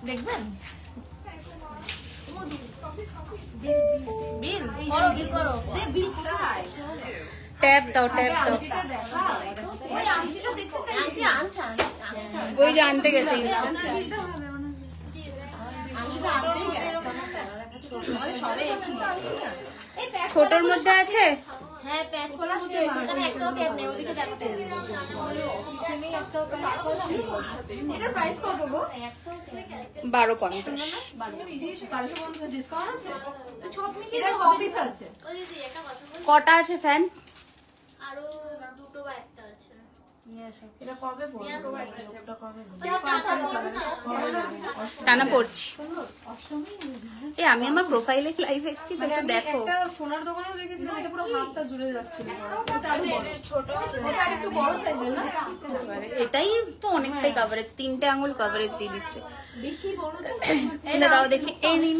দেখবেন ট্যাপ দাও ট্যাপ দাও। ওই যে আনতে গেছে। ছোটর মধ্যে আছে? হ্যাঁ প্যাচ করা শেষ, এখানে একটাও ট্যাপ নেই, ওদিকে দেখো ট্যাপ। এটার প্রাইস কত গো? 12.50। ডিসকাউন্ট আছে? সব মিলিয়ে এটার কপিস আছে। কটা আছে ফ্যান? আরো দুটো বা একটা আছে। এটা কবে পড়বে? এটা কবে? টানা পড়ছি। এ আমি আমার প্রোফাইলে লাইভ এসেছি তো একটু দেখো। একটা সোনার দোকানেও দেখেছিলাম, এটা পুরো হাতটা জুড়ে যাচ্ছিল। ছোট, এটা আরেকটু বড় সাইজের না? এটাই তো অনেকটাই কভারেজ, 3টে আঙুল কভারেজ দিয়ে দিচ্ছে। বেশি বড় এটা দাও দেখি। এই নিন,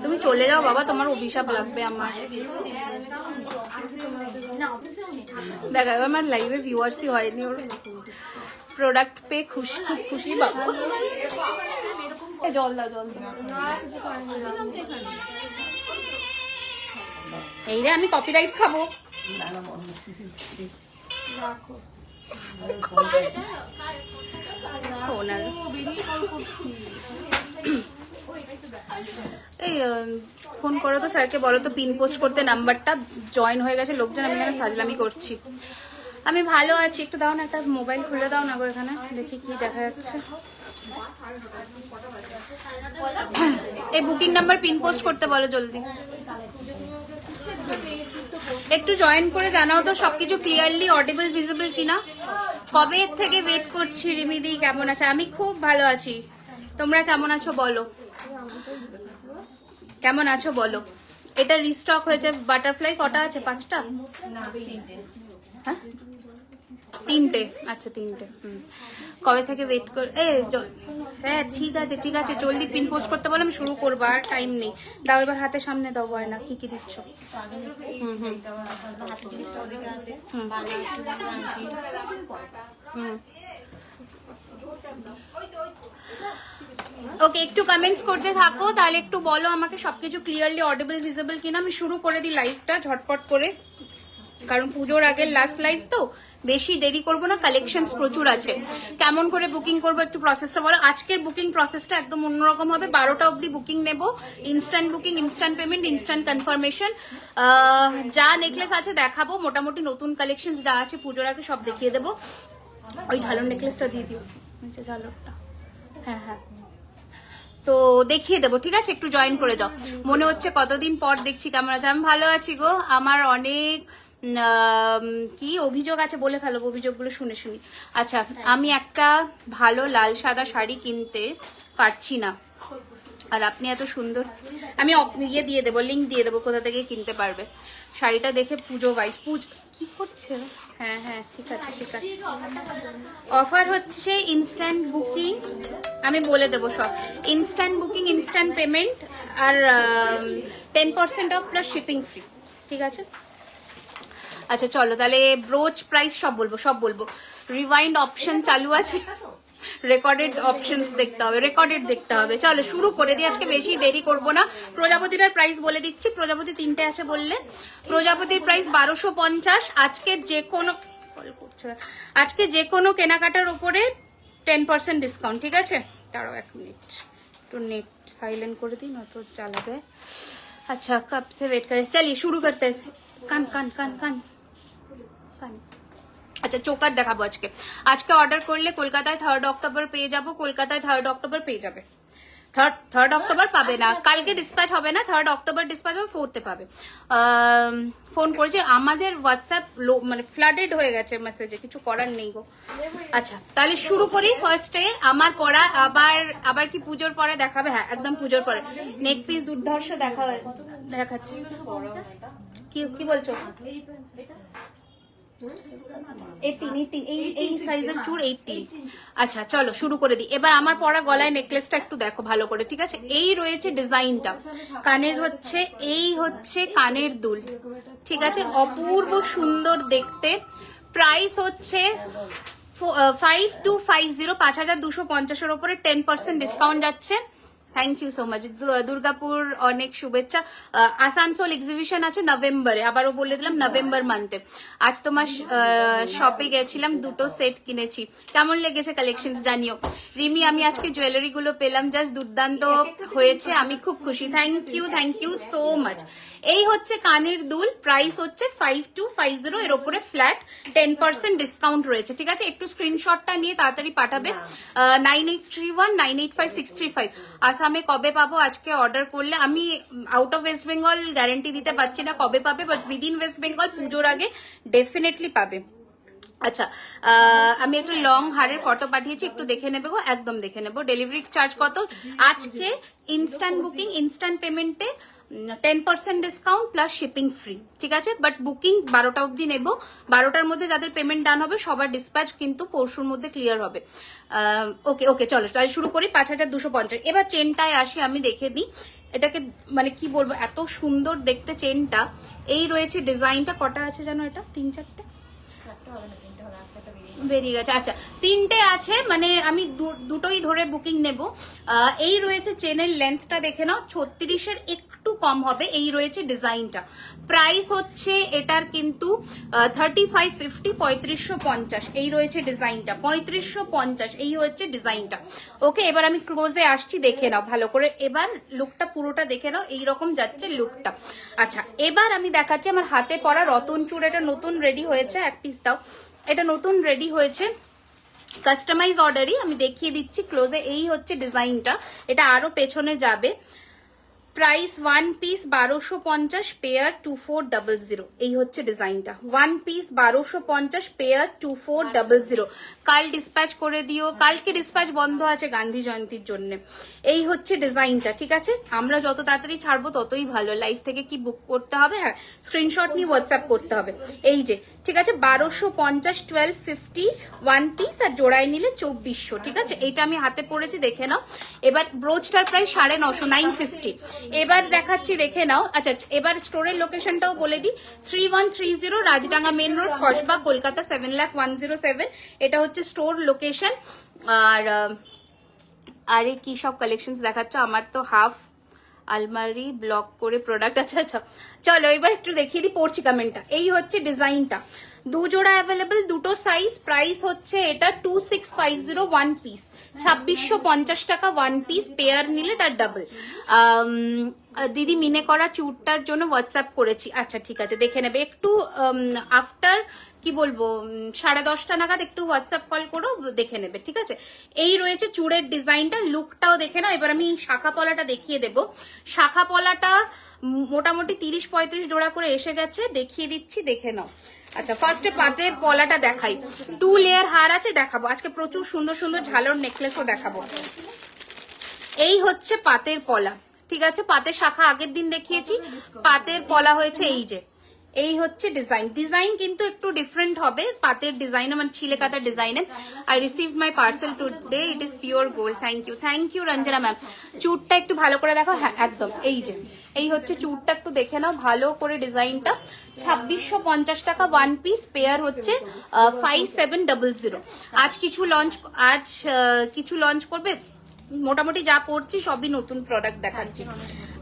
তুমি চলে যাও বাবা, তোমার অভিশাপ লাগবে আমার। দেখা যাবে আমার লাইভে ভিউয়ার্সই হয়নি। ওর প্রোডাক্ট পেয়ে খুশি, খুব খুশি বাবা। জল দাও, জল দাও। এই রে আমি কপিরাইট খাবো। এই ফোন করো তো স্যারকে, বলো তো পিন পোস্ট করতে নাম্বারটা। জয়েন হয়ে গেছে লোকজন, আমি এখানে ফাজলামি করছি। আমি ভালো আছি, একটু দাও না, একটা মোবাইল খুলে দাও না গো, এখানে দেখি কি দেখা যাচ্ছে। এই বুকিং নাম্বার পিন পোস্ট করতে বলো জলদি। একটু জয়েন করে জানাও তো সবকিছু ক্লিয়ারলি অডিবল ভিজিবল কিনা। কবে থেকে ওয়েট করছি। রিমিদি কেমন আছে? আমি খুব ভালো আছি, তোমরা কেমন আছো বলো? কেমন আছো বলো? এটা রিস্টক হয়েছে। বাটারফ্লাই কটা আছে? 5টা? হ্যাঁ 3টে। আচ্ছা 3টে। কবে থেকে ওয়েট কর। হ্যাঁ ঠিক আছে ঠিক আছে, জলদি পিন পোস্ট করতে বলো, আমি শুরু করবো, আর টাইম নেই। দাও এবার হাতে সামনে দাও গয়না, কি কি দিচ্ছ? ওকে, একটু কমেন্টস করতে থাকো, তাহলে একটু বলো আমাকে সবকিছু ক্লিয়ারলি অডিবল ভিজিবল কিনা। আমি শুরু করে দিই লাইভটা ঝটপট করে, কারণ পুজোর আগের লাস্ট লাইভ তো, বেশি দেরি করবো না। কালেকশনস প্রচুর আছে। কেমন করে বুকিং করবো একটু প্রসেসটা বলো। আজকের বুকিং প্রসেসটা একদম অন্যরকম হবে। 12টা অবধি বুকিং নেব। Instant booking, instant payment, instant confirmation. যা নেকলেস আছে দেখাবো, মোটামুটি নতুন কালেকশন যা আছে পুজোর আগে সব দেখিয়ে দেবো। ওই ঝালর নেকলেসটা দিয়ে দিও, ঝালরটা। হ্যাঁ হ্যাঁ, তো দেখিয়ে দেবো, ঠিক আছে? একটু জয়েন করে যাও। মনে হচ্ছে কতদিন পর দেখছি, কেমন আছে? আমি ভালো আছি গো। আমার অনেক কি অভিযোগ আছে বলে ফেলো, অভিযোগগুলো শুনে শুনি। আচ্ছা, আমি একটা ভালো লাল সাদা শাড়ি কিনতে পারছি না, আর আপনি এত সুন্দর। আমি ইয়ে দিয়ে দেবো, লিঙ্ক দিয়ে দেবো কোথা থেকে কিনতে পারবে। শাড়িটা দেখে পুজো ওয়াইজ। কি করছে? হ্যাঁ হ্যাঁ ঠিক আছে ঠিক আছে। অফার হচ্ছে ইনস্ট্যান্ট বুকিং, আমি বলে দেবো সব। ইনস্ট্যান্ট বুকিং, ইনস্ট্যান্ট পেমেন্ট, আর 10% অফ প্লাস শিপিং ফ্রি, ঠিক আছে? আচ্ছা চলো তাহলে ব্রোচ প্রাইস সব বলবো, সব বলবো। রিওয়াইন্ড অপশন চালু আছে, রেকর্ডেড অপশনস দেখতে হবে, রেকর্ডেড দেখতে হবে। চলো শুরু করে দিই, আজকে বেশি দেরি করবো না। প্রজাপতিটার প্রাইস বলে দিচ্ছি। প্রজাপতি 3টে আছে বললে, প্রজাপতির প্রাইস 1250। আজকে যে কোনো কেনাকাটার উপরে 10% ডিসকাউন্ট, ঠিক আছে? দাঁড়াও 1 মিনিট, একটু নেট সাইলেন্ট করে দিই, না তো চালাবে। अच्छा कब से वेट करें, चलिए शुरू करते हैं। कान कान कान कान कान। আচ্ছা চোকার দেখাবো আজকে। আজকে অর্ডার করলে কলকাতায় 3rd অক্টোবর পেয়ে যাবো, কলকাতায় 3rd অক্টোবর পেয়ে যাবে। 3rd অক্টোবর পাবে না, কালকে ডিসপ্যাচ হবে না, 3rd অক্টোবর ডিসপ্যাচ হবে, 4th পাবে। ফোন করেছে, আমাদের হোয়াটসঅ্যাপ মানে ফ্লাডেড হয়ে গেছে মেসেজে, কিছু করার নেই গো। আচ্ছা তাহলে শুরু করি। ফার্স্টে আমার পরা, আবার কি পুজোর পরে দেখাবে? হ্যাঁ একদম পুজোর পরে। নেক পিস দুর্ধর্ষ দেখাচ্ছে। কি বলছো? 18 এই সাইজের চুড় 18। আচ্ছা চলো শুরু করে দিই। এবার আমার পরা গলায় নেকলেসটা একটু দেখো ভালো করে, ঠিক আছে? এই রয়েছে ডিজাইনটা, কানের হচ্ছে, এই হচ্ছে কানের দুল, ঠিক আছে? অপূর্ব সুন্দর দেখতে, প্রাইস হচ্ছে 5250, 5250 উপরে 10% ডিসকাউন্ট যাচ্ছে। Thank you so much. Durgapur অনেক শুভেচ্ছা। আসানসোল এক্সিবিশন আছে নভেম্বরে, আবারও বলে দিলাম নভেম্বর মান্থে। আজ তোমার শপে গেছিলাম, দুটো সেট কিনেছি, কেমন লেগেছে কালেকশন জানিও। রিমি আমি আজকে জুয়েলারি গুলো পেলাম, জাস্ট দুর্দান্ত হয়েছে, আমি খুব খুশি। Thank you so much. এই হচ্ছে কানের দুল, প্রাইস হচ্ছে 5250, এর উপরে ফ্ল্যাট 10% ডিসকাউন্ট রয়েছে, ঠিক আছে। একটু স্ক্রিনশটটা নিয়ে তাড়াতাড়ি পাঠাবে। 9831985635। আসামে কবে পাবো? আজকে অর্ডার করলে। আমি out of West Bengal guarantee দিতে পারছি না কবে পাবে, বাট উইদিন ওয়েস্ট বেঙ্গল পুজোর আগে ডেফিনেটলি পাবে। আচ্ছা, আমি একটা লং হারের ফটো পাঠিয়েছি, একটু দেখে নেবে গো, একদম দেখে নেবো। ডেলিভারি চার্জ কত? আজকে ইনস্ট্যান্ট বুকিং, ইনস্ট্যান্ট পেমেন্টে 10% ডিসকাউন্ট প্লাস শিপিং ফ্রি, ঠিক আছে। বাট বুকিং 12টা অব্দি নেবো, 12টার মধ্যে যাদের পেমেন্ট ডান হবে সবার ডিসপ্যাচ কিন্তু পরশুর মধ্যে ক্লিয়ার হবে। ওকে চলো তাহলে শুরু করি। 5250। এবার চেনটায় আসি, আমি দেখে দিই এটাকে, মানে কি বলবো, এত সুন্দর দেখতে চেনটা। এই রয়েছে ডিজাইনটা, কটা আছে জানো এটা? 3-4টে বেরিয়ে গেছে। আচ্ছা, 3টে আছে, মানে আমি দুটোই ধরে বুকিং নেব। এই রয়েছে চেনের লেন্থটা দেখে নাও, 36-এর একটু কম হবে। এই রয়েছে ডিজাইনটা, প্রাইস হচ্ছে এটার কিন্তু 3550, 3550। এই রয়েছে ডিজাইনটা 3550, এই হচ্ছে ডিজাইনটা। ওকে, এবার আমি ক্লোজে আসছি, দেখে নাও ভালো করে। এবার লুকটা পুরোটা দেখে নাও, এইরকম যাচ্ছে লুকটা। আচ্ছা, এবার আমি দেখাচ্ছি আমার হাতে পরা রতন চূড়। এটা নতুন রেডি হয়েছে, এক পিস দাও। এটা নতুন রেডি হয়েছে, কাস্টমাইজ অর্ডারই, আমি দেখিয়ে দিচ্ছি ক্লোজে। এই হচ্ছে ডিজাইনটা, এটা আরো পেছনে যাবে। Price 1 piece 1250, pair 2400। এই হচ্ছে ডিজাইনটা, 1 পিস 1250, পেয়ার 2400। কাল ডিসপ্যাচ করে দিও, কালকে ডিসপ্যাচ বন্ধ আছে গান্ধী জয়ন্তীর জন্য। এই হচ্ছে ডিজাইনটা, ঠিক আছে। আমরা যত তাড়াতাড়ি ছাড়বো ততই ভালো। লাইভ থেকে কি বুক করতে হবে? হ্যাঁ, স্ক্রিনশট নিয়ে হোয়াটসঅ্যাপ করতে হবে। এই যে, ঠিক আছে, 1250, 1250 1 পিস, আর জোড়ায় নিলে 2400, ঠিক আছে। এইটা আমি হাতে পড়েছি, দেখে নাও। এবার ব্রোচটার প্রাইস 950, 950। এবার দেখাচ্ছি, দেখে নাও। আচ্ছা, এবার স্টোরের লোকেশনটাও বলে দিই, 3130 রাজডাঙ্গা মেন রোড, কসবা, কলকাতা 7,01,07। এটা হচ্ছে স্টোর লোকেশন। আর আরে কি সব কালেকশনস দেখাচ্ছ, আমার তো হাফ আলমারি ব্লক করে প্রোডাক্ট। আচ্ছা, চলো এবার একটু দেখিয়ে দিই, পড়ছি কমেন্টটা। এই হচ্ছে ডিজাইনটা, 2 জোড়া অ্যাভেলেবল, দুটো সাইজ। প্রাইস হচ্ছে এটা 2650, 1 পিস 2650 টাকা 1 পিস, পেয়ার নিলে তার ডাবল। দিদি মিনে করা চুটটার জন্য হোয়াটসঅ্যাপ করেছি। আচ্ছা, ঠিক আছে, দেখে নেবে একটু আফটার, কি বলবো, 10:30 নাগাদ একটু হোয়াটসঅ্যাপ কল করো, দেখে নেবে, ঠিক আছে। এই রয়েছে চুড়ের ডিজাইনটা, লুকটাও দেখে নাও। এবার আমি শাখা পলাটা দেখিয়ে দেবো। শাখা পলাটা মোটামুটি 30-35 জোড়া করে এসে গেছে, দেখিয়ে দিচ্ছি, দেখে নাও। আচ্ছা, ফার্স্টে পাতের পলাটা দেখাই। 2 লেয়ার হার আছে, দেখাবো আজকে প্রচুর সুন্দর সুন্দর ঝালর নেকলেসও দেখাবো। এই হচ্ছে পাতের পলা, ঠিক আছে। পাতের শাখা আগের দিন দেখিয়েছি, পাতের পলা হয়েছে এই যে। এই হচ্ছে ডিজাইন কিন্তু একটু ডিফারেন্ট হবে পাতের ডিজাইনে, মানে ছিলে কাটার ডিজাইনে। I received my parcel today, it is pure gold. Thank you Ranjana ma'am. চুটটা একটু ভালো করে দেখো, হ্যাঁ একদম, এই যে এই হচ্ছে চুটটা, একটু দেখে নাও ভালো করে ডিজাইনটা। 2650 টাকা 1 পিস, পেয়ার হচ্ছে 5700। আজ কিছু লঞ্চ করবে, মোটামুটি যা পড়ছি সবই নতুন প্রোডাক্ট দেখাচ্ছি।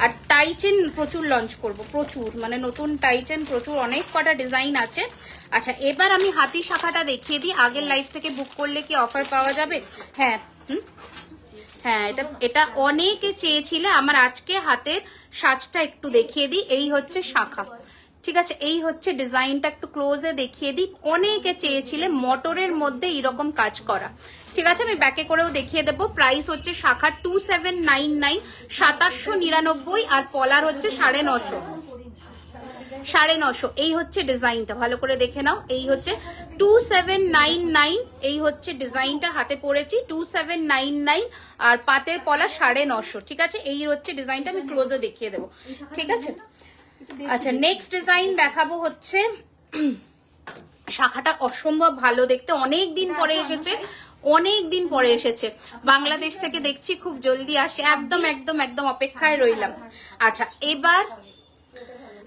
আর টাইচেন প্রচুর লঞ্চ করব, প্রচুর, মানে নতুন টাইচেন প্রচুর, অনেক কটা ডিজাইন আছে। আচ্ছা, এবার আমি হাতি শাখাটা দেখিয়ে দিই। আগের লাইভ থেকে বুক করলে কি অফার পাওয়া যাবে? হ্যাঁ, এটা অনেকে চেয়েছিলে। আমার আজকে হাতের সাজটা একটু দেখিয়ে দিই। এই হচ্ছে শাখা, ঠিক আছে। এই হচ্ছে ডিজাইনটা, একটু ক্লোজে দেখিয়ে দিই। অনেকে চেয়েছিলে মটরের মধ্যে এরকম কাজ করা, ঠিক আছে। আমি ব্যাকে করেও দেখিয়ে দেবো। প্রাইস হচ্ছে শাখার 2799, 2799, আর পলার হচ্ছে 950। এই হচ্ছে ডিজাইনটা, ভালো করে দেখে নাও। এই হচ্ছে 2799, এই হচ্ছে ডিজাইনটা, হাতে পড়েছি 2799, আর পাতের পলা 950, ঠিক আছে। এই হচ্ছে ডিজাইনটা, আমি ক্লোজে দেখিয়ে দেবো, ঠিক আছে। আচ্ছা, নেক্সট ডিজাইন দেখাবো হচ্ছে, শাখাটা অসম্ভব ভালো দেখতে, অনেক দিন পরে এসেছে বাংলাদেশ থেকে, দেখছি খুব জলদি আসে। একদম অপেক্ষায় রইলাম। আচ্ছা, এবার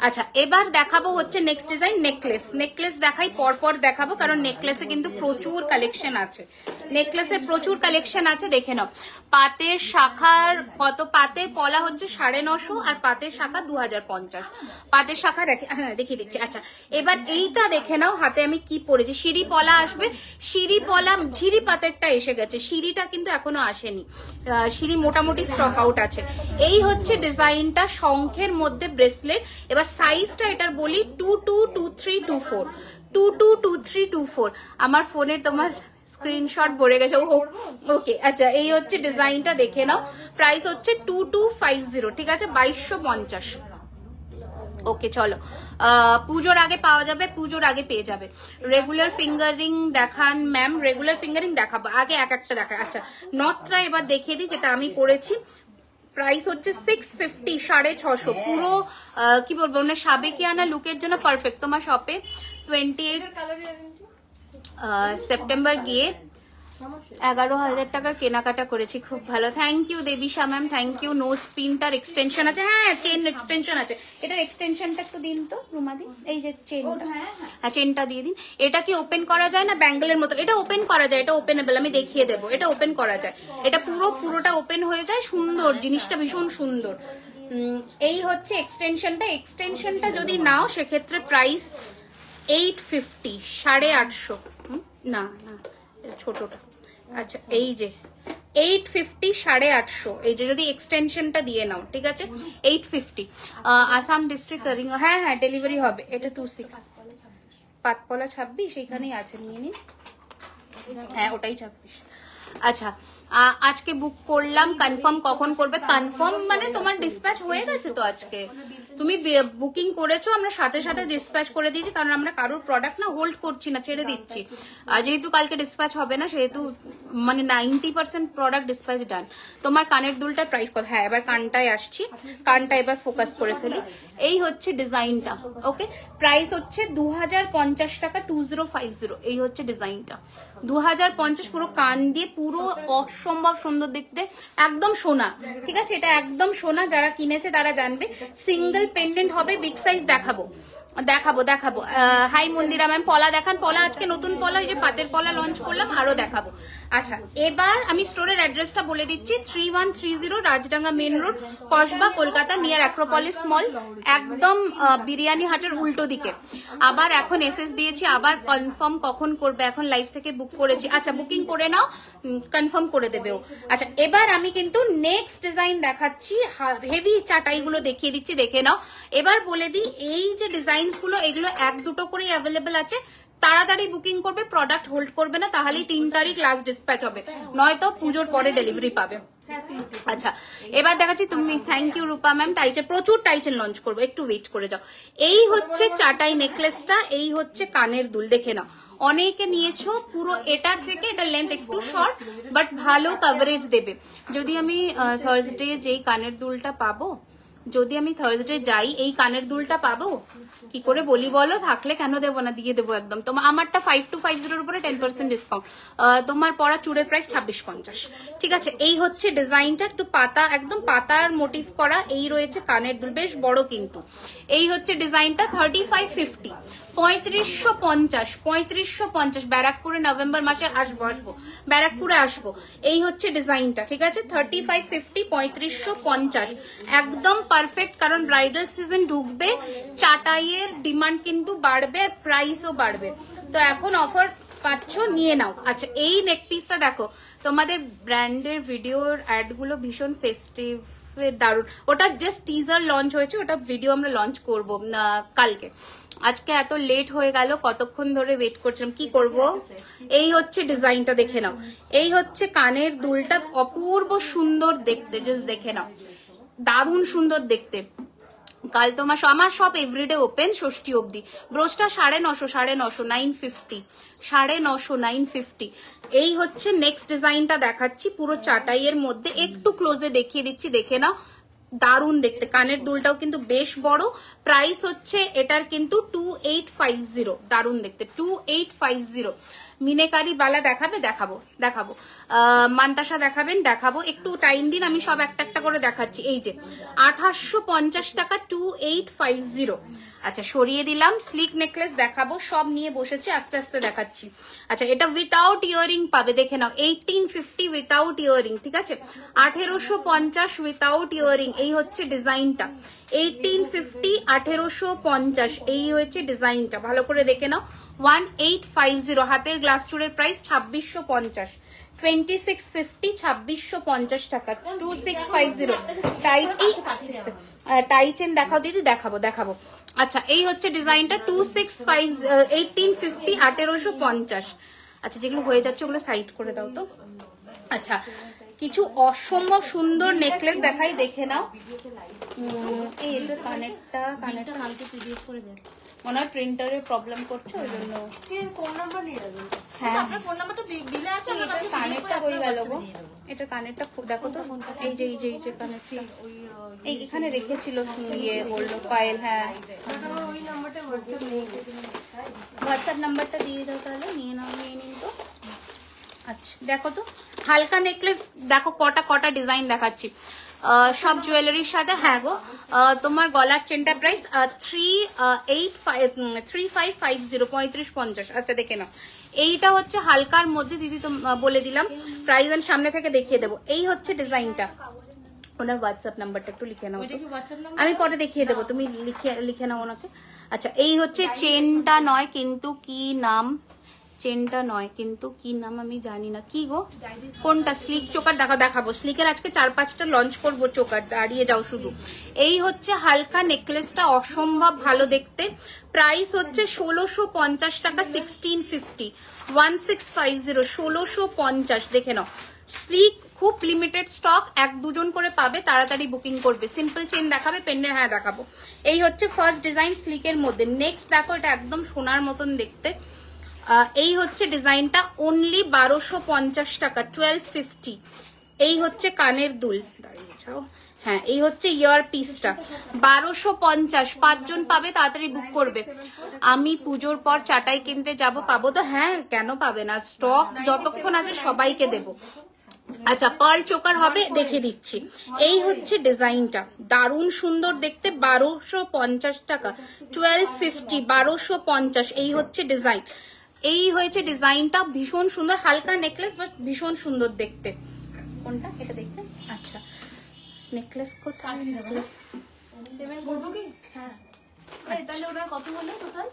আচ্ছা এবার দেখাবো হচ্ছে নেক্সট ডিজাইন নেকলেস। নেকলেস দেখাই পরপর দেখাবো, কারণ নেকলেসে কিন্তু প্রচুর কালেকশন আছে, নেকলেসের প্রচুর কালেকশন আছে। দেখে নাও পাতের শাখার কত, পাতের পলা হচ্ছে 950 আর পাতের শাখা 2050। পাতের শাখা হ্যাঁ দেখিয়ে দিচ্ছি। আচ্ছা এবার এইটা দেখে নাও, হাতে আমি কি পরেছি, সিঁড়ি পলা আসবে, সিঁড়ি পলা ঝিরি পাতেরটা এসে গেছে, সিঁড়িটা কিন্তু এখনো আসেনি, সিঁড়ি মোটামুটি স্টক আউট আছে। এই হচ্ছে ডিজাইনটা, শঙ্খের মধ্যে ব্রেসলেট। এবার সাইজটা এটার বলি 222324, 222324। আমার ফোনের তোমার স্ক্রিনশট ভরে গেছে, ওকে। আচ্ছা এই হচ্ছে ডিজাইনটা, দেখে নাও। প্রাইস হচ্ছে 2250, ঠিক আছে, 2250। ওকে চলো, পুজোর আগে পাওয়া যাবে, পুজোর আগে পেয়ে যাবে। রেগুলার ফিঙ্গারিং দেখান ম্যাম, রেগুলার ফিঙ্গারিং দেখাবো, আগে এক একটা দেখায়। আচ্ছা নটটা এবার দেখিয়ে দিই, যেটা আমি করেছি। প্রাইস হচ্ছে 650, 650। পুরো কি বলবো, মানে সাবেকিয়ানা লুকের জন্য পারফেক্ট। তোমার শপে 28 সেপ্টেম্বর গিয়ে 11,000 টাকার কেনাকাটা করেছি, খুব ভালো। Thank you Debisha ma'am, thank you. নোজ পিনটার এক্সটেনশন আছে, হ্যাঁ চেন এক্সটেনশন আছে। এটার এক্সটেনশনটা একটু দিন তো রুমাদি, এই যে চেনটা, হ্যাঁ চেনটা দিয়ে দিন। এটা কি ওপেন করা যায় না ব্যাঙ্গেলের মতো? এটা ওপেন করা যায়, এটা ওপেনেবল, আমি দেখিয়ে দেবো। এটা ওপেন করা যায়, এটা পুরোটা ওপেন হয়ে যায়, সুন্দর জিনিসটা, ভীষণ সুন্দর। এই হচ্ছে এক্সটেনশনটা। এক্সটেনশনটা যদি নাও সেক্ষেত্রে প্রাইস 850, 850। না না ছোটটা, আচ্ছা এই যে 850, 850। এই যে যদি এক্সটেনশনটা দিয়ে নাও, ঠিক আছে, 850। আসাম ডিস্ট্রিক্ট করিং, হ্যাঁ হ্যাঁ ডেলিভারি হবে। এটা 26 পাতপলা 26, এইখানেই আছে, নিয়ে নিন। হ্যাঁ ওটাই 26। আচ্ছা আজকে বুক করলাম, কনফার্ম কখন করবে? কনফার্ম মানে তোমার ডিসপ্যাচ হয়ে গেছে তো, আজকে তুমি বুকিং করেছো, আমরা সাথে সাথে ডিসপ্যাচ করে দিয়েছি, কারণ আমরা কারোর প্রোডাক্ট না হোল্ড করছি না, ছেড়ে দিচ্ছি। আর যেহেতু কালকে ডিসপ্যাচ হবে না, সেহেতু মানে 90% প্রোডাক্ট ডিসপ্যাচ ডান। তোমার কানের দুলটার প্রাইস কত? হ্যাঁ এবার কানটায় আসছি, কানটা এবার ফোকাস করে ফেলি। এই হচ্ছে ডিজাইনটা, ওকে। প্রাইস হচ্ছে 2050 টাকা, 2050। এই হচ্ছে ডিজাইনটা 2050, পুরো কান দিয়ে, পুরো অসম্ভব সুন্দর দেখতে, একদম সোনা, ঠিক আছে, এটা একদম সোনা। যারা কিনেছে তারা জানবে। সিঙ্গেল পেন্ডেন্ট হবে, বিগ সাইজ দেখাবো। হাই মন্দিরা ম্যাম, পলা দেখান। পলা আজকে নতুন পলা, এই যে পাতের পলা লঞ্চ করলাম, আরো দেখাবো। আচ্ছা এবার আমি স্টোরের অ্যাড্রেসটা বলে দিচ্ছি। 3130 Rajdanga main road, Kasba, Kolkata, near Acropolis mall, একদম বিরিয়ানি হাটের উল্টো দিকে। আবার এখন এসএস দিয়েছি, আবার কনফার্ম কখন করবে, এখন লাইভ থেকে বুক করেছি। আচ্ছা বুকিং করে নাও, কনফার্ম করে দেবেও। আচ্ছা এবার আমি কিন্তু নেক্সট ডিজাইন দেখাচ্ছি, হেভি চাটাইগুলো দেখিয়ে দিচ্ছি, দেখে নাও। এবার বলে দিই, এই যে ডিজাইন গুলো, এগুলো 1-2 করেই অ্যাভেলেবেল আছে। তাড়াতাড়ি বুকিং করবে, প্রোডাক্ট হোল্ড করবে না, তাহলেই 3 তারিখ লাস্ট ডিসপ্যাচ হবে, নয়তো পুজোর পরে ডেলিভারি পাবে। আচ্ছা এবার দেখাচ্ছি তুমি, থ্যাংক ইউ রূপা ম্যাম। টাইচের প্রচুর টাইচের লঞ্চ করবো, একটু ওয়েট করে যাও। এই হচ্ছে চাটাই নেকলেসটা, এই হচ্ছে কানের দুল, দেখে নাও। অনেকে নিয়েছো পুরো, এটার থেকে এটার লেন্থ একটু শর্ট, বাট ভালো কভারেজ দেবে। যদি আমি থার্সডে যেই কানের দুলটা পাবো, যদি আমি থার্সডে যাই, এই কানের দুলটা পাবো কি করে বলি বলো? থাকলে কেন দেবো না, দিয়ে দেবো একদম। তোমার আমারটা 5250 উপরে 10% ডিসকাউন্ট। তোমার পরা চুড়ের প্রাইস 2650, ঠিক আছে। এই হচ্ছে ডিজাইনটা, একটু পাতা, একদম পাতার মোটিভ করা। এই রয়েছে কানের দুল, বেশ বড় কিন্তু। এই হচ্ছে ডিজাইনটা 3550, 3550। ব্যারাকপুরে নভেম্বর মাসে আসবো, ব্যারাকপুরে আসবো। এই হচ্ছে ডিজাইনটা, ঠিক আছে। 3550, 3550 একদম পারফেক্ট, কারণ ব্রাইডাল সিজন ঢুকবে, চাটাইয়ের ডিমান্ড কিন্তু বাড়বে, প্রাইসও বাড়বে। তো এখন অফার পাচ্ছ, নিয়ে নাও। আচ্ছা এই নেক পিসটা দেখো, তোমাদের ব্র্যান্ডের ভিডিওর অ্যাড গুলো ভীষণ ফেস্টিভ, দারুণ। ওটা জাস্ট টিজার লঞ্চ হয়েছে, ওটা ভিডিও আমরা লঞ্চ করবো কালকে। আজকে এত লেট হয়ে গেল, কতক্ষণ ধরে ওয়েট করছিলাম, কি করব। এই হচ্ছে ডিজাইনটা, দেখে নাও। এই হচ্ছে কানের দুলটা, অপূর্ব সুন্দর দেখতে, জাস্ট দেখে নাও, দারুণ সুন্দর দেখতে। কাল তোমার আমার সব এভরিডে ওপেন, ষষ্ঠী অবধি। ব্রোচটা 950, 950, 950। এই হচ্ছে নেক্সট ডিজাইনটা দেখাচ্ছি, পুরো চাটাইয়ের মধ্যে, একটু ক্লোজে দেখিয়ে দিচ্ছি, দেখে নাও, দারুণ দেখতে। কানের দুলটাও কিন্তু বেশ বড়। প্রাইস হচ্ছে এটার কিন্তু 2850, দারুণ দেখতে, 2850। মিনেকারি বালা দেখাবে, দেখাবো মান্তাসা দেখাবেন, দেখাবো। একটু টাইম দিন, আমি সব একটা একটা করে দেখাচ্ছি। এই যে 2850 টাকা 2850। আচ্ছা সরিয়ে দিলাম। স্লিক নেকলেস দেখাবো, সব নিয়ে বসেছি, আস্তে আস্তে দেখাচ্ছি। আচ্ছা এটা উইথাউট ইয়ারিং পাবে, দেখে নাও 1850 উইথাউট ইয়ারিং, ঠিক আছে। 1850 উইথাউট ইয়ারিং, এই হচ্ছে ডিজাইনটা। 1850 1850, এই হচ্ছে ডিজাইনটা, ভালো করে দেখে নাও। 1850, হাতের গ্লাস চুড়ের প্রাইস 2650, 2650 2650 টাকা 2650। টাইট এই টাই চেন দেখাও দিদি, দেখাবো। আচ্ছা এই হচ্ছে ডিজাইনটা 265 1850 1850। আচ্ছা যেগুলো হয়ে যাচ্ছে ওগুলো সাইড করে দাও তো। আচ্ছা কিছু অসম্ভব সুন্দর নেকলেস দেখাই, দেখে নাও। এই এটা কানেরটা হালকা পিডিএফ করে দেন, মনে হয় প্রিন্টারের প্রবলেম করছে ওই জন্য। ফোন নাম্বার নিয়ে যাবেন? হ্যাঁ আপনার ফোন নাম্বারটা দিলে আছে আমার কাছে। কানেরটা হয়ে গেল গো, এটা কানেরটা দেখো তো। এই যে কানেরটা এই এখানে রেখেছিল শুনিয়ে বললো পায়েল। হ্যাঁ ওই নাম্বারটা হোয়াটসঅ্যাপ নেই, হোয়াটসঅ্যাপ নাম্বারটা দিয়ে দাও তাহলে, নিয়ে নিন তো। আচ্ছা দেখো তো হালকা নেকলেস, দেখো কটা ডিজাইন দেখাচ্ছি সব জুয়েলারির সাথে। হ্যাঁ গো তোমার গলার চেনটার প্রাইস 3550 3550। আচ্ছা দেখে নাও, এইটা হচ্ছে হালকার মধ্যে দিদি তো বলে দিলাম প্রাইস, এন্ড সামনে থেকে দেখিয়ে দেবো। এই হচ্ছে ডিজাইনটা। ওনার হোয়াটসঅ্যাপ নাম্বারটা একটু লিখে নাও, আমি পরে দেখিয়ে দেবো, তুমি লিখে নাও ওনাকে। আচ্ছা এই হচ্ছে চেনটা নয় কিন্তু কি নাম, চেনটা নয় কিন্তু কি নাম আমি জানি না, কি গো কোনটা? স্লিক চোকার দেখাবো। স্লিকের আজকে 4-5টা লঞ্চ করবো চোকার, দাঁড়িয়ে যাও শুধু। এই হচ্ছে হালকা নেকলেসটা, অসম্ভব ভালো দেখতে। প্রাইস হচ্ছে 1650 টাকা 1650 1650 1650। দেখে নাও স্লিক, খুব লিমিটেড স্টক, 1-2 করে পাবে, তাড়াতাড়ি বুকিং করবে। সিম্পল চেন দেখাবে, পেন্ডেন্ট হ্যাঁ দেখাবো। এই হচ্ছে ফার্স্ট ডিজাইন স্লিকের মধ্যে। নেক্সট দেখো, এটা একদম সোনার মতন দেখতে। এই হচ্ছে ডিজাইনটা, অনলি 1250 টাকা 1250। এই হচ্ছে কানের দুল, দাঁড়িয়ে যাও। হ্যাঁ এই হচ্ছে ইয়ার পিসটা 1250, 5 জন পাবে, তাড়াতাড়ি বুক করবে। আমি পুজোর পর চাটাই কিনতে যাব, পাবো তো? হ্যাঁ কেন পাবে না, স্টক যতক্ষণ আছে সবাইকে দেবো। আচ্ছা পার্ল চোকার হবে, দেখে দিচ্ছি। এই হচ্ছে ডিজাইনটা, দারুণ সুন্দর দেখতে, 1250 টাকা 1250 1250। এই হচ্ছে ডিজাইন, এই হয়েছে ডিজাইনটা, ভীষণ সুন্দর, হালকা নেকলেস বাট ভীষণ সুন্দর দেখতে। কোনটা এটা দেখতে? আচ্ছা নেকলেস কোথায়? নেকলেস পেমেন্ট করব কি? হ্যাঁ তাহলে ওটা কত হলো টোটাল?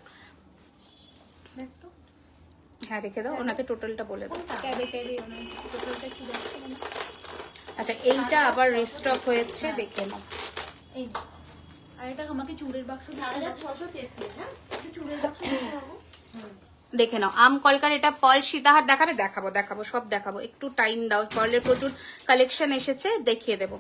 দেখ তো। হ্যাঁ রেখে দাও, ওনাকে টোটালটা বলে দাও। টোটালটা কি দেখতে? আচ্ছা এইটা আবার রিস্টক হয়েছে, দেখে নাও। এই আর এটা আমাকে চুড়ের বাক্স 1633। হ্যাঁ চুড়ের বাক্স দিতে হবে। দেখে নাও আম কলকার, এটা পার্ল সীতাহার দেখাবো সব দেখাবো, একটু টাইম দাও। পার্লের প্রচুর কালেকশন এসেছে, দেখিয়ে দেবো।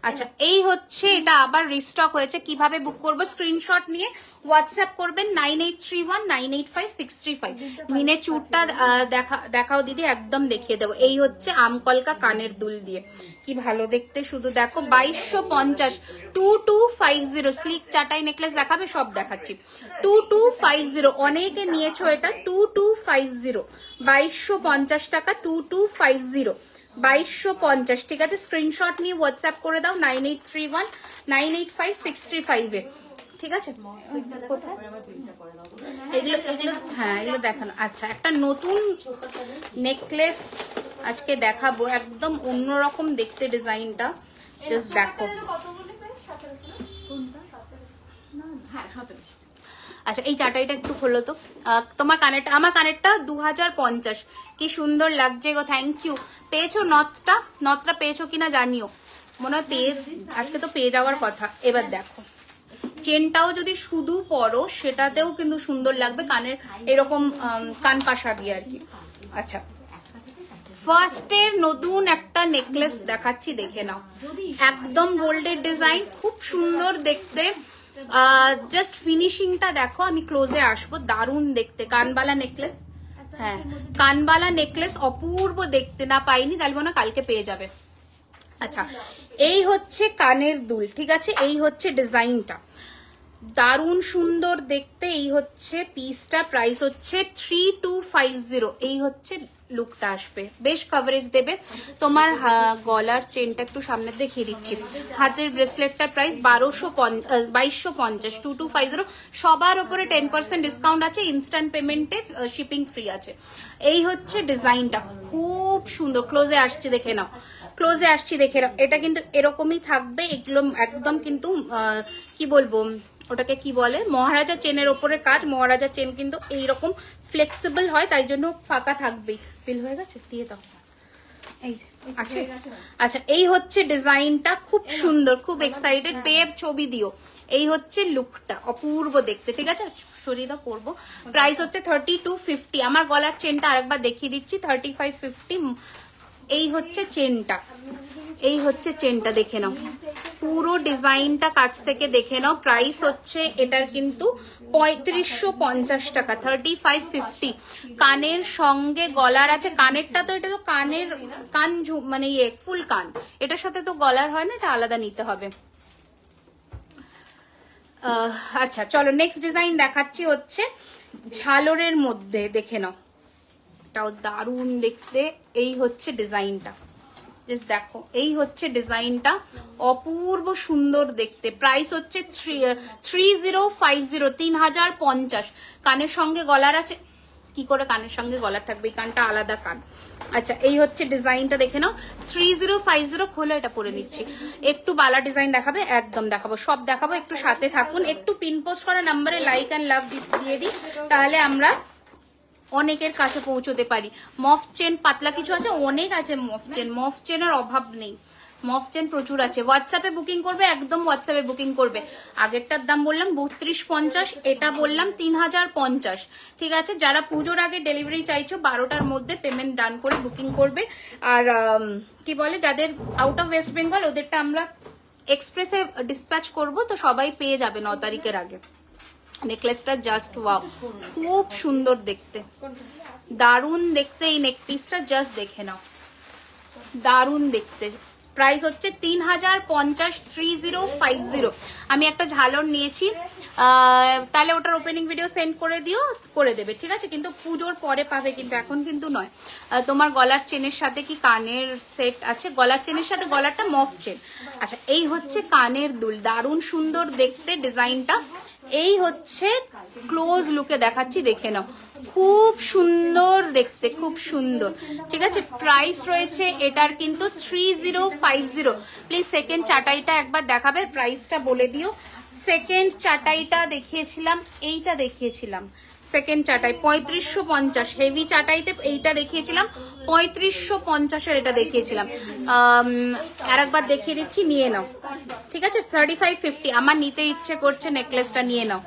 আচ্ছা এই হচ্ছে, এটা আবার রিস্টক হয়েছে। কিভাবে বুক করবো? স্ক্রিনশট নিয়ে হোয়াটসঅ্যাপ করবেন 9831985635। মিনে চুরটা দেখাও দিদি, একদম দেখিয়ে দেবো। এই হচ্ছে আম কলকা কানের দুল দিয়ে, কি ভালো দেখতে, শুধু দেখো 2250 2250। স্লিক চাটাই নেকলেস দেখাবে, সব দেখাচ্ছি। 2250, অনেকে নিয়েছো এটা। 2250 2250 টাকা 2250 2250, ঠিক আছে। স্ক্রিনশট নিয়ে হোয়াটসঅ্যাপ করে দাও 9831985635 এ, ঠিক আছে। এগুলো হ্যাঁ এগুলো দেখানো। আচ্ছা একটা নতুন নেকলেস আজকে দেখাবো, একদম অন্যরকম দেখতে ডিজাইনটা, জাস্ট দেখো। আচ্ছা এই চাটাইটা একটু খোলো তো। তোমার কানেরটা, আমার কানেরটা 2050, কি সুন্দর লাগছে গো, থ্যাংক ইউ। পেয়েছো নথটা পেয়েছো কিনা জানিও, মনে হয় আজকে তো পেয়ে যাওয়ার কথা। এবার দেখো চেনটাও যদি শুধু পরো সেটাতেও কিন্তু সুন্দর লাগবে, কানের এরকম কান পাশা দিয়ে আর কি। আচ্ছা ফার্স্টের নতুন একটা নেকলেস দেখাচ্ছি, দেখে নাও। একদম গোল্ডের ডিজাইন, খুব সুন্দর দেখতে। জাস্ট ফিনিশিংটা দেখো, আমি ক্লোজে আসবো, দারুণ দেখতে। কানবালা নেকলেস, হ্যাঁ কানবালা নেকলেস, অপূর্ব দেখতে। না পাইনি তাহলে মনে হয় কালকে পেয়ে যাবে। আচ্ছা এই হচ্ছে কানের দুল, ঠিক আছে। এই হচ্ছে ডিজাইনটা, দারুণ সুন্দর দেখতে। এই হচ্ছে পিসটা, প্রাইস হচ্ছে 3250। এই হচ্ছে লুকটা আসবে, বেশ কভারেজ দেবে। তোমার গলার চেনটা একটু সামনে দেখিয়ে দিচ্ছি। হাতের ব্রেসলেটটার প্রাইস 2250, 2250। সবার উপরে 10% ডিসকাউন্ট আছে, ইনস্ট্যান্ট পেমেন্টে শিপিং ফ্রি আছে। এই হচ্ছে ডিজাইনটা, খুব সুন্দর। ক্লোজে আসছে দেখে নাও, ক্লোজে আসছি দেখে নাও। এটা কিন্তু এরকমই থাকবে, এগুলো একদম কিন্তু কি বলবো ওটাকে কি বলে, মহারাজা চেনের ওপরে কাজ। মহারাজা চেন কিন্তু এইরকম ফ্লেক্সিবল হয়, তাই জন্য ফাঁকা থাকবেই। ফিল হয়ে গেছে, দিয়ে দাও। এই যে আছে। আচ্ছা, এই হচ্ছে ডিজাইনটা, খুব সুন্দর, খুব এক্সাইটেড। পেয়ে ছবি দিও। এই হচ্ছে লুকটা, অপূর্ব দেখতে। ঠিক আছে, সরিয়ে দাও, পরবো। প্রাইস হচ্ছে 3250। আমার গলার চেনটা আরেকবার দেখিয়ে দিচ্ছি, 3550। এই হচ্ছে চেনটা, এই হচ্ছে চেনটা, দেখে নাও। পুরো ডিজাইনটা কাছ থেকে দেখে নাও। প্রাইস হচ্ছে এটার কিন্তু 3550 টাকা, 3550। কানের সঙ্গে গলার আছে। কানেরটা তো, এটা তো কানের কান মানে ইয়ে ফুল কান, এটার সাথে তো গলার হয় না, এটা আলাদা নিতে হবে। আচ্ছা চলো, নেক্সট ডিজাইন দেখাচ্ছি হচ্ছে ঝালরের মধ্যে। দেখে নাও, এটাও দারুণ দেখতে। এই হচ্ছে ডিজাইনটা, জাস্ট দেখো। এই হচ্ছে ডিজাইনটা, অপূর্ব সুন্দর দেখতে। প্রাইস হচ্ছে 3050, 3050। কানের সঙ্গে গলার আছে। কি করে কানের সঙ্গে গলার থাকবে, এই কানটা আলাদা কান। আচ্ছা, এই হচ্ছে ডিজাইনটা, দেখে নাও। 3050। খোলো, এটা পরে নিচ্ছি। একটু বালা ডিজাইন দেখাবে, একদম দেখাবো, সব দেখাবো। একটু সাথে থাকুন। একটু পিন পোস্ট করা নাম্বারে লাইক অ্যান্ড লাভ দিয়ে দিই, তাহলে আমরা অনেকের কাছে পৌঁছতে পারি। মফ চেন পাতলা কিছু আছে, অনেক আছে মফ চেন। মফ চেনের অভাব নেই, মফ চেন প্রচুর আছে। হোয়াটসঅ্যাপে বুকিং করবে, একদম হোয়াটসঅ্যাপে বুকিং করবে। আগেরটার দাম বললাম 3250, এটা বললাম 3050। ঠিক আছে, যারা পুজোর আগে ডেলিভারি চাইছো 12টার মধ্যে পেমেন্ট ডান করে বুকিং করবে। আর কি বলে, যাদের আউট অফ ওয়েস্ট বেঙ্গল, ওদেরটা আমরা এক্সপ্রেসে ডিসপ্যাচ করব, তো সবাই পেয়ে যাবে 9 তারিখের আগে। নেকলেসটা জাস্ট ওয়াও, খুব সুন্দর দেখতে, দারুণ দেখতে। এই নেক পিসটা জাস্ট দেখে নাও, দারুণ দেখতে। প্রাইস হচ্ছে 3050, 3050। আমি একটা ঝালর নিয়েছি, তাহলে ওটার ওপেনিং ভিডিও সেন্ড করে দিও, করে দেবে। ঠিক আছে, কিন্তু পুজোর পরে পাবে, কিন্তু এখন কিন্তু নয়। তোমার গলার চেনের সাথে কি কানের সেট আছে? গলার চেনের সাথে গলারটা মফ চেন। আচ্ছা, এই হচ্ছে কানের দুল, দারুণ সুন্দর দেখতে ডিজাইনটা। এই হচ্ছে ক্লোজ লুকে দেখাচ্ছি, দেখে নাও, খুব সুন্দর দেখতে, খুব সুন্দর। ঠিক আছে, প্রাইস রয়েছে এটার কিন্তু 3050। প্লিজ সেকেন্ড চাটাইটা একবার দেখাবে, প্রাইসটা বলে দিও। সেকেন্ড চাটাইটা দেখিয়েছিলাম, এইটা দেখিয়েছিলাম। সেকেন্ড চাটাই 3550, হেভি চাটাইতে এইটা দেখিয়েছিলাম 3550-এর, এটা দেখিয়েছিলাম। আর একবার দেখিয়ে দিচ্ছি, নিয়ে নাও। ঠিক আছে, 3550। আমার নিতে ইচ্ছে করছে, নেকলেসটা নিয়ে নাও।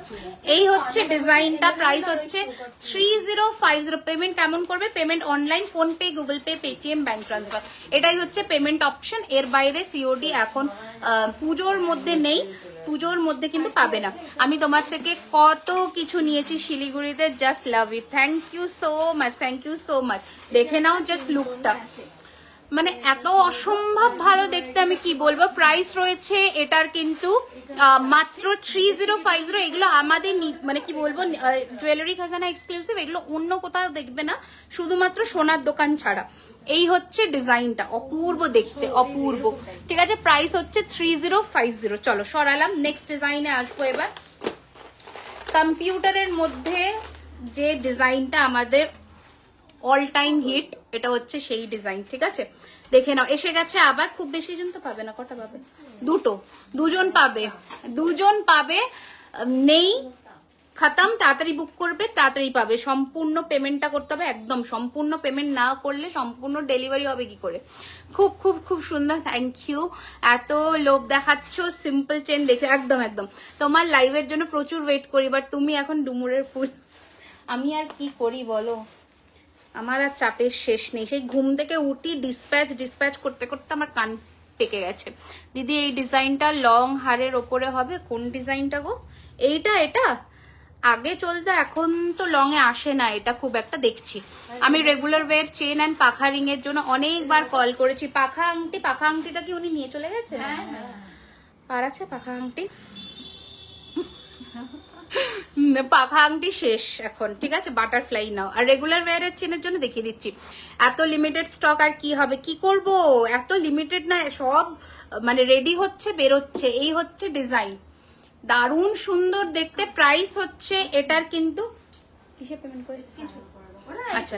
এই হচ্ছে ডিজাইনটা, প্রাইস হচ্ছে 3050। পেমেন্ট কেমন করবে? Payment online, phone pay, Google pay, Paytm, bank transfer, এটাই হচ্ছে পেমেন্ট অপশন। এর বাইরে সিওডি এখন পুজোর মধ্যে নেই, পুজোর মধ্যে কিন্তু পাবে না। আমি তোমার থেকে কত কিছু নিয়েছি শিলিগুড়িতে, just love it. Thank you so much, thank you so much. দেখে নাও জাস্ট লুকটা, মানে এত অসম্ভব ভালো দেখতে, আমি কি বলবো। প্রাইস রয়েছে এটার কিন্তু মাত্র 3050। এগুলো আমাদের মানে কি বলবো, জুয়েলারি খাজানা এক্সক্লুসিভ, এগুলো অন্য কোথাও দেখবে না, শুধুমাত্র সোনার দোকান ছাড়া। এই হচ্ছে ডিজাইনটা, অপূর্ব দেখতে, অপূর্ব। ঠিক আছে, প্রাইস হচ্ছে 3050। চলো সরালাম, নেক্সট ডিজাইনে আসবো এবার। কম্পিউটারের মধ্যে যে ডিজাইনটা আমাদের অল টাইম হিট, এটা হচ্ছে সেই ডিজাইন। ঠিক আছে, দেখে নাও। এসে গেছে আবার, খুব বেশি জন তো পাবে না, কটা পাবে? দুজন পাবে, দুজন পাবে। নেই, খতম। তাড়াতাড়ি বুক করবে, তাড়াতাড়ি পাবে। সম্পূর্ণ পেমেন্টটা করতে হবে, একদম সম্পূর্ণ পেমেন্ট না করলে সম্পূর্ণ ডেলিভারি হবে কি করে? খুব খুব খুব সুন্দর, থ্যাংক ইউ। এত লোভ দেখাচ্ছ, সিম্পল চেন দেখে, একদম একদম। তোমার লাইভের জন্য প্রচুর ওয়েট করি, বাট তুমি এখন ডুমুরের ফুল। আমি আর কি করি বলো, আমার আর চাপের শেষ নেই। সেই ঘুম থেকে উঠি, ডিসপ্যাচ করতে করতে আমার কান পেকে গেছে। দিদি, এই ডিজাইনটা লং হারের ওপরে হবে। কোন ডিজাইনটা গো? এইটা, এটা আগে চলতো, এখন তো লং এ আসে না এটা খুব একটা দেখছি। আমি রেগুলার ওয়ের চেন অ্যান্ড পাখা রিং এর জন্য অনেকবার কল করেছি। পাখা আংটিটা কি উনি নিয়ে চলে গেছে? আর আছে পাখা আংটি? পাখা আংটি শেষ এখন, ঠিক আছে, বাটারফ্লাই নাও। আর রেগুলার ওয়্যারের চেনের জন্য দেখিয়ে দিচ্ছি, এত লিমিটেড স্টক আর কি হবে, কি করব, এত লিমিটেড না, সব মানে রেডি হচ্ছে, বেরোচ্ছে। এই হচ্ছে ডিজাইন, দারুণ সুন্দর দেখতে। প্রাইস হচ্ছে এটার কিন্তু কিসে পেমেন্ট করেছে কিছু, আচ্ছা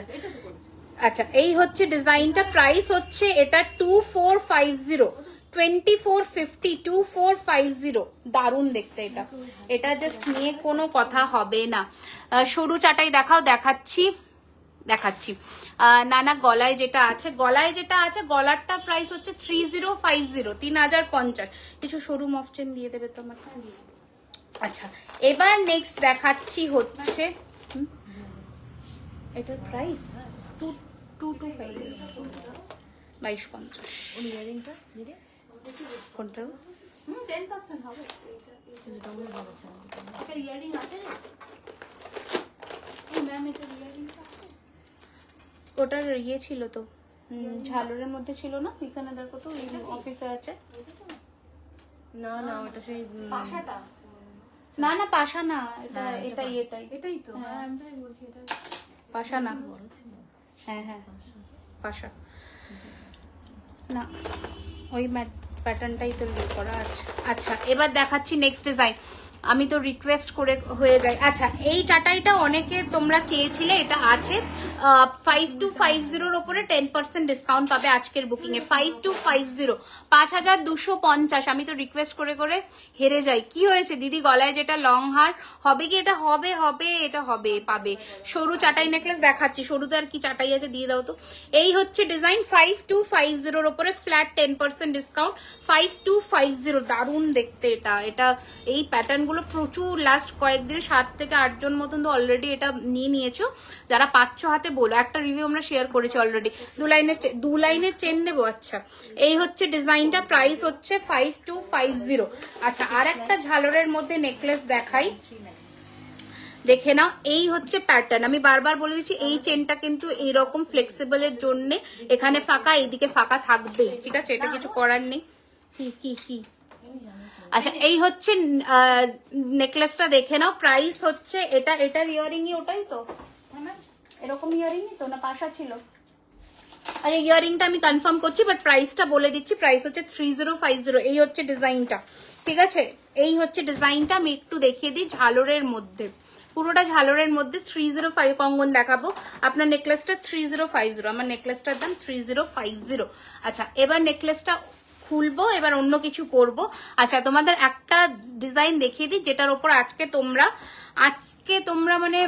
আচ্ছা, এই হচ্ছে ডিজাইনটা। প্রাইস হচ্ছে এটা 2450, 2450, 2450। দারুণ দেখতে এটা, এটা জাস্ট নিয়ে কোনো কথা হবে না। সরু চাটাই দেখাও, দেখাচ্ছি দেখাচ্ছি। নানা গলায় যেটা আছে, গলায় যেটা আছে, গলারটা প্রাইস হচ্ছে 3050, 3050। কিছু সরু মফচেন দিয়ে দেবে তোমার। আচ্ছা, এবার নেক্সট দেখাচ্ছি হচ্ছে এটার প্রাইস 2250, 2250। কোনটা? 10% হবে। এটা ইয়ারিং আছে রে? এই ম্যাম এটা ইয়ারিং আছে? ওটার ইয়ে ছিল তো, ঝালরের মধ্যে ছিল না, এখানে দেখো তো অফিসে আছে। না না, ওটা সেই পাশাটা। না না, পাশা না, এটা এটাই এটাই এটাই তো, হ্যাঁ আমি তাই বলছি এটা। পাশা না, হ্যাঁ হ্যাঁ পাশা না, ওই প্যাটার্নটাই তো লিয়ে করা আছে। আচ্ছা, এবার দেখাচ্ছি নেক্সট ডিজাইন। আমি তো রিকোয়েস্ট করে হয়ে যাই। আচ্ছা, এই চাটাইটা অনেকে তোমরা চেয়েছিলে, এটা আছে 5250 ওপরে 10% ডিসকাউন্ট পাবে আজকের বুকিং এ। 5250, 5250। আমি তো রিকোয়েস্ট করে করে হেরে যাই। কি হয়েছে দিদি, গলায় যেটা লং হার হবে কি, এটা হবে হবে, এটা হবে, পাবে। সরু চাটাই নেকলেস দেখাচ্ছি, সরুতে আর কি চাটাই আছে দিয়ে দাও তো। এই হচ্ছে ডিজাইন 5250 ওপরে ফ্ল্যাট 10% ডিসকাউন্ট, 5250। দারুণ দেখতে এটা, এটা এই প্যাটার্ন গুলো প্রচুর, লাস্ট কয়েকদিন 7 থেকে 8 জন মতন তো অলরেডি এটা নিয়ে নিয়েছো। যারা পাচ্ছ হাতে বলো, একটা রিভিউ আমরা শেয়ার করেছি অলরেডি। 2 লাইনের চেন নেবো। আচ্ছা, এই হচ্ছে ডিজাইনটা, প্রাইস হচ্ছে 5250। আচ্ছা, আর একটা ঝালরের মধ্যে নেকলেস দেখাই, দেখে নাও। এই হচ্ছে প্যাটার্ন, আমি বারবার বলে দিচ্ছি, এই চেনটা কিন্তু এইরকম ফ্লেক্সিবল এর জন্য এখানে ফাঁকা, এইদিকে ফাঁকা থাকবেই, ঠিক আছে, এটা কিছু করার নেই। কি কি কি আচ্ছা, এই হচ্ছে নেকলেসটা দেখে নাও। প্রাইস হচ্ছে এটা, এটার ইয়ারিংই ওটাই তো, এরকম ইয়ারিংই তো, না পাশা ছিল? আরে ইয়ারিংটা আমি কনফার্ম করছি, বাট প্রাইসটা বলে দিচ্ছি, প্রাইস হচ্ছে 3050। এই হচ্ছে ডিজাইনটা, ঠিক আছে, এই হচ্ছে ডিজাইনটা। আমি একটু দেখিয়ে দিই, ঝালরের মধ্যে, পুরোটা ঝালরের মধ্যে 305 কঙ্গন দেখাবো। আপনার নেকলেসটা 3050, আমার নেকলেসটার দাম 3050। আচ্ছা, এবার নেকলেসটা খুলবো, এবার অন্য কিছু করব। আচ্ছা, তোমাদের একটা ডিজাইন দেখিয়ে দিই, যেটার উপর আজকে তোমরা মানে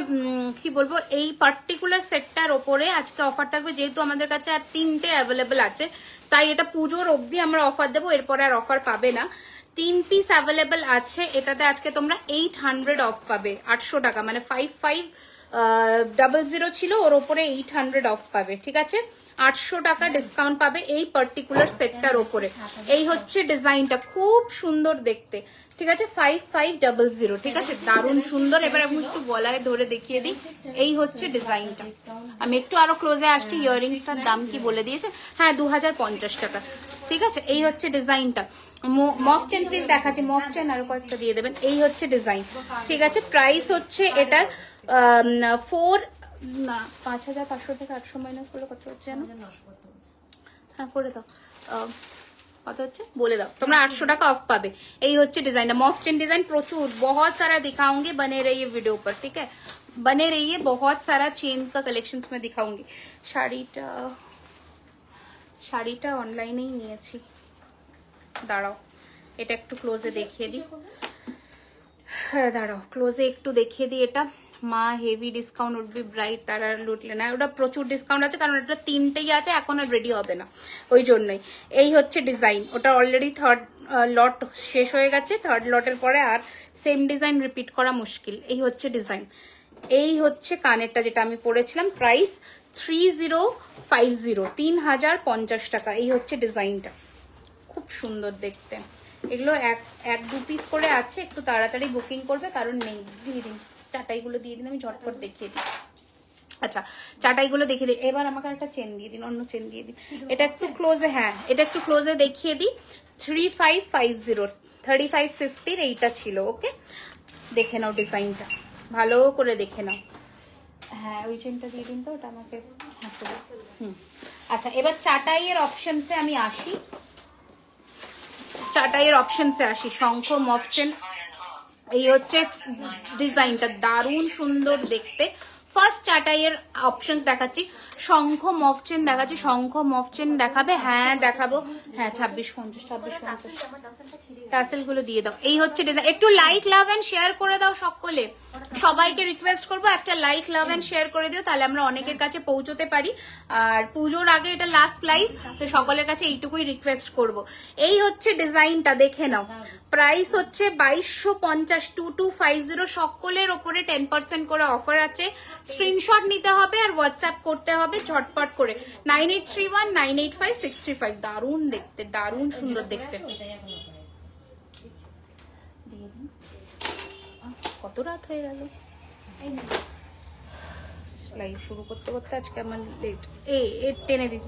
কি বলবো, এই পার্টিকুলার সেটটার ওপরে আজকে অফার থাকবে। যেহেতু আমাদের কাছে আর 3টে অ্যাভেলেবেল আছে, তাই এটা পুজোর অবধি আমরা অফার দেবো, এরপরে আর অফার পাবে না। 3 পিস অ্যাভেলেবেল আছে, এটাতে আজকে তোমরা 800 অফ পাবে, 800 টাকা, মানে 5500 ছিল, ওর ওপরে 800 অফ পাবে, ঠিক আছে, 800 টাকা ডিসকাউন্ট পাবে এই পার্টিকুলার সেটটার ওপরে। এই হচ্ছে ডিজাইনটা, খুব সুন্দর দেখতে, ঠিক আছে, 5500, ঠিক আছে, দারুণ সুন্দর। এবার আমি একটু গলায় ধরে দেখিয়ে দিই, এই হচ্ছে ডিজাইনটা। আমি একটু আরো ক্লোজে আসছি, ইয়ারিংসটার দাম কি বলে দিয়েছে, হ্যাঁ 2050 টাকা, ঠিক আছে। এই হচ্ছে ডিজাইনটা। মফ চেন প্লিজ দেখাচ্ছি, মফ চেন আরো কয়েকটা দিয়ে দেবেন। এই হচ্ছে ডিজাইন, ঠিক আছে। প্রাইস হচ্ছে এটার 5500 থেকে 800 মাইনাস করলে কত হচ্ছে জানো? হ্যাঁ করে দাও, কত হচ্ছে বলে দাও তোমরা। 800 টাকা অফ পাবে। এই হচ্ছে ডিজাইনটা, মফ চেন डिजाइन প্রচুর, बहुत सारा दिखाऊंगी, बने रहिए वीडियो पर, ठीक है, बने रहिए, बहुत सारा चेन का कलेक्शंस में दिखाऊंगी। শাড়িটা অনলাইনেই নিয়েছি, দাঁড়াও এটা একটু ক্লোজে দেখিয়ে দিই। হ্যাঁ দাঁড়াও, ক্লোজে একটু দেখিয়ে দিই। এটা মা হেভি ডিসকাউন্ট উঠবে, ব্রাইট তারা লুটলে না, ওটা প্রচুর ডিসকাউন্ট আছে, কারণ এটা 3টেই আছে, এখন আর রেডি হবে না, ওই জন্যই। এই হচ্ছে ডিজাইন, ওটা অলরেডি 3rd লট শেষ হয়ে গেছে, 3rd লটের পরে আর সেম ডিজাইন রিপিট করা মুশকিল। এই হচ্ছে ডিজাইন, এই হচ্ছে কানেরটা যেটা আমি পরেছিলাম, প্রাইস 3050, 3050 টাকা। এই হচ্ছে ডিজাইনটা, খুব সুন্দর দেখতে। এগুলো 1-2 পিস করে আছে, একটু তাড়াতাড়ি বুকিং করবে, কারণ নেই। দিয়ে দিন চাটাইগুলো, দিয়ে দিন, আমি ঝটপট দেখিয়ে দিই। আচ্ছা, চাটাইগুলো দেখিয়ে দিই। এবার আমাকে একটা চেন দিয়ে দিন, অন্য চেন দিয়ে দিন। এটা একটু ক্লোজে, হ্যাঁ এটা একটু ক্লোজে দেখিয়ে দিই। 3550, 3550 এইটা ছিল, ওকে। দেখে নাও ডিজাইনটা, ভালো করে দেখে নাও। হ্যাঁ ওই চেনটা দিয়ে দিন তো, ওটা আমাকে। আচ্ছা এবার চাটাইয়ের অপশনসে আমি আসি, চাটাইয়ের অপশনসে আসি। শঙ্খ মফ চেন, এই হচ্ছে ডিজাইনটা, দারুণ সুন্দর দেখতে। ফার্স্ট চাটাইয়ের অপশনস দেখাচ্ছি, শঙ্খ মফ চেন দেখাচ্ছি। শঙ্খ মফ চেন দেখাবে? হ্যাঁ দেখাবো। হ্যাঁ 2650, 2650 টাসেল গুলো দিয়ে দাও। এই হচ্ছে ডিজাইন। একটু লাইক লাভ এন্ড শেয়ার করে দাও সকলে, সবাইকে রিকোয়েস্ট করবো একটা লাইক লাভ এন্ড শেয়ার করে দিও, তাহলে আমরা অনেকের কাছে পৌঁছতে পারি। আর পুজোর আগে এটা লাস্ট লাইভ, তো সকলের কাছে এইটুকুই রিকোয়েস্ট করব। এই হচ্ছে ডিজাইনটা, দেখে নাও। প্রাইস হচ্ছে 2250, 2250। সকলের ওপরে 10% করে অফার আছে। স্ক্রিনশট নিতে হবে আর হোয়াটসঅ্যাপ করতে হবে ঝটপট করে 9831985635। দারুণ দেখতে, দারুণ সুন্দর দেখতে। কত রাত হয়ে গেল লাইভ শুরু করতে করতে, আজকে আমার লেট। টেনে দিন।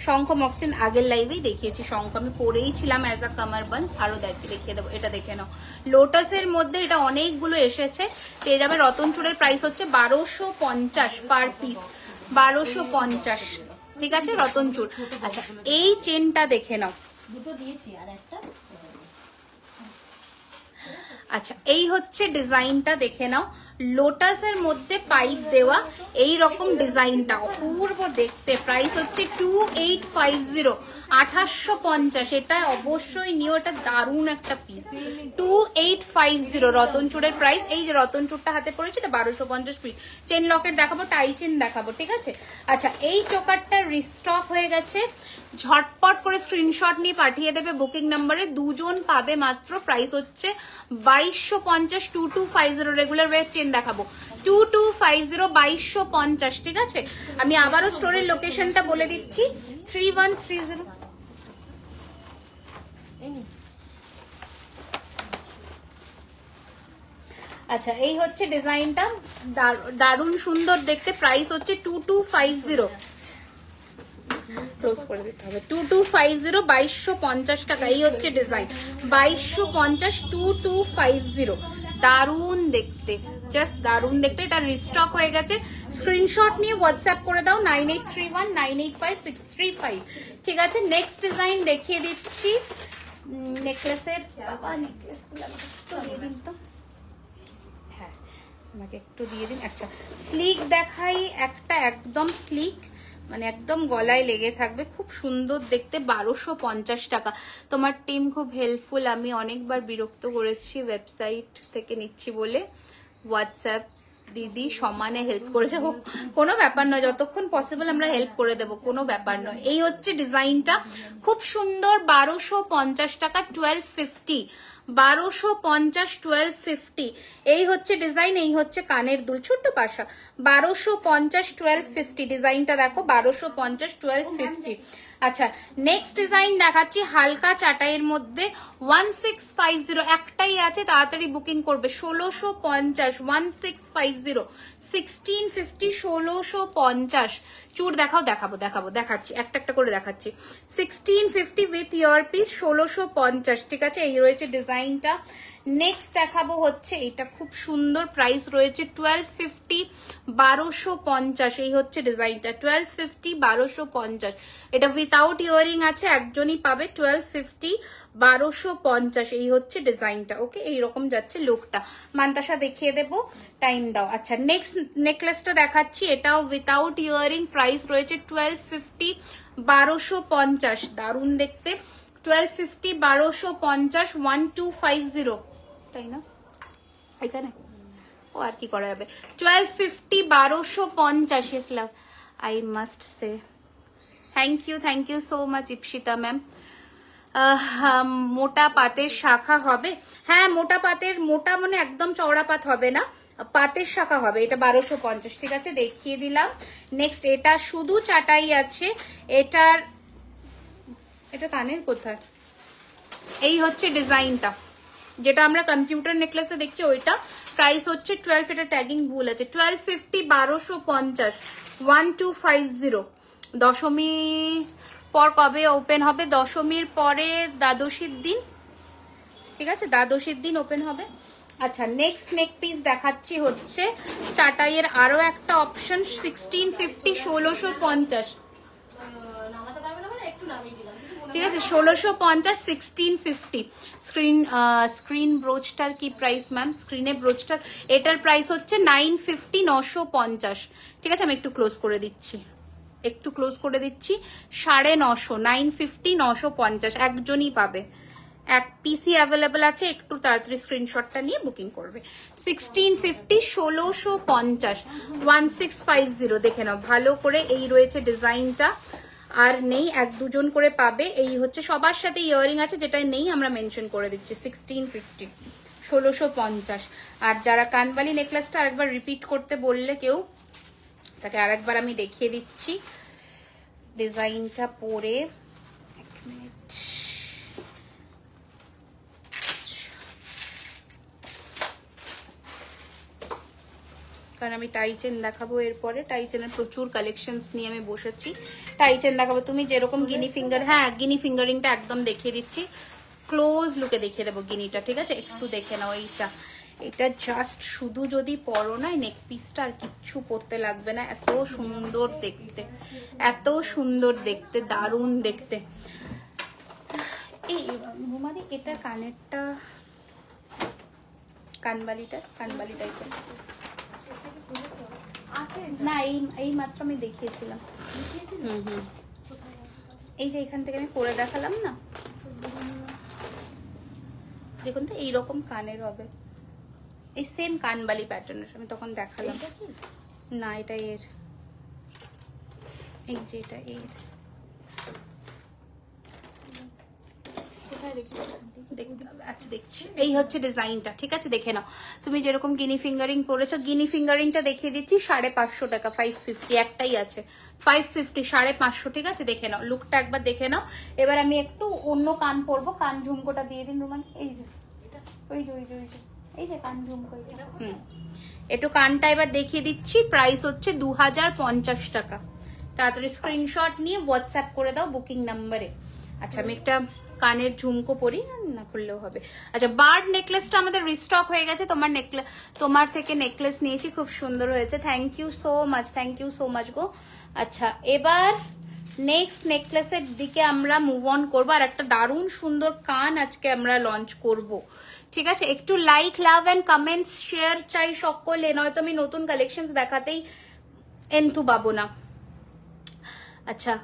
শঙ্খ মফচেন আগের লাইভেই দেখিয়েছি, শঙ্খ আমি পরেই ছিলাম অ্যাজ আ কামারবন্দ। আরো দেখিয়ে দেবো, এটা দেখে নাও। লোটাসের মধ্যে এটা অনেকগুলো এসেছে, পেয়ে যাবে। রতন চূড়ের প্রাইস হচ্ছে 1250 পার পিস, 1250। ঠিক আছে রতন চূড়। আচ্ছা এই চেনটা দেখে নাও, দুটো দিয়েছি আর একটা। আচ্ছা এই হচ্ছে ডিজাইনটা দেখে নাও, লোটাসের মধ্যে পাইপ দেওয়া এই রকম ডিজাইনটা অপূর্ব দেখতে। প্রাইস হচ্ছে 2850, 2850। এটা অবশ্যই নিও, এটা দারুণ একটা পিস। 2850 রতন চূড়ের প্রাইস। এই যে রতন চূড়টা হাতে পড়েছে, এটা 1250 পিস। চেন লকেট দেখাবো, টাই চেন দেখাবো, ঠিক আছে। আচ্ছা এই চোকারটা রিস্টক হয়ে গেছে, ঝটপট করে স্ক্রিনশট নিয়ে পাঠিয়ে দেবে বুকিং নাম্বারে, দুজন পাবে মাত্র। প্রাইস হচ্ছে 2250, 2250। রেগুলার ওয়েট চেন দেখাবো 2250, 2250। ঠিক আছে, আমি আবারও স্টোরের লোকেশনটা বলে দিচ্ছি, 3130। আচ্ছা এই হচ্ছে ডিজাইনটা, দারুণ সুন্দর দেখতে। প্রাইস হচ্ছে 2250, ক্লোজ করে দিতে হবে। 2250, 2250 টাকা। এই হচ্ছে ডিজাইন 2250, 2250। দারুণ দেখতে, জাস্ট দারুণ দেখতে। এটা রিস্টক হয়ে গেছে, স্ক্রিনশট নিয়ে হোয়াটসঅ্যাপ করে দাও 9831985635। ঠিক আছে, নেক্সট ডিজাইন দেখিয়ে দিচ্ছি। নেকলেসের, বাবা নেকলেস গুলো একটু দিয়ে দিন তো। হ্যাঁ আমাকে একটু দিয়ে দিন। আচ্ছা স্লিক দেখাই একটা, একদম স্লিক, মানে একদম গলায় লেগে থাকবে, খুব সুন্দর দেখতে। 1250 টাকা। তোমার টিম খুব হেল্পফুল, আমি অনেকবার বিরক্ত করেছি ওয়েবসাইট থেকে নিচ্ছি বলে। হোয়াটসঅ্যাপ দিদি সমানে হেল্প করে যাবো, কোনো ব্যাপার নয়, যতক্ষণ পসিবল আমরা হেল্প করে দেবো, কোনো ব্যাপার নয়। এই হচ্ছে ডিজাইনটা, খুব সুন্দর। 1250 টাকা, 1250, 1250, 1250। এই হচ্ছে ডিজাইন, এই হচ্ছে কানের দুল, ছোট্ট পাশা। 1250, 1250 ডিজাইনটা দেখো, 1250, 1250। আচ্ছা নেক্সট ডিজাইন দেখাচ্ছি, হালকা চাটাইয়ের মধ্যে 1650। একটাই আছে, তাড়াতাড়ি বুকিং করবে। 1650, 1650, 1650, 1650। চুর দেখাও, দেখাচ্ছি, একটা একটা করে দেখাচ্ছি। 1650 উইথ ইয়ারপিস, 1650। ঠিক আছে, এই রয়েছে ডিজাইনটা। নেক্সট দেখাবো হচ্ছে এটা, খুব সুন্দর। প্রাইস রয়েছে 1250, 1250। এই হচ্ছে ডিজাইনটা 1250, 1250। এটা উইথাউট ইয়ারিং আছে, একজনই পাবে। 1250, 1250। এই হচ্ছে ডিজাইনটা। ওকে, এইরকম যাচ্ছে লুকটা। মান্তাসা দেখিয়ে দেবো, টাইম দাও। আচ্ছা নেক্সট নেকলেসটা দেখাচ্ছি, এটাও উইথাউট ইয়ারিং। প্রাইস রয়েছে 1250, 1250। দারুণ দেখতে। 1250, 1250, 1250। তাই না এখানে? ও আর কি করা যাবে। 1250, 1250 Islam, I must say. Thank you so much Ipsita ma'am. মোটা পাতের শাখা হবে? হ্যাঁ মোটা পাতের, মোটা মানে একদম চওড়া পাত হবে না, পাতের শাখা হবে। এটা 1250। ঠিক আছে, দেখিয়ে দিলাম। নেক্সট এটা শুধু চাটাই আছে, এটা কানের কোথায়? এই হচ্ছে ডিজাইনটা, যেটা আমরা কম্পিউটার নেকলেসে দেখছি ওইটা। প্রাইস হচ্ছে 12, এটা ট্যাগিং ভুল আছে। 1250, 1250, 1250। দশমী পর কবে ওপেন হবে? দশমীর পরে দ্বাদশীর দিন ঠিক আছে, দ্বাদশীর দিন ওপেন হবে। আচ্ছা, নেক্সট নেক পিস দেখাচ্ছি হচ্ছে চাটাইয়ের আরো একটা অপশন 1650 1650, নামাতে পারবে না মানে একটু নামিয়ে দিলাম। ঠিক আছে 1650 1650। স্ক্রিন ব্রোচটার কি প্রাইস ম্যাম? স্ক্রিনে ব্রোচটার এটার প্রাইস হচ্ছে 950 950। ঠিক আছে, আমি একটু ক্লোজ করে দিচ্ছি, 950 950 950 একজনই পাবে, এক পিসি অ্যাভেলেবল আছে, একটু তাড়াতাড়ি স্ক্রিনশটটা নিয়ে বুকিং করবে। 1650 1650 1650 দেখে নাও ভালো করে। এই রয়েছে ডিজাইনটা, আর নেই, এক দুজন করে পাবে। এই হচ্ছে সবার সাথে ইয়ারিং আছে, যেটা নেই আমরা মেনশন করে দিচ্ছি। 1650 1650। আর যারা কানবালি নেকলেসটা আরেকবার রিপিট করতে বললে কেউ, তাকে আরেকবার আমি দেখিয়ে দিচ্ছি ডিজাইনটা পরে। এক মিনিট, কারণ আমি টাই চেন দেখাবো এরপরে। টাই চেনের প্রচুর কালেকশনস নিয়ে আমি বসেছি, টাই চেন দেখাবো। তুমি যেরকম গিনি ফিঙ্গার, হ্যাঁ গিনি ফিঙ্গারিংটা একদম দেখিয়ে দিচ্ছি, ক্লোজ লুকে দেখিয়ে দেবো গিনিটা। ঠিক আছে, একটু দেখে নাও। এটা জাস্ট শুধু যদি পরো না নেক পিসটা, আর কিচ্ছু পরতে লাগবে না। এত সুন্দর দেখতে, এত সুন্দর দেখতে, দারুণ দেখতে। এই রুমালি, এটা কানেরটা, কানবালি টাইপের না, এই মাত্র আমি দেখিয়েছিলাম। এই যে এখান থেকে আমি পরে দেখালাম না, দেখুন তো এইরকম কানের হবে, এই সেম কানবালি প্যাটার্নের আমি তখন দেখালাম না। এটা এর, এই যে এটা এর, আচ্ছা দেখছি, এই হচ্ছে ডিজাইনটা। ঠিক আছে, দেখে নাও। তুমি যেরকম গিনি ফিঙ্গারিং পরেছো, গিনি ফিঙ্গারিংটা দেখিয়ে দিচ্ছি 550 টাকা, 550 একটাই আছে, 550 550। ঠিক আছে, দেখে নাও লুকটা একবার দেখে নাও। এবার আমি একটু অন্য কান পরবো, কান ঝুমকোটা দিয়ে দিন রুমান। এই যে এই যে কান ঝুমকো, একটু কানটা এবার দেখিয়ে দিচ্ছি। প্রাইস হচ্ছে 2050 টাকা। তাড়াতাড়ি স্ক্রিনশট নিয়ে হোয়াটসঅ্যাপ করে দাও বুকিং নাম্বারে। আচ্ছা, আমি একটা কানের ঝুমকো পরি, না খুললেও হবে। আচ্ছা, বার্ড নেকলেসটা আমাদের রিস্টক হয়ে গেছে। তোমার থেকে নেকলেস নিয়েছি, খুব সুন্দর হয়েছে, থ্যাংক ইউ সো মাচ গো। আচ্ছা, এবার নেক্সট নেকলেসের দিকে আমরা মুভ অন করবো। আর একটা দারুণ সুন্দর কান আজকে আমরা লঞ্চ করব। ঠিক আছে, একটু like, love and comments, share চাই সকলে, নয়তো আমি নতুন কালেকশন দেখাতেই এন্থু পাবো না। আচ্ছা,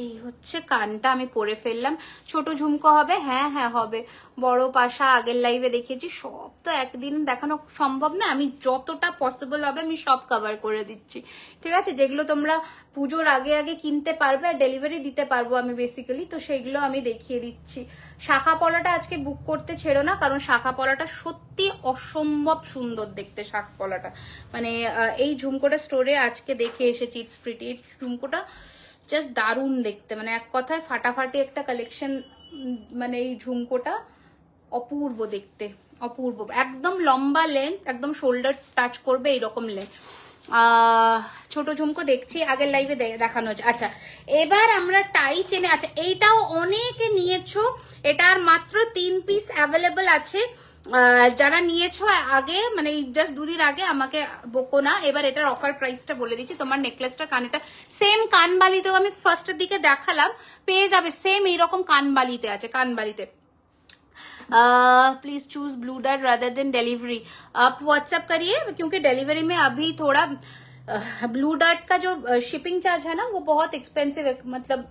এই হচ্ছে কানটা আমি পরে ফেললাম। ছোট ঝুমকো হবে, হ্যাঁ হবে। বড় পাশা আগের লাইভে দেখিয়েছি, সব তো একদিন দেখানো সম্ভব না, আমি যতটা পসিবল হবে আমি সব কভার করে দিচ্ছি। ঠিক আছে, যেগুলো তোমরা পুজোর আগে কিনতে পারবে আর ডেলিভারি দিতে পারবো আমি বেসিক্যালি, তো সেইগুলো আমি দেখিয়ে দিচ্ছি। শাখা পলাটা আজকে বুক করতে ছেড়ো না, কারণ শাখা পলাটা সত্যি অসম্ভব সুন্দর দেখতে। শাখা পলাটা মানে এই ঝুমকোটা স্টোরে আজকে দেখে এসেছি, ইটস প্রিটি। এই ঝুমকোটা জাস্ট দারুণ দেখতে, মানে এক কথায় ফাটাফাটি একটা কালেকশন। মানে এই ঝুমকোটা অপূর্ব দেখতে, অপূর্ব, একদম লম্বা লেন্থ, একদম শোল্ডার টাচ করবে এইরকম লেন্থ। ছোট ঝুমকো দেখছি আগের লাইভে দেখানো হচ্ছে। আচ্ছা, এবার আমরা টাই চেনে, আচ্ছা এইটাও অনেকে নিয়েছো, এটার মাত্র 3 পিস অ্যাভেলেবল আছে। যারা নিয়েছো আগে, মানে জাস্ট দুদিন আগে, আমাকে বকো না। এবার এটার অফার প্রাইসটা বলে দিচ্ছি। তোমার নেকলেসটা, কানেটা সেম কানবালিতেও আমি ফার্স্টের দিকে দেখালাম, পেয়ে যাবে সেম এইরকম কানবালিতে আছে। কানবালিতে please choose Blue Dart rather than delivery. आप व्हाट्सएप करिए, क्योंकि डिलीवरी में अभी थोड़ा ब्लू डार्ट का जो शिपिंग चार्ज है ना, वो बहुत एक्सपेंसिव है, मतलब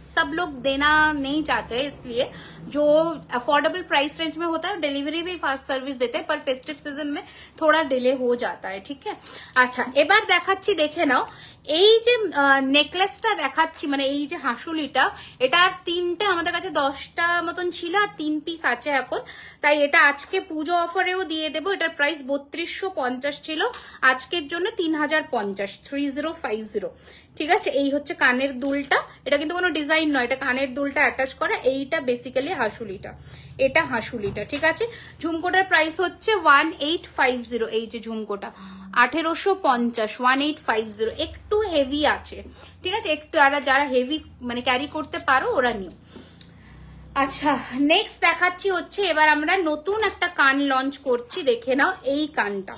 सब लोग देना नहीं चाहते हैं, इसलिए जो अफोर्डेबल प्राइस रेंज में होता है डिलीवरी भी फास्ट सर्विस देते हैं, पर फेस्टिव सीजन में थोड़ा डिले हो जाता है। ठीक है, अच्छा এবার দেখাচ্ছি, দেখে নাও। এই যে নেকলেসটা দেখাচ্ছি, মানে এই যে হাসুলিটা, এটার 3টে আমাদের কাছে 10টা মতন ছিল, আর 3 পিস আছে এখন, তাই এটা আজকে পুজো অফারেও দিয়ে দেবো। এটার প্রাইস 3250 ছিল, আজকের জন্য 3050, 3050। ঠিক আছে, এই হচ্ছে কানের দুলটা, এটা কিন্তু কোনো ডিজাইন নয়, এটা কানের দুলটা অ্যাটাচ করা। এইটা বেসিক্যালি হাসুলিটা, এটা হাসুলিটা। ঠিক আছে, ঝুমকোটার প্রাইস হচ্ছে 1850। এই যে ঝুমকোটা 1850, 1850, একটু হেভি আছে। ঠিক আছে, একটু, আর যারা হেভি মানে ক্যারি করতে পারো ওরা নিও। আচ্ছা নেক্সট দেখাচ্ছি হচ্ছে এবার আমরা নতুন একটা কান লঞ্চ করছি, দেখে নাও এই কানটা।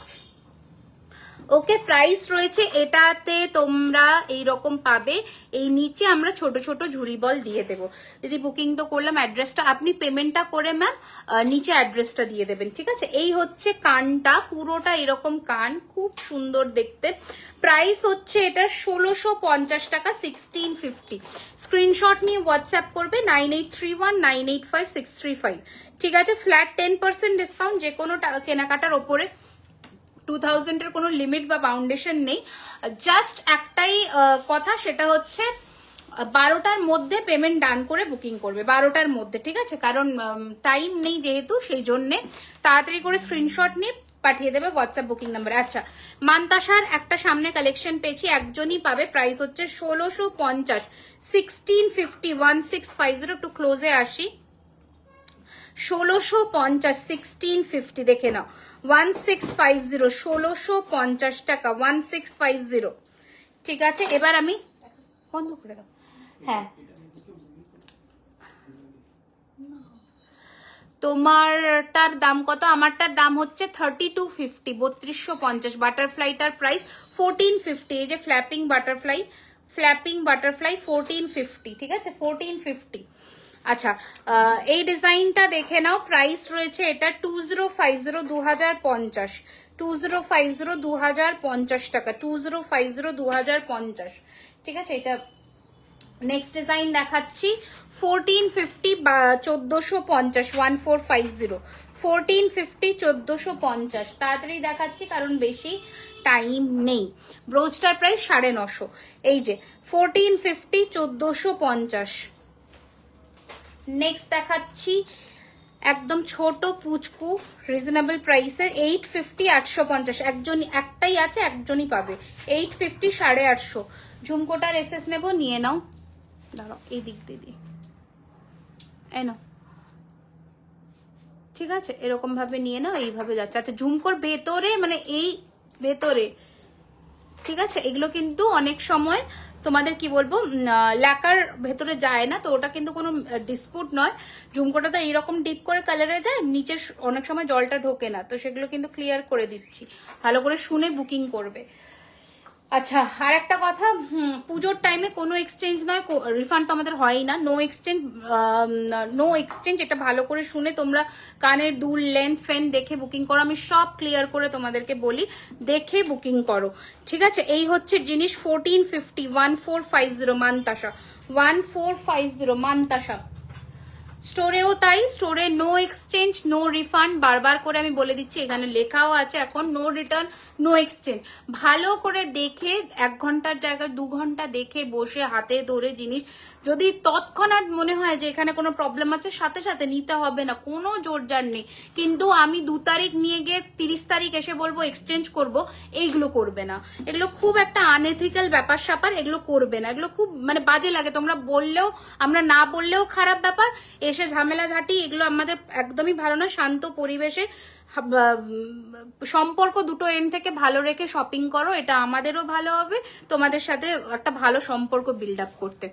ওকে, প্রাইস রয়েছে এটাতে তোমরা এইরকম পাবে, এই নিচে আমরা ছোট ছোট ঝুড়ি বল দিয়ে দেবো। যদি বুকিং তো করলাম, অ্যাড্রেসটা আপনি পেমেন্টটা করে ম্যাম নিচে অ্যাড্রেসটা দিয়ে দেবেন, ঠিক আছে। এই হচ্ছে কানটা, পুরোটা এরকম কান, খুব সুন্দর দেখতে। প্রাইস হচ্ছে এটা 1650 টাকা, 1650। স্ক্রিনশট নিয়ে হোয়াটসঅ্যাপ করবে 9831985635, ঠিক আছে। ফ্ল্যাট 10% ডিসকাউন্ট যে কোনো কেনাকাটার ওপরে। 2000 এর কোনো লিমিট বা বাউন্ডেশন নেই। জাস্ট একটাই কথা, সেটা হচ্ছে 12টার মধ্যে পেমেন্ট ডান করে বুকিং করবে, 12টার মধ্যে, ঠিক আছে। কারণ টাইম নেই যেহেতু, সেই জন্যে তাড়াতাড়ি করে স্ক্রিনশট নিয়ে পাঠিয়ে দেবে হোয়াটসঅ্যাপ বুকিং নাম্বারে। আচ্ছা, মান্তাসার একটা সামনে কালেকশন পেয়েছি, একজনই পাবে। প্রাইস হচ্ছে 1650, 1650, 1650। একটু ক্লোজে আসি, 1650, 1650 দেখে নাও, 1650, 1650 টাকা, 1650, ঠিক আছে। এবার আমি বন্ধ করে দাও, হ্যাঁ। তোমারটার দাম কত? আমারটার দাম হচ্ছে 3250, 3250। বাটারফ্লাইটার প্রাইস 1450। এই যে ফ্ল্যাপিং বাটারফ্লাই, ফ্ল্যাপিং বাটারফ্লাই 1450, ঠিক আছে, 1450। আচ্ছা, এই ডিজাইনটা দেখে নাও, প্রাইস রয়েছে এটা 2050, 2050, 2050, 2050 টাকা, 2050, 2050, ঠিক আছে। এটা নেক্সট ডিজাইন দেখাচ্ছি 1450 বা 1450, 1450, 1450, 1450। তাড়াতাড়ি দেখাচ্ছি কারণ বেশি টাইম নেই। ব্রোচটার প্রাইস 950। এই যে 1450, 1450। নেক্সট দেখাচ্ছি একদম ছোট পুচকু রিজনেবল প্রাইসে 850, 850। একটাই আছে, একজনই পাবে। 850, 850। ঝুমকোটার এসএস নেবো, নিয়ে নাও, দাঁড়াও এই দিক দিয়ে এই নাও, ঠিক আছে, এরকম ভাবে নিয়ে নাও, এইভাবে যাচ্ছে। আচ্ছা, ঝুমকোর ভেতরে মানে এই ভেতরে, ঠিক আছে, এগুলো কিন্তু অনেক সময় তোমাদের কি বলবো ল্যাকার ভেতরে যায় না, তো ওটা কিন্তু কোনো ডিসপুট নয়। ঝুমকোটা তো এইরকম ডিপ করে কালারে যায়, নিচে অনেক সময় জলটা ঢোকে না, তো সেগুলো কিন্তু ক্লিয়ার করে দিচ্ছি, ভালো করে শুনে বুকিং করবে। আচ্ছা, আর একটা কথা, পুজোর টাইমে কোনো এক্সচেঞ্জ নয়, রিফান্ড তো আমাদের হয়ই না। নো এক্সচেঞ্জ, নো এক্সচেঞ্জ, এটা ভালো করে শুনে তোমরা কানের দুল, লেন্থ, ফেন দেখে বুকিং করো। আমি সব ক্লিয়ার করে তোমাদেরকে বলি, দেখে বুকিং করো, ঠিক আছে। এই হচ্ছে জিনিস 1450, 1450 মান্তাসা, 1450 মান্তাসা। স্টোরেও তাই, স্টোরে নো এক্সচেঞ্জ, নো রিফান্ড, বারবার করে আমি বলে দিচ্ছি, এখানে লেখাও আছে এখন, নো রিটার্ন, নো এক্সচেঞ্জ। ভালো করে দেখে 1 ঘন্টার জায়গায় 2 ঘন্টা দেখে বসে হাতে ধরে জিনিস, যদি তৎক্ষণাৎ মনে হয় যে এখানে কোনো প্রবলেম আছে, সাথে সাথে নিতে হবে না, কোনো জোরজার নেই। কিন্তু আমি 2 তারিখ নিয়ে গিয়ে 30 তারিখ এসে বলবো এক্সচেঞ্জ করব, এইগুলো করবে না। এগুলো খুব একটা আনএথিক্যাল ব্যাপার স্যাপার, এগুলো করবে না, এগুলো খুব মানে বাজে লাগে। তোমরা বললেও, আমরা না বললেও খারাপ ব্যাপার, এসে ঝামেলা ঝাঁটি, এগুলো আমাদের একদমই ভালো না। শান্ত পরিবেশে সম্পর্ক দুটো এন্ড থেকে ভালো রেখে শপিং করো, এটা আমাদেরও ভালো হবে, তোমাদের সাথে একটা ভালো সম্পর্ক বিল্ড আপ করতে।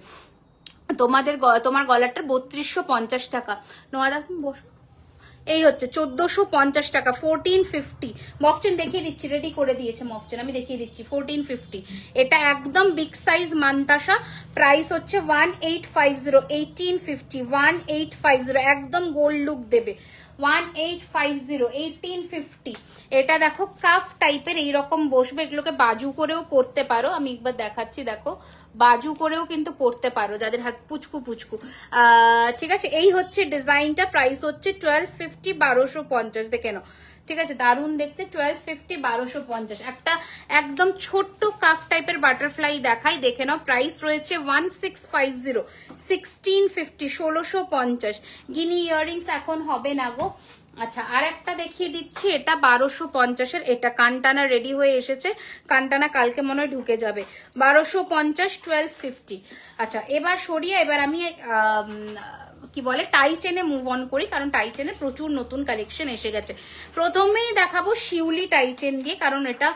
তোমার গলাটার 3250 টাকা। নোয়াদা তুমি বসো। এই হচ্ছে 1450 টাকা, 1450। মফচেন দেখিয়ে দিচ্ছি, রেডি করে দিয়েছে মফচেন, আমি দেখিয়ে দিচ্ছি 1450। এটা একদম বিগ সাইজ মান্তাসা, প্রাইস হচ্ছে 1850, 1850, 1850। একদম গোল্ড লুক দেবে, 1850, 1850। এটা দেখো কাফ টাইপের এইরকম বসবে, এগুলোকে বাজু করেও পরতে পারো। আমি একবার দেখাচ্ছি, দেখো বাজু করেও কিন্তু পরতে পারো যাদের হাত পুচকু পুচকু, ঠিক আছে। এই হচ্ছে ডিজাইনটা, প্রাইস হচ্ছে 1250, 1250। দেখে নাও, ঠিক আছে, দারুণ দেখতে, 1250, 1250। একটা একদম ছোট্ট কাফ টাইপের বাটারফ্লাই দেখাই, দেখে নাও। প্রাইস রয়েছে 1650, 1650, 1650। গিনি ইয়াররিংস এখন হবে না গো। আচ্ছা, আর একটা দেখিয়ে দিচ্ছি, এটা 1250-এর। এটা কানটানা রেডি হয়ে এসেছে, কানটানা কালকে মনে হয় ঢুকে যাবে। 1250, 1250। আচ্ছা, এবার সরিয়ে, এবার আমি কি বলে টাই চেনে মুভ অন করি, কারণ টাই চেনে প্রচুর নতুন কালেকশন এসে গেছে। প্রথমেই দেখাবো শিউলি টাই চেন দিয়ে, কারণ এটা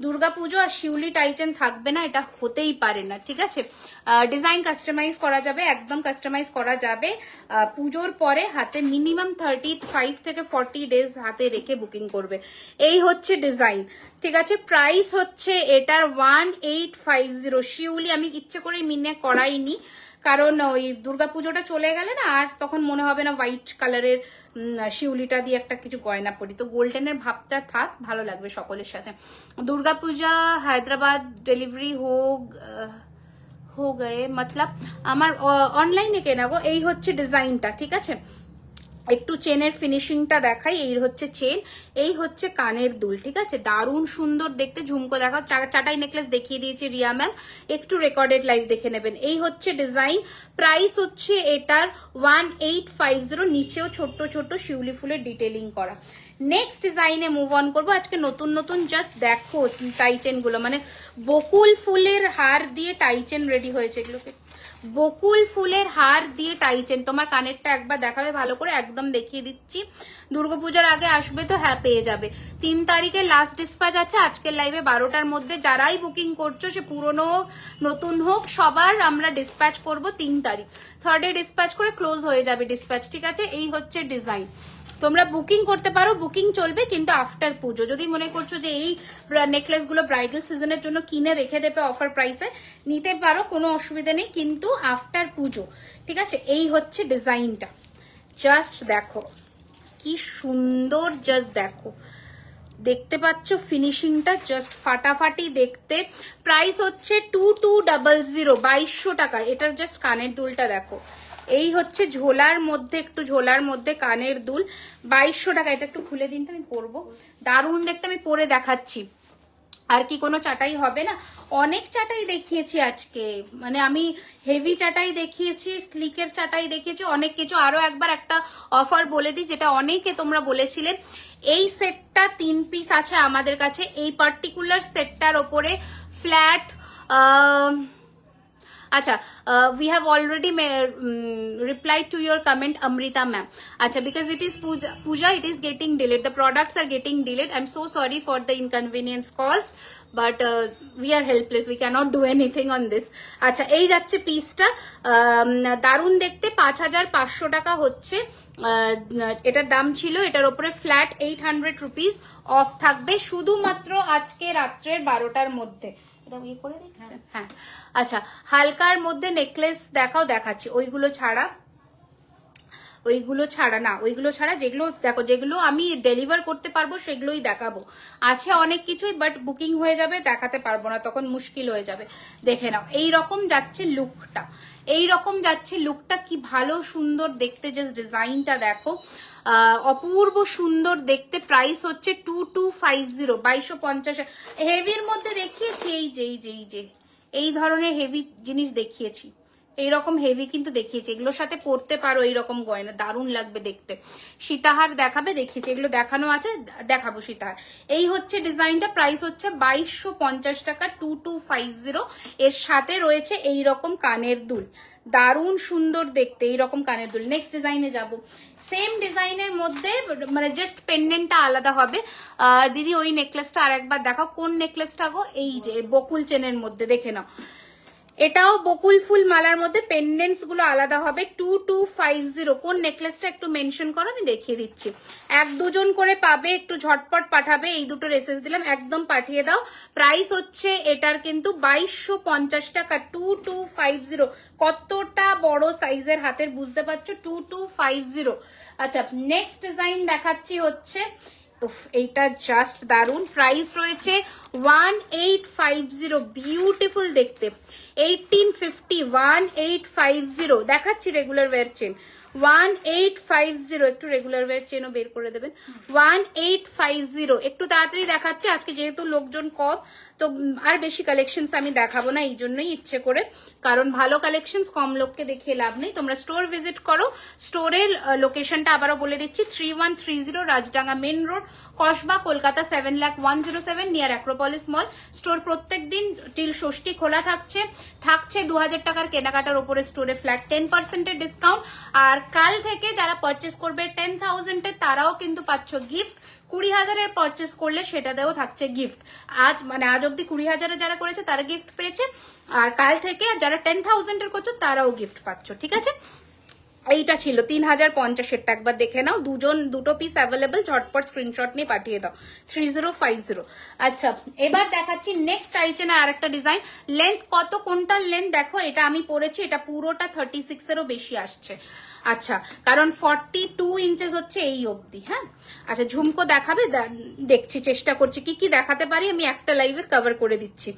দুর্গাপুজো আর শিউলি টাইচেন থাকবে না, এটা হতেই পারে না, ঠিক আছে। ডিজাইন কাস্টমাইজ করা যাবে, একদম কাস্টমাইজ করা যাবে। পুজোর পরে হাতে মিনিমাম 35 থেকে 40 ডেজ হাতে রেখে বুকিং করবে। এই হচ্ছে ডিজাইন, ঠিক আছে। প্রাইস হচ্ছে এটার 1850। শিউলি আমি ইচ্ছে করে মিনে করাইনি, কারণ ওই দুর্গাপুজোটা চলে গেলে না আর তখন মনে হবে না হোয়াইট কালারের শিউলিটা দিয়ে একটা কিছু গয়না পরি, তো গোল্ডেনের ভাবটা থাক, ভালো লাগবে সকলের সাথে। দুর্গাপূজা হায়দ্রাবাদ ডেলিভারি হো গে, মতলব আমার অনলাইনে কেনা গো। এই হচ্ছে ডিজাইনটা, ঠিক আছে। একটু চেনের ফিনিশিংটা দেখাই। এই হচ্ছে চেন, এই হচ্ছে কানের দুল, ঠিক আছে। দারুণ সুন্দর দেখতে। ঝুমকো দেখাও, চাটাই নেকলেস দেখিয়ে দিয়েছি রিয়া ম্যাম, একটু রেকর্ডেড লাইভ দেখে নেবেন। এই হচ্ছে ডিজাইন, প্রাইস হচ্ছে এটার 1850। নিচেও ছোট্ট ছোট্ট শিউলি ফুলের ডিটেলিং করা। নেক্সট ডিজাইনে মুভ অন করবো। আজকে নতুন নতুন জাস্ট দেখো টাইচেন গুলো, মানে বকুল ফুলের হার দিয়ে টাইচেন রেডি হয়েছে। এগুলোকে বকুল ফুলের হার দিয়ে টাইচেন। তোমার কানেরটা একবার দেখাবে ভালো করে, একদম দেখিয়ে দিচ্ছি। দুর্গাপূজার আগে আসবে তো হ্যাঁ পেয়ে যাবে। 3 তারিখে লাস্ট ডিসপ্যাচ আছে আজকের লাইভে 12টার মধ্যে। যারাই বুকিং করছো, সে পুরনো হোক নতুন হোক, সবার আমরা ডিসপ্যাচ করব 3 তারিখ। 3rd ডিসপ্যাচ করে ক্লোজ হয়ে যাবে ডিসপ্যাচ, ঠিক আছে। এই হচ্ছে ডিজাইন, তোমরা বুকিং করতে পারো, বুকিং চলবে কিন্তু আফটার পুজো। যদি মনে করছো যে এই নেকলেস গুলো ব্রাইডাল সিজনের জন্য কিনে রেখে দেবে অফার প্রাইসে, নিতে পারো, কোনো অসুবিধা নেই, কিন্তু আফটার পুজো, ঠিক আছে। এই হচ্ছে ডিজাইনটা, জাস্ট দেখো কি সুন্দর, জাস্ট দেখো, দেখতে পাচ্ছ ফিনিশিংটা জাস্ট ফাটাফাটি দেখতে। প্রাইস হচ্ছে 2200, 2200 টাকা। এটার জাস্ট কানের দুলটা দেখো, এই হচ্ছে ঝোলার মধ্যে, একটু ঝোলার মধ্যে কানের দুল, 2200 টাকা। এটা একটু খুলে দিন তো, আমি পরবো, দারুণ দেখতে, আমি পরে দেখাচ্ছি। আর কি কোনো চাটাই হবে না? অনেক চাটাই দেখিয়েছি আজকে, মানে আমি হেভি চাটাই দেখিয়েছি, স্লিকের চাটাই দেখিয়েছি, অনেক কিছু। আরো একবার একটা অফার বলে দিই, যেটা অনেকে তোমরা বলেছিলে। এই সেটটা 3 পিস আছে আমাদের কাছে। এই পার্টিকুলার সেটটার ওপরে flat Acha, we have already replied to your comment, Amrita ma'am. Acha, because it is Puja, it is getting delayed. The products are getting delayed. I'm so sorry for the inconvenience caused, but we are helpless. We cannot do anything on this. Acha, এই যাচ্ছে পিসটা, দারুণ দেখতে। 5500 টাকা হচ্ছে এটার দাম ছিল। এটার উপরে ফ্ল্যাট 800 রুপিস অফ থাকবে শুধুমাত্র আজকে রাত্রের 12টার মধ্যে। হ্যাঁ, আচ্ছা, হালকার মধ্যে নেকলেস দেখাও, দেখাচ্ছি। ওইগুলো ছাড়া না, ওইগুলো ছাড়া যেগুলো দেখো, যেগুলো আমি ডেলিভার করতে পারবো সেগুলোই দেখাবো। আছে অনেক কিছুই, বাট বুকিং হয়ে যাবে, দেখাতে পারবো না, তখন মুশকিল হয়ে যাবে। দেখে নাও, এইরকম যাচ্ছে লুকটা, এইরকম যাচ্ছে লুকটা। কি ভালো সুন্দর দেখতে, জাস্ট ডিজাইনটা দেখো, অপূর্ব সুন্দর দেখতে। প্রাইস হচ্ছে 2250, 2250। হেভির মধ্যে দেখিয়েছি, এই যে এই ধরনের হেভি জিনিস দেখিয়েছি, এইরকম হেভি কিন্তু দেখিয়েছি। এগুলোর সাথে পরতে পারো এইরকম গয়না, দারুণ লাগবে দেখতে। সীতাহার দেখাবে, দেখিয়েছি, এগুলো দেখানো আছে, দেখাবো সীতাহার। এই হচ্ছে ডিজাইনটা, প্রাইস হচ্ছে 2250 টাকা, 2250। এর সাথে রয়েছে এইরকম কানের দুল, দারুণ সুন্দর দেখতে এইরকম কানের দুল। নেক্সট ডিজাইনে যাব। সেম ডিজাইনের মধ্যে মানে জাস্ট পেন্ডেন্টটা আলাদা হবে। দিদি ওই নেকলেসটা আর একবার দেখাও। কোন নেকলেসটা গো? এই যে বকুল চেনের মধ্যে, দেখে নাও। এটাও বকুল ফুল মালার মধ্যে, পেন্ডেন্টস গুলো আলাদা হবে। 2250। কোন নেকলেসটা একটু মেনশন করো, আমি দেখিয়ে দিচ্ছি। 1-2 করে পাবে, একটু ঝটপট পাঠাবে। এই দুটো এসএস দিলাম, একদম পাঠিয়ে দাও। প্রাইস হচ্ছে এটার কিন্তু 2250 টাকা, 2250। কতটা বড় সাইজের হাতের বুঝতে পারছো, 2250। আচ্ছা, নেক্সট ডিজাইন দেখাচ্ছি হচ্ছে, এইটা জাস্ট দারুন। প্রাইস রয়েছে 1850, বিউটিফুল দেখতে। 1850, 1850 দেখাচ্ছি। রেগুলার ওয়্যার চেন 1850, একটু রেগুলার ওয়্যার চেনও বের করে দেবেন। 1850, একটু তাড়াতাড়ি দেখাচ্ছি আজকে, যেহেতু লোকজন কম, তো আর বেশি কালেকশনস আমি দেখাবো না, এই জন্যই ইচ্ছে করে, কারণ ভালো কালেকশনস কম লোককে দেখিয়ে লাভ নেই। তোমরা স্টোর ভিজিট করো। স্টোরের লোকেশনটা আবারও বলে দিচ্ছি, 3130 Rajdanga main road, Kasba, Kolkata 7,01,07, near Acropolis mall. Store প্রত্যেক দিন টিল ষষ্ঠী খোলা থাকছে। থাকছে 2000 টাকার কেনাকাটার উপরে স্টোরে ফ্ল্যাট 10% ডিসকাউন্ট। আর কাল থেকে যারা পারচেস করবে 10,000 এর তারাও কিন্তু পাচ্ছ গিফট। 20,000 পারচেস করলে সেটাতেও থাকছে গিফট। আজ অব্দি 20,000 যারা করেছে তারা গিফট পেয়েছে, আর কাল থেকে যারা 10,000 করছো তারাও গিফট পাচ্ছ। ঠিক আছে, এইটা ছিল 3050 একবার দেখে নাও। দুটো পিস অ্যাভেলেবল, ঝটপট স্ক্রিনশট নিয়ে পাঠিয়ে দাও 3050। আচ্ছা, এবার দেখাচ্ছি নেক্সট আইচেনের আরেকটা ডিজাইন। লেন্থ কত, কোনটার লেন্থ দেখো, এটা আমি পরেছি, এটা পুরোটা 36 এরও বেশি আসছে। আচ্ছা, কারণ 42 ইঞ্চেস হচ্ছে এই অবধি। হ্যাঁ, আচ্ছা ঝুমকো দেখাবে, দেখছি চেষ্টা করছি কি কি দেখাতে পারি, আমি একটা লাইভে কভার করে দিচ্ছি।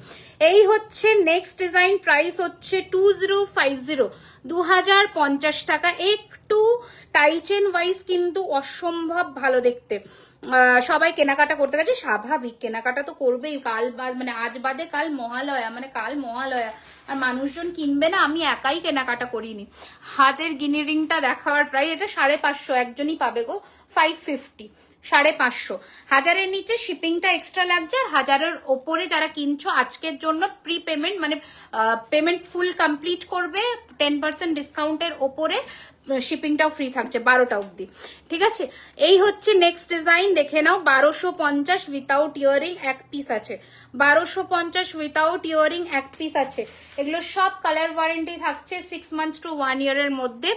এই হচ্ছে নেক্সট ডিজাইন, প্রাইস হচ্ছে 2050, 2050 টাকা। একটু টাইচেন ওয়াইজ কিন্তু অসম্ভব ভালো দেখতে। সবাই কেনাকাটা করতে গেছে, স্বাভাবিক কেনাকাটা তো করবেই। কাল মানে আজ বাদে কাল মহালয়া, মানে কাল মহালয়া, আর মানুষজন কিনবে না, আমি একাই কেনাকাটা করিনি। হাতের গিনি রিংটা দেখাবার প্রায় এটা 550, একজনই পাবে গো, 550, 550। 1000-এর নিচে শিপিংটা এক্সট্রা লাগছে, আর 1000-এর ওপরে যারা কিনছো আজকের জন্য প্রি পেমেন্ট, মানে পেমেন্ট ফুল কমপ্লিট করবে 10% ডিসকাউন্টের ওপরে শিপিংটাও ফ্রি থাকছে 12টা অবধি। ঠিক আছে, এই হচ্ছে নেক্সট ডিজাইন, দেখে নাও। 1250 উইথাউট ইয়ারিং এক পিস আছে, 1250 উইথাউট ইয়ারিং এক পিস আছে। এগুলো সব কালার ওয়ারেন্টি থাকছে 6 মান্থস টু 1 ইয়ারের মধ্যে।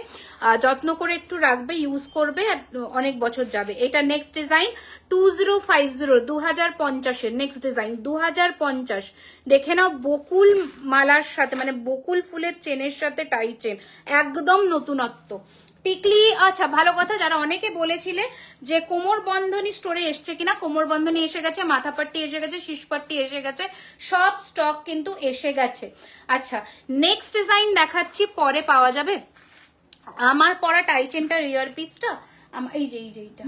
যত্ন করে একটু রাখবে, ইউজ করবে, আর অনেক বছর যাবে। এটা নেক্সট ডিজাইন 2050, 2050-এর নেক্সট ডিজাইন 2050। দেখে নাও, বকুল মালার সাথে, মানে বকুল ফুলের চেনের সাথে টাই চেন, একদম নতুনত্ব। টিকলি, আচ্ছা ভালো কথা, যারা অনেকে বলেছিলে যে কোমর বন্ধনী স্টোরে এসছে কিনা, কোমর বন্ধনী এসে গেছে, মাথা পাট্টি এসে গেছে, শীষপাট্টি এসে গেছে, সব স্টক কিন্তু এসে গেছে। আচ্ছা, নেক্সট ডিজাইন দেখাচ্ছি, পরে পাওয়া যাবে। আমার পরা টাইচেনটার ইয়ার পিসটা, এই যে এইটা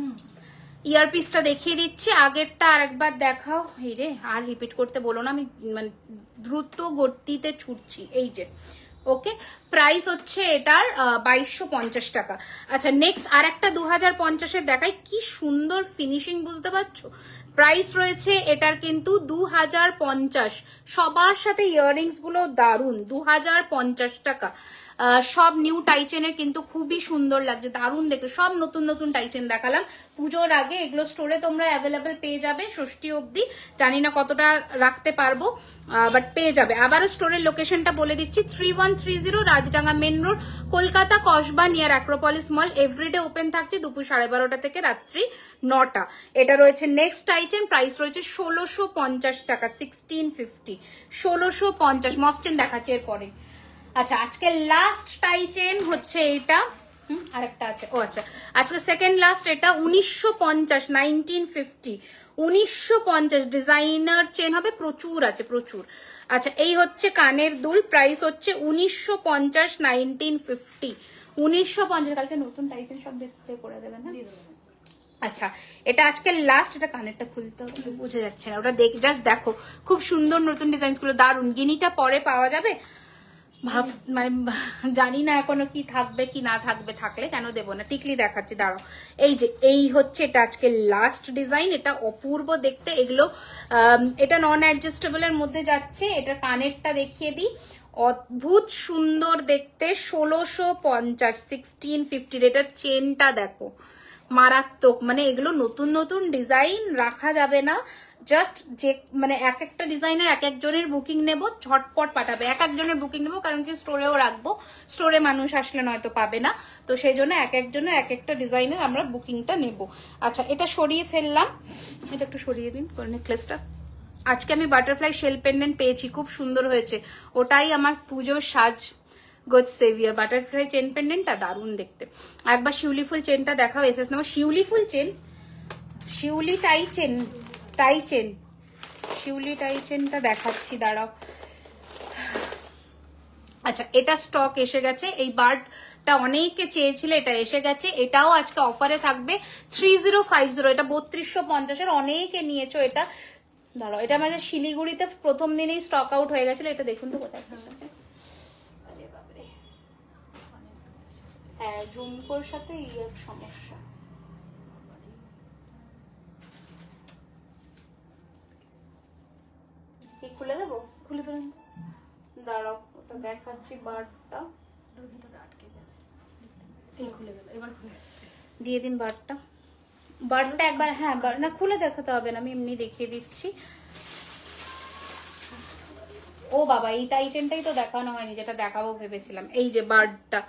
ইয়ার পিসটা দেখিয়ে দিচ্ছি। আগেরটা আরেকবার দেখাও। এই রে, আর রিপিট করতে বলো না, আমি মানে দ্রুত গতিতে ছুটছি। এই যে, ওকে, প্রাইস হচ্ছে এটার 2250 টাকা। আচ্ছা, নেক্সট আর একটা 2050-এর দেখাই, কি সুন্দর ফিনিশিং, বুঝতে পারছো? প্রাইস রয়েছে এটার কিন্তু 2050। সবার সাথে ইয়াররিংস গুলো দারুন, 2050 টাকা। সব নিউ টাইচেনের কিন্তু খুবই সুন্দর লাগছে, দারুন দেখতে। সব নতুন নতুন টাইচেন দেখালাম পুজোর আগে। এগুলো স্টোরে তোমরা অ্যাভেলেবেল পেয়ে যাবে ষষ্ঠী অবধি, জানি না কতটা রাখতে পারবো, বাট পেয়ে যাবে। আবারও স্টোরের লোকেশনটা বলে দিচ্ছি, 3130 Rajdanga main road, Kolkata, Kasba, near Acropolis mall. Everyday open থাকছে দুপুর 12:30 থেকে রাত্রি 9টা। এটা রয়েছে নেক্সট টাইচেন, প্রাইস রয়েছে 1650 টাকা, 1650, 1650। মফ চেন দেখাচ্ছে এরপরে। আচ্ছা, আজকে লাস্ট টাইচেন হচ্ছে এটা, আরেকটা আছে, ও আচ্ছা, আজকে সেকেন্ড লাস্ট। এটা 1950, 1950, 1950 ডিজাইনার চেন হবে, প্রচুর আছে, প্রচুর। আচ্ছা, এই হচ্ছে কানের দুল, প্রাইস হচ্ছে 1950, 1950, 1950। কালকে নতুন টাইচেন সব ডিসপ্লে করে দেবেন, হ্যাঁ? আচ্ছা, এটা আজকে লাস্ট। এটা কানেরটা খুলতে হবে, বুঝে যাচ্ছে না, ওটা জাস্ট দেখো, খুব সুন্দর নতুন ডিজাইন গুলো, দারুন। গিনিটা পরে পাওয়া যাবে, মানে জানি না এখনো কি থাকবে কি না থাকবে, থাকলে কেন দেবো না। টিকলি দেখাচ্ছি, দাঁড়াও। এই যে, এই হচ্ছে এটা আজকে লাস্ট ডিজাইন, এটা অপূর্ব দেখতে। এগুলো এটা নন অ্যাডজাস্টেবল এর মধ্যে যাচ্ছে। এটা কানেরটা দেখিয়ে দিই, অদ্ভুত সুন্দর দেখতে, 1650, 1650। এটার চেনটা দেখো, মারাত্মক। মানে এগুলো নতুন নতুন ডিজাইন রাখা যাবে না, জাস্ট যে মানে এক একটা ডিজাইনের এক একজনের বুকিং নেব, ঝটপট পাঠাবে। এক একজনের বুকিং নেবো, কারণ কি স্টোরেও রাখবো, স্টোরে মানুষ আসলে নয়তো পাবে না, তো সেই জন্য এক একজনের এক একটা ডিজাইনের আমরা বুকিংটা নেব। আচ্ছা, এটা সরিয়ে ফেললাম, এটা একটু সরিয়ে দিন নেকলেসটা। আজকে আমি বাটারফ্লাই শেল পেন্ডেন্ট পেয়েছি, খুব সুন্দর হয়েছে, ওটাই আমার পুজোর সাজ গোজ সেভিয়ার। বাটারফ্লাই চেন পেন্ডেন্টটা দারুণ দেখতে। একবার শিউলি ফুল চেনটা দেখাও, এসএস নাম্বার। শিউলি ফুল চেন, শিউলি টাই চেন, টাই চেন, শিউলি টাই চেনটা দেখাচ্ছি, দাঁড়াও। আচ্ছা, এটা স্টক এসে গেছে, এই বার্ডটা অনেকে চেয়েছিল, এটা এসে গেছে। এটাও আজকে অফারে থাকবে 3050। এটা 3250-এর, অনেকে নিয়েছো এটা। দাঁড়াও, এটা আমাদের শিলিগুড়িতে প্রথম দিনেই স্টক আউট হয়ে গেছিল। এটা দেখুন তো কোথায় আছে। হ্যাঁ, ঝুমকোর সাথে ইয়ের সমস্যা। কি খুলে দেবো? খুলে ফেলেন, দাঁড়াও। তো দেখাচ্ছি বারটা, ওর ভিতরে আটকে গেছে, এই খুলে গেল, এবার খুলে গেছে। দিয়ে দিন বারটা। বারটা একবার, হ্যাঁ না খুলে দেখাতে হবে না, আমি এমনি দেখিয়ে দিচ্ছি। ও বাবা, এই টাইটেনটাই তো দেখানো হয়নি, যেটা দেখাবো ভেবেছিলাম। এই যে বার্ডটা,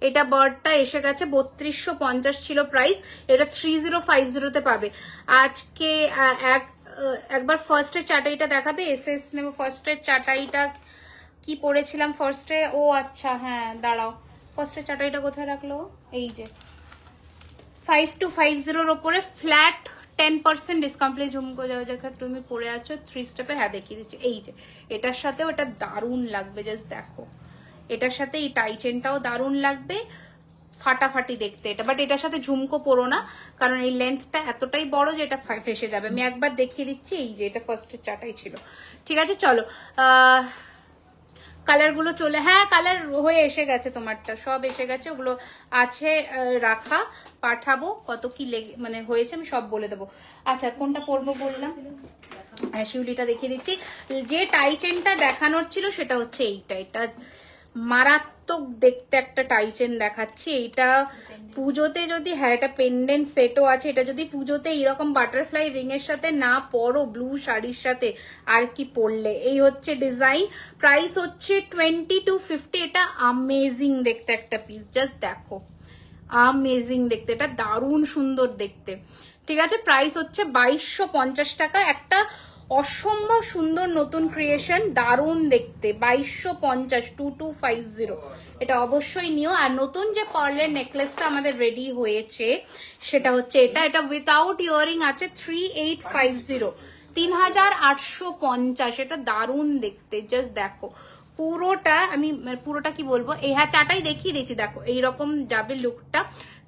এটা বার্ডটা এসে গেছে 3250 ছিল প্রাইস, এটা 3050 তে পাবে। আজকে একবার ফার্স্টের চাটাইটা দেখাবে, এসএস নেব। ফার্স্টের চাটাইটা কি পরেছিলাম ফার্স্টে? ও আচ্ছা হ্যাঁ, দাঁড়াও, ফার্স্টের চাটাইটা কোথায় রাখলো? এই যে 5250 ওপরে ফ্ল্যাট 10% ডিসকাউন্ট। ঝুমকো যেখানে তুমি পরে আছো 3 স্টেপের, হ্যাঁ দেখিয়ে দিচ্ছি। এই যে এটার সাথেও এটা দারুণ লাগবে, জাস্ট দেখো। এটার সাথে এই টাই চেনটাও দারুণ লাগবে, ফাটাফাটি দেখতে এটা। বাট এটার সাথে ঝুমকো পরো না, কারণ এই লেন্থটা এতটাই বড় যে এটা ফেসে যাবে। আমি একবার দেখিয়ে দিচ্ছি। এই যে এটা ফার্স্টের চাটাই ছিল, ঠিক আছে। চলো কালার গুলো চলে, হ্যাঁ কালার হয়ে এসে গেছে, তোমারটা সব এসে গেছে, ওগুলো আছে রাখা, পাঠাবো। কত কি মানে হয়েছে আমি সব বলে দেবো। আচ্ছা কোনটা পরবো বললাম, হ্যাঁ শিউলিটা দেখিয়ে দিচ্ছি। যে টাই চেনটা দেখানোর ছিল সেটা হচ্ছে এইটা, এটা মারাত্মক দেখতে একটা টাই চেন দেখাচ্ছি। এইটা পুজোতে যদি, হ্যাঁ এটা পেন্ডেন্ট সেটও আছে, এটা যদি পুজোতে এইরকম বাটারফ্লাই রিং এর সাথে না পরো, ব্লু শাড়ির সাথে আর কি পরলে। এই হচ্ছে ডিজাইন, প্রাইস হচ্ছে 2250। এটা আমেজিং দেখতে একটা পিস, জাস্ট দেখো, আমেজিং দেখতে, এটা দারুণ সুন্দর দেখতে, ঠিক আছে। প্রাইস হচ্ছে 2250 টাকা। একটা অসম্ভব সুন্দর নতুন ক্রিয়েশন, দারুণ দেখতে, 2250, 2250। এটা অবশ্যই নিও। আর নতুন যে পার্লের নেকলেসটা আমাদের রেডি হয়েছে সেটা হচ্ছে এটা, এটা উইথাউট ইয়ারিং আছে 3850, 3850। এটা দারুণ দেখতে, জাস্ট দেখো পুরোটা। আমি পুরোটা কি বলবো, এই হ্যাঁ চাটাই দেখিয়ে দিয়েছি, দেখো এইরকম যাবে লুকটা।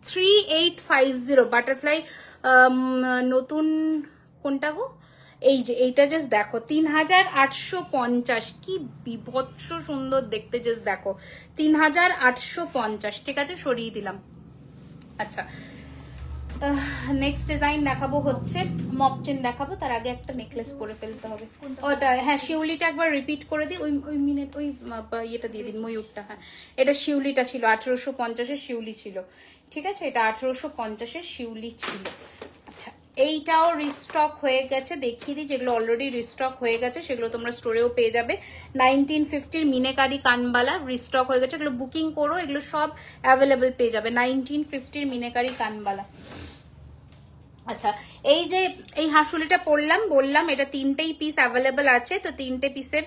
3850 বাটারফ্লাই, নতুন কোনটা গো, এই যে এইটা জাস্ট দেখো 3850, কি বিভৎস সুন্দর দেখতে, জাস্ট দেখো 3850, ঠিক আছে সরিয়ে দিলাম। আচ্ছা নেক্সট ডিজাইন দেখাবো হচ্ছে মপ চেন দেখাবো, তার আগে একটা নেকলেস পরে ফেলতে হবে। ওটা হ্যাঁ শিউলিটা একবার রিপিট করে দিই, ওই মিনিট ওই ইয়েটা দিয়ে দিন, ময়ূরটা। হ্যাঁ এটা শিউলিটা ছিল 1850-এর শিউলি ছিল, ঠিক আছে। এটা 1850-এর শিউলি ছিল। আচ্ছা এইটাও রিস্টক হয়ে গেছে, দেখিয়ে দিই। যেগুলো অলরেডি রিস্টক হয়ে গেছে সেগুলো তোমরা স্টোরেও পেয়ে যাবে। 1950-র মিনেকারি কানবালা রিস্টক হয়ে গেছে, এগুলো বুকিং করো, এগুলো সব অ্যাভেলেবেল পেয়ে যাবে। 1950-র মিনেকারি কানবালা। আচ্ছা এই যে এই হাঁসুলিটা পরলাম, বললাম এটা 3টেই পিস অ্যাভেলেবেল আছে, তো 3টে পিসের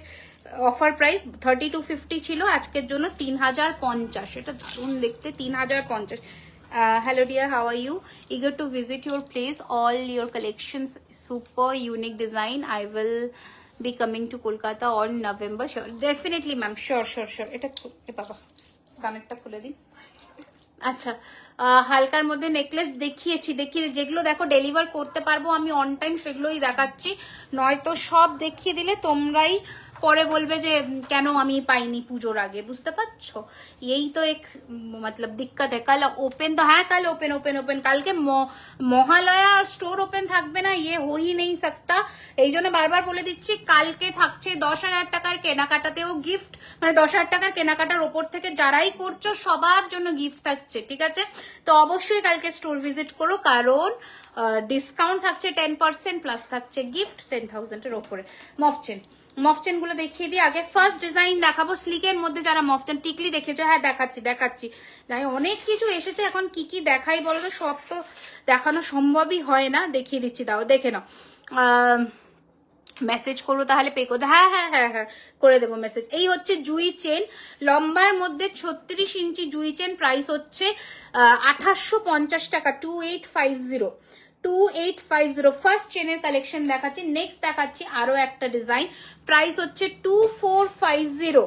অফার প্রাইস 3250 ছিল, আজকের জন্য 3050। এটা দারুণ দেখতে, 3050। Hello dear, how are you? Eager to visit your place, all your collections, super unique design. I will be coming to Kolkata on November. Sure, definitely ma'am, sure. এটা বাবা কানেরটা খুলে দিন। আচ্ছা হালকার মধ্যে নেকলেস দেখিয়েছি, যেগুলো দেখো ডেলিভার করতে পারবো আমি অন টাইম সেগুলোই দেখাচ্ছি, নয়তো সব দেখিয়ে দিলে তোমরাই পরে বলবে যে কেন আমি পাইনি পুজোর আগে, বুঝতে পারছো? এই তো এক মতলব দিক্কত है। কাল ওপেন তো, হ্যাঁ কাল ওপেন, কালকে মহালয়া স্টোর ওপেন থাকবে না, ইয়ে হো হি নেই সকতা। এই জন্য বারবার বলে দিচ্ছি, কালকে থাকছে 10,000 টাকার কেনাকাটাতেও গিফট, মানে 10,000 টাকার কেনাকাটার ওপর থেকে যারাই করছো সবার জন্য গিফট থাকছে, ঠিক আছে। তো অবশ্যই কালকে স্টোর ভিজিট করো, কারণ ডিসকাউন্ট থাকছে 10% প্লাস থাকছে গিফট 10,000-এর ওপরে। মফচেন গুলো দেখিয়ে দিই। আগে ফার্স্ট ডিজাইন দেখাবো স্লিকের মধ্যে, যারা মফচেন টিকলি দেখেছো, হ্যাঁ দেখাচ্ছি। যাই অনেক কিছু এসেছে, এখন কি দেখাই বলো তো, সব তো দেখানো সম্ভবই হয় না। দেখিয়ে দিচ্ছি, দাও দেখে নাও। মেসেজ করবো তাহলে পে করতে, হ্যাঁ করে দেবো মেসেজ। এই হচ্ছে জুই চেন, লম্বার মধ্যে 36 ইঞ্চি জুই চেন, প্রাইস হচ্ছে 2850 টাকা, 2850 ফার্স্ট চেনের কালেকশন দেখাচ্ছি। নেক্সট দেখাচ্ছি আরো একটা ডিজাইন, প্রাইস হচ্ছে 2450।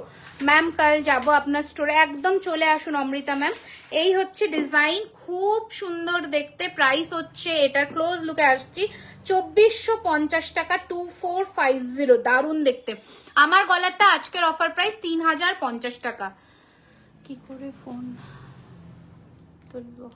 ম্যাম কাল যাবো আপনার স্টোরে, একদম চলে আসুন অমৃতা ম্যাম। এই হচ্ছে ডিজাইন, খুব সুন্দর দেখতে, প্রাইস হচ্ছে, এটার ক্লোজ লুকে আসছি 2450 টাকা, 2450, দারুণ দেখতে। আমার গলারটা আজকের অফার প্রাইস 3050 টাকা। কি করে ফোন তুলবো,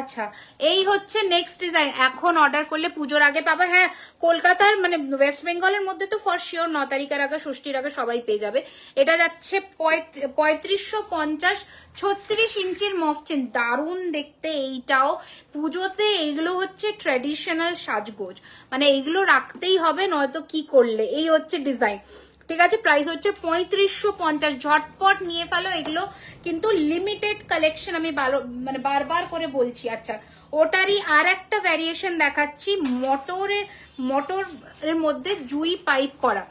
আচ্ছা এই হচ্ছে নেক্সট ডিজাইন, এখন অর্ডার করলে পুজোর আগে পাবে। হ্যাঁ কলকাতার মানে ওয়েস্ট বেঙ্গলের মধ্যে তো ফর শিওর 9 তারিখের আগে, ষষ্ঠীর আগে সবাই পেয়ে যাবে। এটা যাচ্ছে 3550, 36 ইঞ্চির মফচেন, দারুণ দেখতে। এইটাও পুজোতে এইগুলো হচ্ছে ট্র্যাডিশনাল সাজগোজ, মানে এইগুলো রাখতেই হবে, নয়তো কি করলে। এই হচ্ছে ডিজাইন, ঠিক আছে। প্রাইস হচ্ছে 3550, ঝটপট নিয়ে ফেলো এগুলো, কিন্তু লিমিটেড কালেকশন, আমি মানে বারবার করে বলছি। আচ্ছা ওটারই আর একটা ভ্যারিয়েশন দেখাচ্ছি, মোটরের মধ্যে জুই পাইপ করা,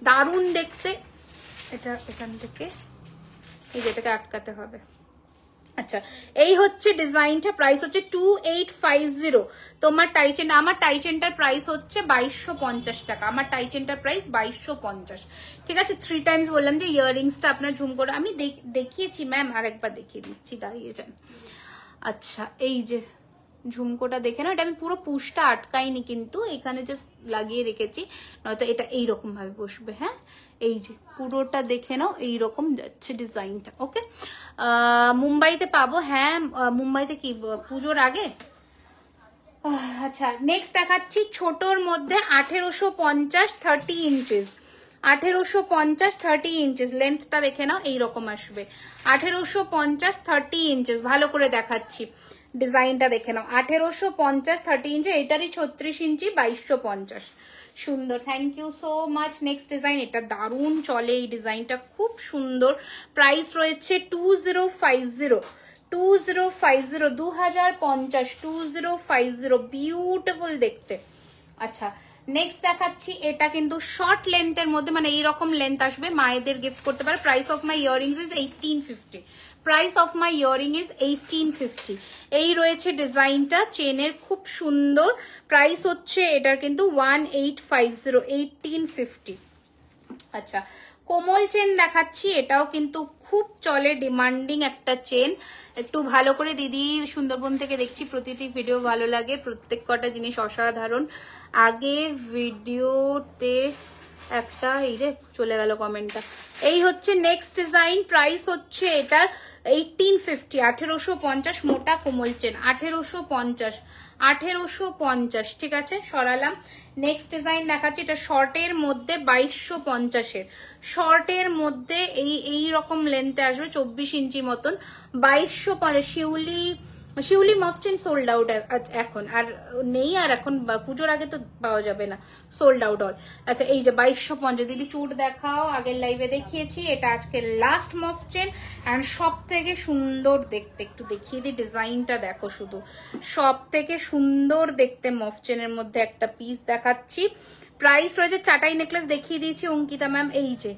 দারুণ দেখতে। এটা এখান থেকে এই যেটাকে আটকাতে হবে। আচ্ছা এই হচ্ছে ডিজাইনটা, প্রাইস হচ্ছে 2850। তোমার টাইচেন, আমার টাইচেনটার প্রাইস হচ্ছে 2250 টাকা, আমার টাইচেনটার প্রাইস 2250, ঠিক আছে। 3 টাইমস বললাম যে ইয়াররিংসটা আপনার ঝুমকোটা আমি দেখিয়েছি ম্যাম, আরেকবার দেখিয়ে দিচ্ছি, দাঁড়িয়ে যান। আচ্ছা এই যে ঝুমকোটা দেখে না, এটা আমি পুরো পুশটা আটকাইনি, কিন্তু এখানে জাস্ট লাগিয়ে রেখেছি, নয়তো এটা এইরকম ভাবে বসবে। হ্যাঁ এই যে পুরোটা দেখে নাও, এইরকম যাচ্ছে ডিজাইনটা। ওকে মুম্বাইতে পাবো, হ্যাঁ মুম্বাইতে কি পুজোর আগে। আচ্ছা নেক্সট দেখাচ্ছি ছোটর মধ্যে 1850 30 ইঞ্চেস, 1850 30 ইঞ্চেস, লেন্থটা দেখে নাও এইরকম আসবে। 1850 30 ইঞ্চেস, ভালো করে দেখাচ্ছি, ডিজাইনটা দেখে নাও। 1850 30 ইঞ্চি, এটারই 36 ইঞ্চি 2250, সুন্দর। Thank you so much. Next design, এটা দারুণ চলে, এই ডিজাইনটা খুব সুন্দর। প্রাইস রয়েছে 2050, 2050, 2050, বিউটিফুল দেখতে। আচ্ছা নেক্সট দেখাচ্ছি, এটা কিন্তু শর্ট লেন্থের মধ্যে, মানে এইরকম লেন্থ আসবে, মায়েদের গিফট করতে পারে। Price of my earrings is 1850, price of my earring is 1850। এই রয়েছে ডিজাইনটা, চেনের খুব সুন্দর, প্রাইস হচ্ছে এটার কিন্তু 1850, 1850। আচ্ছা কোমল চেন দেখাচ্ছি, এটাও কিন্তু খুব চলে, ডিমান্ডিং একটা চেন। একটু ভালো করে, দিদি সুন্দরবন থেকে দেখছি, প্রতিটি ভিডিও ভালো লাগে, প্রত্যেক কটা জিনিস অসাধারণ। আগের ভিডিওতে একটা এই রে চলে গেল কমেন্টটা। এই হচ্ছে নেক্সট ডিজাইন, প্রাইস হচ্ছে এটার 1850, 1850, মোটা কোমল চেন 1850, 1850, ঠিক আছে সরালাম। নেক্সট ডিজাইন দেখাচ্ছি, এটা শর্টের মধ্যে 2250-এর, শর্টের মধ্যে এই রকম লেন্থে আসবে, 24 ইঞ্চি মতন, 2250। শিউলি মফচেন সোল্ড আউট এখন, আর নেই, আর এখন পুজোর আগে তো পাওয়া যাবে না, সোল্ড আউট অল। আচ্ছা এই যে 2250, দিদি চুট দেখাও, আগের লাইভে দেখিয়েছি, এটা আজকে লাস্ট মফচেন, অ্যান্ড সব থেকে সুন্দর দেখতে, একটু দেখিয়ে দিই ডিজাইনটা দেখো, শুধু সব থেকে সুন্দর দেখতে মফচেনের মধ্যে একটা পিস দেখাচ্ছি। প্রাইস রয়েছে, চাটাই নেকলেস দেখিয়ে দিয়েছি অঙ্কিতা ম্যাম, এই যে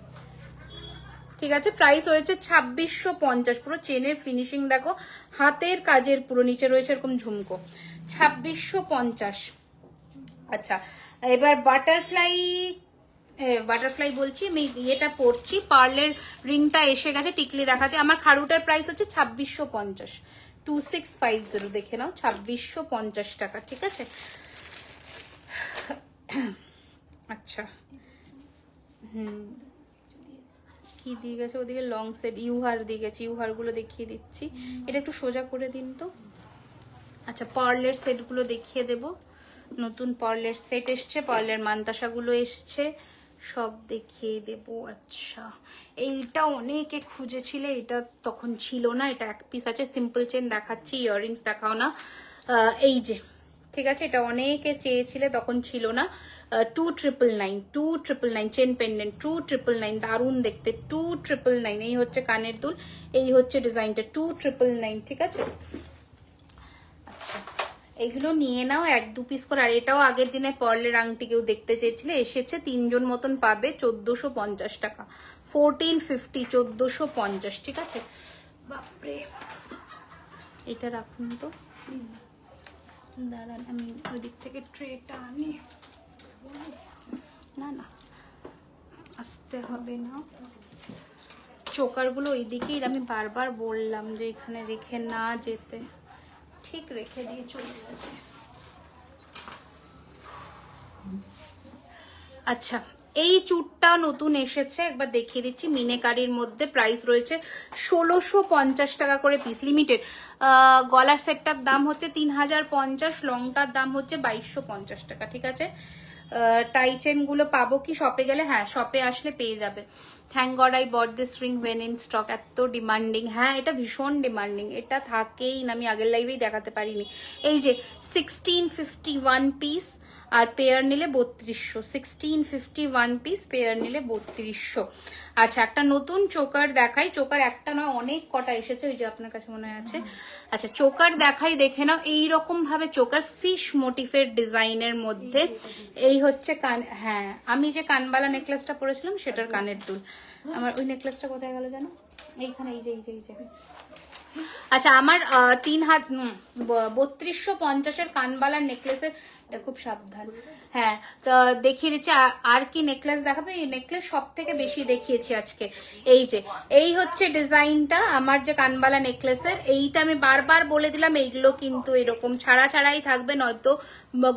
ঠিক আছে। প্রাইস হয়েছে 2650, পুরো চেনের ফিনিশিং দেখো, হাতের কাজের পুরো, নিচে রয়েছে এরকম ঝুমকো, 2650। আচ্ছা এবার বাটারফ্লাই বলছি আমি, এটা পরছি, পার্লের রিংটা এসে গেছে, টিকলি দেখাচ্ছে। আমার খাড়ুটার প্রাইস হচ্ছে 2650, 2650, দেখে নাও 2650 টাকা, ঠিক আছে। আচ্ছা কি দিয়ে গেছে ওদিকে, লং সেট ইউহার দিয়ে গেছে, ইউহার গুলো দেখিয়ে দিচ্ছি, এটা একটু সোজা করে দিন তো। আচ্ছা পার্লের সেট গুলো দেখিয়ে দেব, নতুন পার্লের সেট এসছে, পার্লের মান্তাসা গুলো এসছে, সব দেখিয়ে দেব। আচ্ছা এইটা অনেকে খুঁজেছিলে, এটা তখন ছিল না, এটা এক পিস আছে, সিম্পল চেন দেখাচ্ছি, ইয়াররিংস দেখাও না। এই যে ঠিক আছে, এটা অনেকে চেয়েছিলে, তখন ছিল না। 2999 চেন পেন্ডেন্ট, 2999, দারুণ দেখতে, 2999। এই হচ্ছে কানের দুল, এই হচ্ছে ডিজাইনটা, 2999, ঠিক আছে। আচ্ছা এগুলো নিয়ে নাও 1-2 পিস করে। আর এটাও আগের দিনে পার্লের আংটি কেউ দেখতে চেয়েছিলে, এসেছে, 3 জন মতন পাবে, 1450 টাকা, 1450, 1450, ঠিক আছে। বাপরে এটা রাখুন তো, দাঁড়ান আমি ওই দিক থেকে ট্রেটা আনি, না না আসতে হবে না, চোকারগুলো ওই দিকেই, আমি বারবার বললাম যে এখানে রেখে না যেতে, ঠিক রেখে দিয়ে চলে গেছে। আচ্ছা এই চুড়টা নতুন এসেছে, একবার দেখিয়ে দিচ্ছি, মিনেকারির মধ্যে। প্রাইস রয়েছে 1650 টাকা করে পিস, লিমিটেড। গলার সেটটার দাম হচ্ছে 3050, লংটার দাম হচ্ছে 2250 টাকা, ঠিক আছে। টাই চেন গুলো পাবো কি শপে গেলে? হ্যাঁ, শপে আসলে পেয়ে যাবে। Thank god I bought this ring when in stock. এত ডিমান্ডিং, হ্যাঁ এটা ভীষণ ডিমান্ডিং, এটা থাকেই না, আমি আগের লাইভেই দেখাতে পারিনি। এই যে 1651 পিস, আর পেয়ার নিলে 3200, 1651 পিস, পেয়ার নিলে 3200। আচ্ছা, একটা নতুন চোকার দেখাই। চোকার একটা নয়, অনেক কটা এসেছে, ওই যে আপনার কাছে মনে আছে। আচ্ছা, চোকার দেখাই, দেখে নাও। এইরকম ভাবে চোকার, ফিশ মোটিফের ডিজাইনের মধ্যে। এই হচ্ছে কান, হ্যাঁ আমি যে কানবালা নেকলেসটা পরেছিলাম সেটার কানের দুল। আমার ওই নেকলেসটা কোথায় গেল জানো? এইখানে, এই যে। আচ্ছা, আমার 3250 কানবালার নেকলেসের, খুব সাবধান, হ্যাঁ তো দেখিয়ে দিচ্ছি। আর কি নেকলেস দেখাবে? এই নেকলেস সব থেকে বেশি দেখিয়েছি আজকে। এই যে, এই হচ্ছে ডিজাইনটা আমার যে কানবালা নেকলেসের। এইটা আমি বারবার বলে দিলাম, এইগুলো কিন্তু এরকম ছাড়াই থাকবে, নয়তো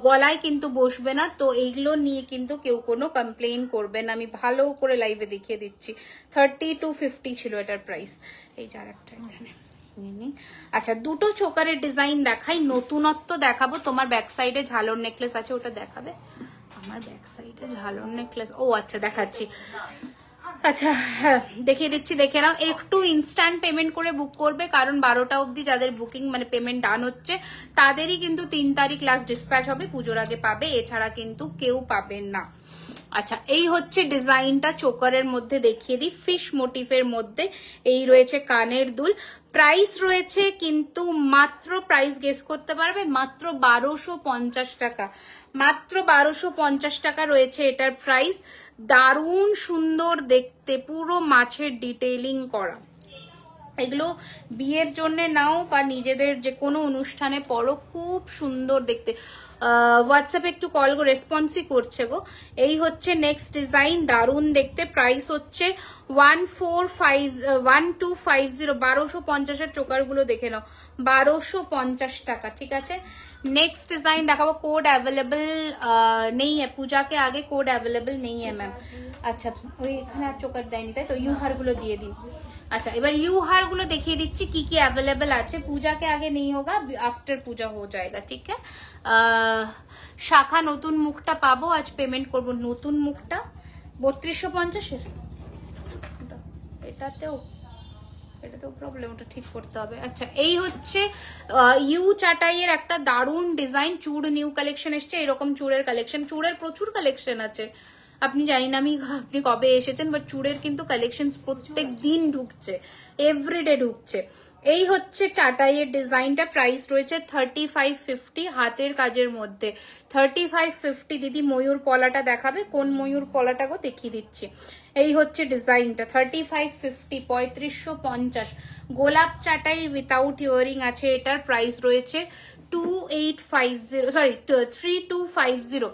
গলায় কিন্তু বসবে না। তো এইগুলো নিয়ে কিন্তু কেউ কোনো কমপ্লেন করবে না, আমি ভালো করে লাইভে দেখিয়ে দিচ্ছি। 3250 ছিল এটার প্রাইস। এই যে আরেকটা এখানে। আচ্ছা, দুটো চোকারের ডিজাইন দেখাই, নতুনত্ব দেখাবো। তোমার ব্যাক সাইডে ঝালর নেকলেস আছে, ওটা দেখাবে? আমার ব্যাক সাইডে ঝালর নেকলেস, ও আচ্ছা দেখাচ্ছি। আচ্ছা হ্যাঁ, দেখিয়ে দিচ্ছি, দেখে নাও। একটু ইনস্ট্যান্ট পেমেন্ট করে বুক করবে, কারণ 12টা অবধি যাদের বুকিং মানে পেমেন্ট ডান হচ্ছে তাদেরই কিন্তু 3 তারিখ লাস্ট ডিসপ্যাচ হবে, পুজোর আগে পাবে, এছাড়া কিন্তু কেউ পাবে না। আচ্ছা, এই হচ্ছে ডিজাইনটা চোকারের মধ্যে, দেখিয়ে দিই, ফিশ মোটিফের মধ্যে। এই রয়েছে কানের দুল। প্রাইস রয়েছে কিন্তু মাত্র, প্রাইস গেস করতে পারবে, মাত্র 1250 টাকা, মাত্র 1250 টাকা রয়েছে এটার প্রাইস। দারুণ সুন্দর দেখতে, পুরো মাছের ডিটেইলিং করা। এগুলো বিয়ের জন্য নাও বা নিজেদের যে কোনো অনুষ্ঠানে পরো, খুব সুন্দর দেখতে। হোয়াটসঅ্যাপে একটু কল করে রেসপন্সই করছে গো। এই হচ্ছে নেক্সট ডিজাইন, দারুণ দেখতে। প্রাইস হচ্ছে 1250, 1250 চোকারগুলো দেখে নাও, 1250 টাকা, ঠিক আছে। नेक्स्ट डिजाइन देखाबो, कोड अवेलेबल नहीं है, पूजा के आगे कोड अवेलेबल नहीं है मैम। अच्छा, ওই এখানে আর চোকার দেয়নি তাই তো, ইউ হার গুলো দিয়ে দিন। अच्छा, এবার ইউ হার গুলো দেখিয়ে দিচ্ছি কি কি अवेलेबल আছে। पूजा के आगे नहीं होगा, आफ्टर पूजा हो जाएगा, ठीक है। শাখা নতুন মুখটা পাবো, আজ পেমেন্ট করব। নতুন মুখটা 3250 এর, এটাতেও প্রবলেম, ওটা ঠিক করতে হবে। আচ্ছা, এই হচ্ছে ইউ চাটাইয়ের একটা দারুণ ডিজাইন। চুড় নিউ কালেকশন এসছে, এরকম চুড়ের কালেকশন, চুড়ের প্রচুর কালেকশন আছে। আপনি জানি না আপনি কবে এসেছেন, বাট চুড়ের কিন্তু কালেকশন প্রত্যেক দিন ঢুকছে, এভরিডে ঢুকছে। এই হচ্ছে চাটাইয়ের ডিজাইনটা। প্রাইস রয়েছে 3550, হাতের কাজের মধ্যে 3550। দিদি ময়ূর পলাটা দেখাবে? কোন ময়ূর পলাটা গো? দেখিয়ে দিচ্ছি। এই হচ্ছে ডিজাইনটা 3550, 3550। গোলাপ চাটাই উইথাউট ইয়ারিং আছে, এটার প্রাইস রয়েছে 2850, সরি 3250।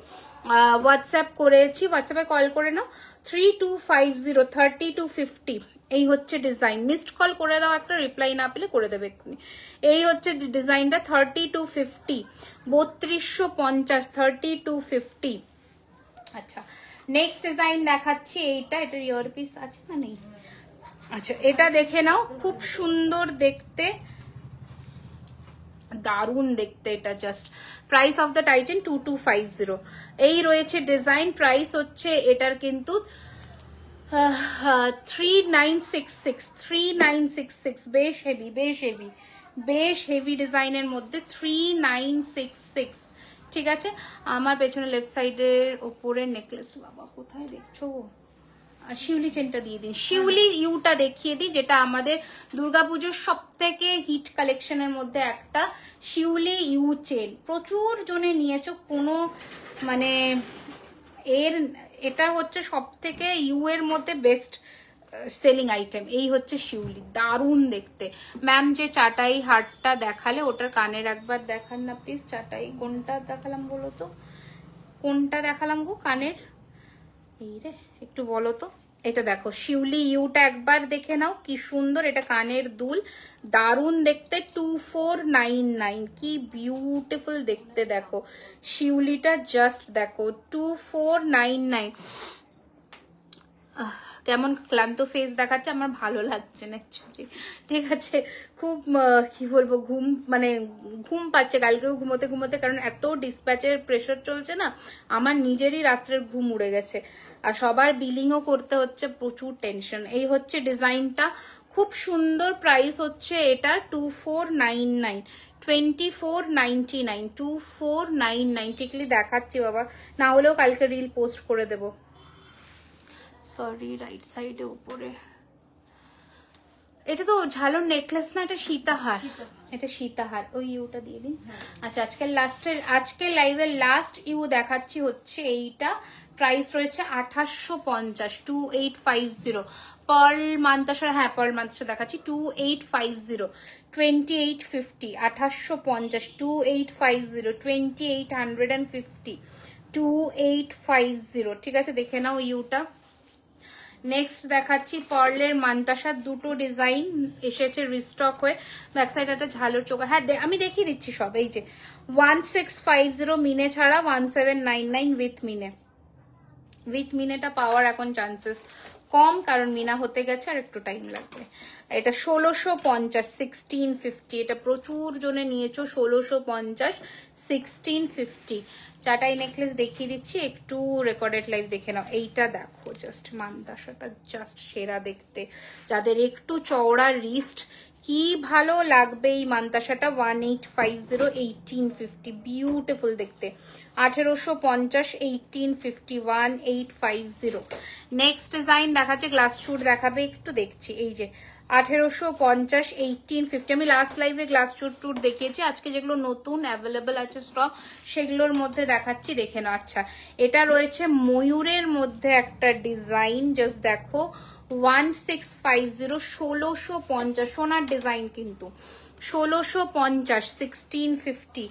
হোয়াটসঅ্যাপ করেছি, হোয়াটসঅ্যাপে কল করে নাও, 3250, 3250। এই হচ্ছে ডিজাইন, মিসড কল করে দাও একটা, রিপ্লাই না পেলে করে দেবে এক্ষুনি। এই হচ্ছে ডিজাইনটা 3250, 3250, 3250। আচ্ছা, নেক্সট ডিজাইন দেখাচ্ছি। এইটা, এটার ইয়ারপিস আছে না নেই? আচ্ছা, এটা দেখে নাও, খুব সুন্দর দেখতে, দারুণ দেখতে এটা। Just price of the Titan 2250। এই রয়েছে ডিজাইন, প্রাইস হচ্ছে এটার কিন্তু 3966, 3966। বেশ হেভি, বেশ হেভি, বেশ হেভি ডিজাইনের মধ্যে 3966, ঠিক আছে। আমার পেছনে লেফট সাইডের ওপরের নেকলেস, বাবা কোথায় দেখছো? শিউলি চেনটা দিয়ে দিন, শিউলি ইউটা দেখিয়ে দিই, যেটা আমাদের দুর্গাপুজোর সব থেকে হিট কালেকশনের মধ্যে একটা। শিউলি ইউ চেন প্রচুর জনে নিয়েছো, কোনো মানে এটা হচ্ছে সব থেকে ইউ এর মধ্যে বেস্ট সেলিং আইটেম। এই হচ্ছে শিউলি, দারুণ দেখতে। ম্যাম যে চাটাই হারটা দেখালে ওটার কানের একবার দেখান না প্লিজ। চাটাই কোনটা দেখালাম বলো তো, কোনটা দেখালাম গো কানের? এই রে, একটু বলো তো। এটা দেখো, শিউলি ইউটা একবার দেখে নাও, কি সুন্দর। এটা কানের দুল, দারুণ দেখতে, 2499। কি বিউটিফুল দেখতে, দেখো শিউলিটা জাস্ট দেখো, 2499। কেমন ক্লান্ত ফেস দেখাচ্ছে, আমার ভালো লাগছে না অ্যাকচুয়ালি, ঠিক আছে। খুব কি বলবো, ঘুম পাচ্ছে কালকেও ঘুমোতে ঘুমোতে, কারণ এত ডিসপ্যাচের প্রেশার চলছে না, আমার নিজেরই রাত্রের ঘুম উড়ে গেছে, আর সবার বিলিংও করতে হচ্ছে, প্রচুর টেনশন। এই হচ্ছে ডিজাইনটা, খুব সুন্দর। প্রাইস হচ্ছে এটা 2499, 2499, 2499। ঠিকলি দেখাচ্ছি বাবা, না হলেও কালকে রিল পোস্ট করে দেবো। সরি, রাইট সাইডে উপরে। এটা তো ঝালোর নেকলেস না, এটা সীতাহার, এটা সীতাহার। ওই ইউটা দিয়ে দিন। আচ্ছা, আজকে লাইভের লাস্ট ইউ দেখাচ্ছি হচ্ছে এইটা। প্রাইস রয়েছে 2850, 2850। পার্ল মান্তাসা, হ্যাঁ পার্ল মান্তাসা দেখাচ্ছি 2850, 2850, 2850, 2850, 2850, 2850। ঠিক আছে, দেখে নাও ইউটা। নেক্সট দেখাচ্ছি পার্লের মান্তাসার দুটো ডিজাইন এসেছে রিস্টক হয়ে, ব্যাক সাইড একটা ঝালোর চোখা। হ্যাঁ আমি দেখিয়ে দিচ্ছি সব। এই যে 1650 মিনে ছাড়া, 1799 উইথ মিনেটা পাওয়ার এখন চান্সেস কম, কারণ মিনা হতে গেছে আর একটু টাইম লাগবে। এটা 1650, 1650। এটা প্রচুর জনে নিয়েছো, 1650, 1650। চাটাই নেকলেস দেখিয়ে দিচ্ছি, একটু রেকর্ডেড লাইভ দেখে নাও। এইটা দেখো, জাস্ট মান্তাসাটা জাস্ট সেরা দেখতে, যাদের একটু চওড়া রিস্ট, কি ভালো লাগবে এই মান্তাসাটা। 1850, 1850, বিউটিফুল দেখতে। 1850, 1850, 1850। নেক্সট ডিজাইন দেখাচ্ছে, গ্লাস শুট দেখাবে, একটু দেখছি। এই যে 1850, 1850। আমি লাস্ট লাইভে গ্লাস শুট দেখিয়েছি, আজকে যেগুলো নতুন অ্যাভেলেবেল আছে স্টক, সেগুলোর মধ্যে দেখাচ্ছি, দেখে নাও। আচ্ছা, এটা রয়েছে ময়ূরের মধ্যে একটা ডিজাইন, জাস্ট দেখো 1650, 1650। সোনার ডিজাইন কিন্তু, 1650, 1650,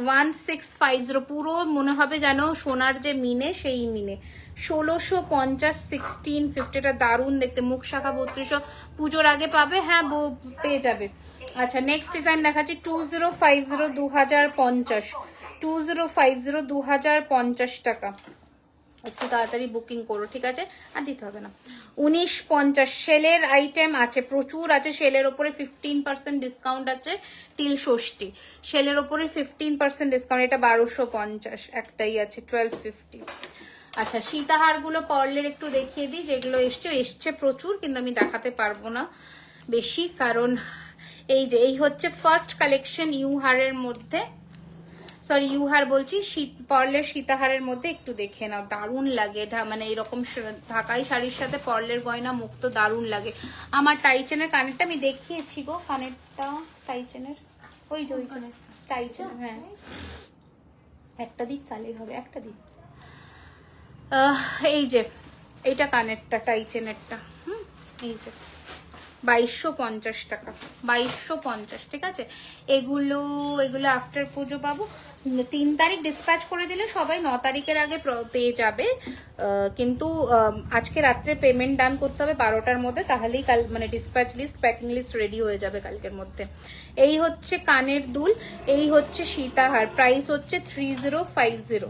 1650। পুরো মনে হবে যেন সোনার যে মিনে, সেই মিনে। 1650, 1650। এটা দারুণ দেখতে, মুখ শাখা 3200, পুজোর আগে পাবে, হ্যাঁ পেয়ে যাবে। আচ্ছা, নেক্সট ডিজাইন দেখাচ্ছি 2050, 2050, 2050, 2050 টাকা। একটু তাড়াতাড়ি বুকিং করো, ঠিক আছে, আর দিতে হবে না। 1950 সেলের আইটেম আছে, প্রচুর আছে। সেলের ওপরে 15% ডিসকাউন্ট আছে টিল ষষ্ঠী। সেলের ওপরে 15% ডিসকাউন্ট। এটা 1250, একটাই আছে 1250। আচ্ছা, সীতাহার গুলো পার্লের একটু দেখিয়ে দিই, যেগুলো এসছে প্রচুর, কিন্তু আমি দেখাতে পারবো না বেশি, কারণ এই হচ্ছে ফার্স্ট কালেকশন ইউহারের মধ্যে, সরি ইউহার বলছি, পার্লের সীতাহারের মধ্যে। একটু দেখে নাও, দারুণ লাগে এটা, মানে এরকম ঢাকাই শাড়ির সাথে পার্লের গয়না মুক্ত দারুণ লাগে। আমার টাইচেনের কানেরটা আমি দেখিয়েছি গো, কানেরটা টাইচেনের, ওই যে ওইখানে টাইচেন, হ্যাঁ একটা দিক তাহলেই হবে, একটা দিক। এই যে এইটা কানেরটা টাইচেনেরটা, এই যে 2250 টাকা, 2250। ঠিক আছে, এগুলো আফটার পুজো পাবো। 3 তারিখ ডিসপ্যাচ করে দিলে সবাই 9 তারিখের আগে পেয়ে যাবে, কিন্তু আজকে রাত্রে পেমেন্ট ডান করতে হবে 12টার মধ্যে, তাহলেই কাল মানে dispatch list, packing list ready হয়ে যাবে কালকের মধ্যে। এই হচ্ছে কানের দুল, এই হচ্ছে সীতাহার। প্রাইস হচ্ছে 3050,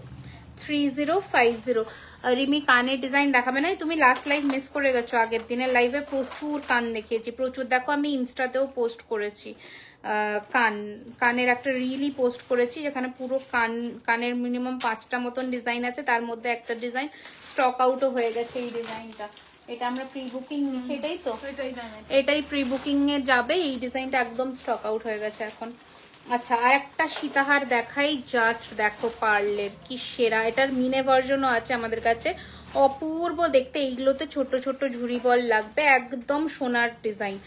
3050। রিমি কানের ডিজাইন দেখাবে না, তুমি লাস্ট লাইভ মিস করে গেছো। আগের দিনের লাইভে প্রচুর কান দেখিয়েছি, প্রচুর। দেখো আমি ইনস্টাতেও পোস্ট করেছি, কানের একটা রিলই পোস্ট করেছি, যেখানে পুরো কানের মিনিমাম 5টা মতন ডিজাইন আছে, তার মধ্যে একটা ডিজাইন স্টক আউটও হয়ে গেছে। এই ডিজাইনটা, এটা আমরা প্রি বুকিং নিচ্ছি, এটাই তো, এটাই প্রি বুকিং এ যাবে। এই ডিজাইনটা একদম স্টক আউট হয়ে গেছে এখন। আচ্ছা, আর একটা সীতাহার দেখাই, জাস্ট দেখো পার্লের কি সেরা। এটার মিনে ভার্জনও আছে আমাদের কাছে, অপূর্ব দেখতে। এইগুলোতে ছোট ছোট ঝুড়ি বল লাগবে, একদম সোনার ডিজাইন,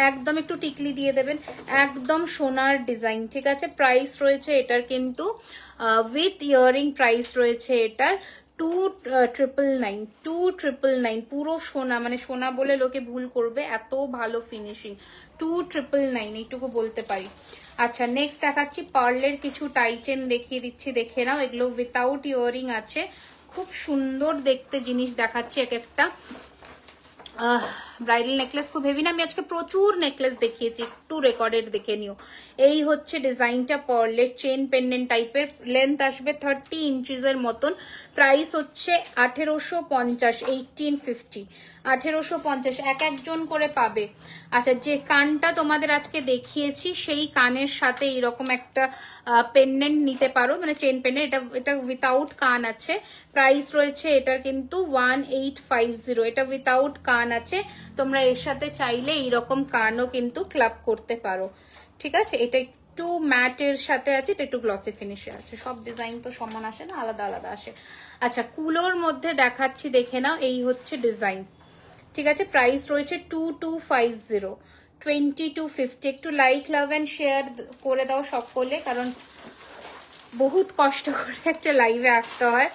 একদম একটু টিকলি দিয়ে দেবেন, একদম সোনার ডিজাইন। ঠিক আছে, প্রাইস রয়েছে এটার কিন্তু উইথ ইয়ারিং প্রাইস রয়েছে এটার 2999, 2999। পুরো সোনা, মানে সোনা বলে লোকে ভুল করবে, এত ভালো ফিনিশিং। 2999 এইটুকু বলতে পারি। আচ্ছা, নেক্সট দেখাচ্ছি পার্লের কিছু টাইচেন দেখিয়ে দিচ্ছি, দেখে নাও। এগুলো উইথাউট ইয়ারিং আছে, খুব সুন্দর দেখতে জিনিস দেখাচ্ছি এক একটা। ব্রাইডাল নেকলেস খুব হেভি না, আমি আজকে প্রচুর নেকলেস দেখিয়েছি, একটু রেকর্ডেড দেখে নিও। এই হচ্ছে ডিজাইনটা, পার্লের চেন পেন্ডেন্ট টাইপের, লেন্থ আসবে 30 ইঞ্চিসের মতন, প্রাইস হচ্ছে 1850, 1850, 1850, এক একজন করে পাবে। আচ্ছা, যে কানটা তোমাদের আজকে দেখিয়েছি সেই কানের সাথে এইরকম একটা পেন্ডেন্ট নিতে পারো, মানে চেন পেন্ডেন্ট, এটা উইথাউট কান আছে, প্রাইস রয়েছে এটার কিন্তু 1850, এটা উইথাউট কান আছে, তোমরা এর সাথে চাইলে এইরকম কানও কিন্তু ক্লাব করতে পারো, ঠিক আছে। এটা একটু ম্যাটের সাথে আছে, এটা একটু গ্লসি ফিনিশে আছে, সব ডিজাইন তো সমান আসে না, আলাদা আলাদা আসে। আচ্ছা, কুলোর মধ্যে দেখাচ্ছি, দেখে নাও, এই হচ্ছে ডিজাইন, ঠিক আছে, প্রাইস রয়েছে 2250, 2250। একটু লাইক, লাভ অ্যান্ড শেয়ার করে দাও সকলে, কারণ বহুত কষ্ট করে একটা লাইভে আসতে হয়,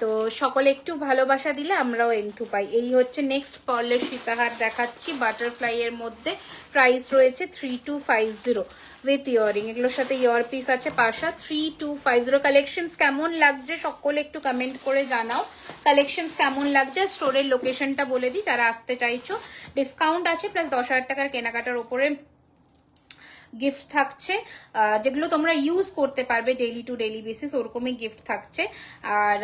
তো সকলে একটু ভালোবাসা দিলে আমরাও এন্থু পাই। এই হচ্ছে নেক্সট পার্লের সীতাহার দেখাচ্ছি, বাটারফ্লাই এর মধ্যে, প্রাইস রয়েছে 3250 উইথ ইয়ারিং, এগুলোর সাথে ইয়ার পিস আছে পাশা, 3250। কালেকশনস কেমন লাগছে সকলে একটু কমেন্ট করে জানাও, কালেকশনস কেমন লাগছে। স্টোরের লোকেশনটা বলে দিই যারা আসতে চাইছো, ডিসকাউন্ট আছে, প্লাস 10,000 টাকার কেনাকাটার ওপরে গিফট থাকছে, যেগুলো তোমরা ইউজ করতে পারবে ডেইলি টু ডেইলি বেসিস, ওরকমই গিফট থাকছে। আর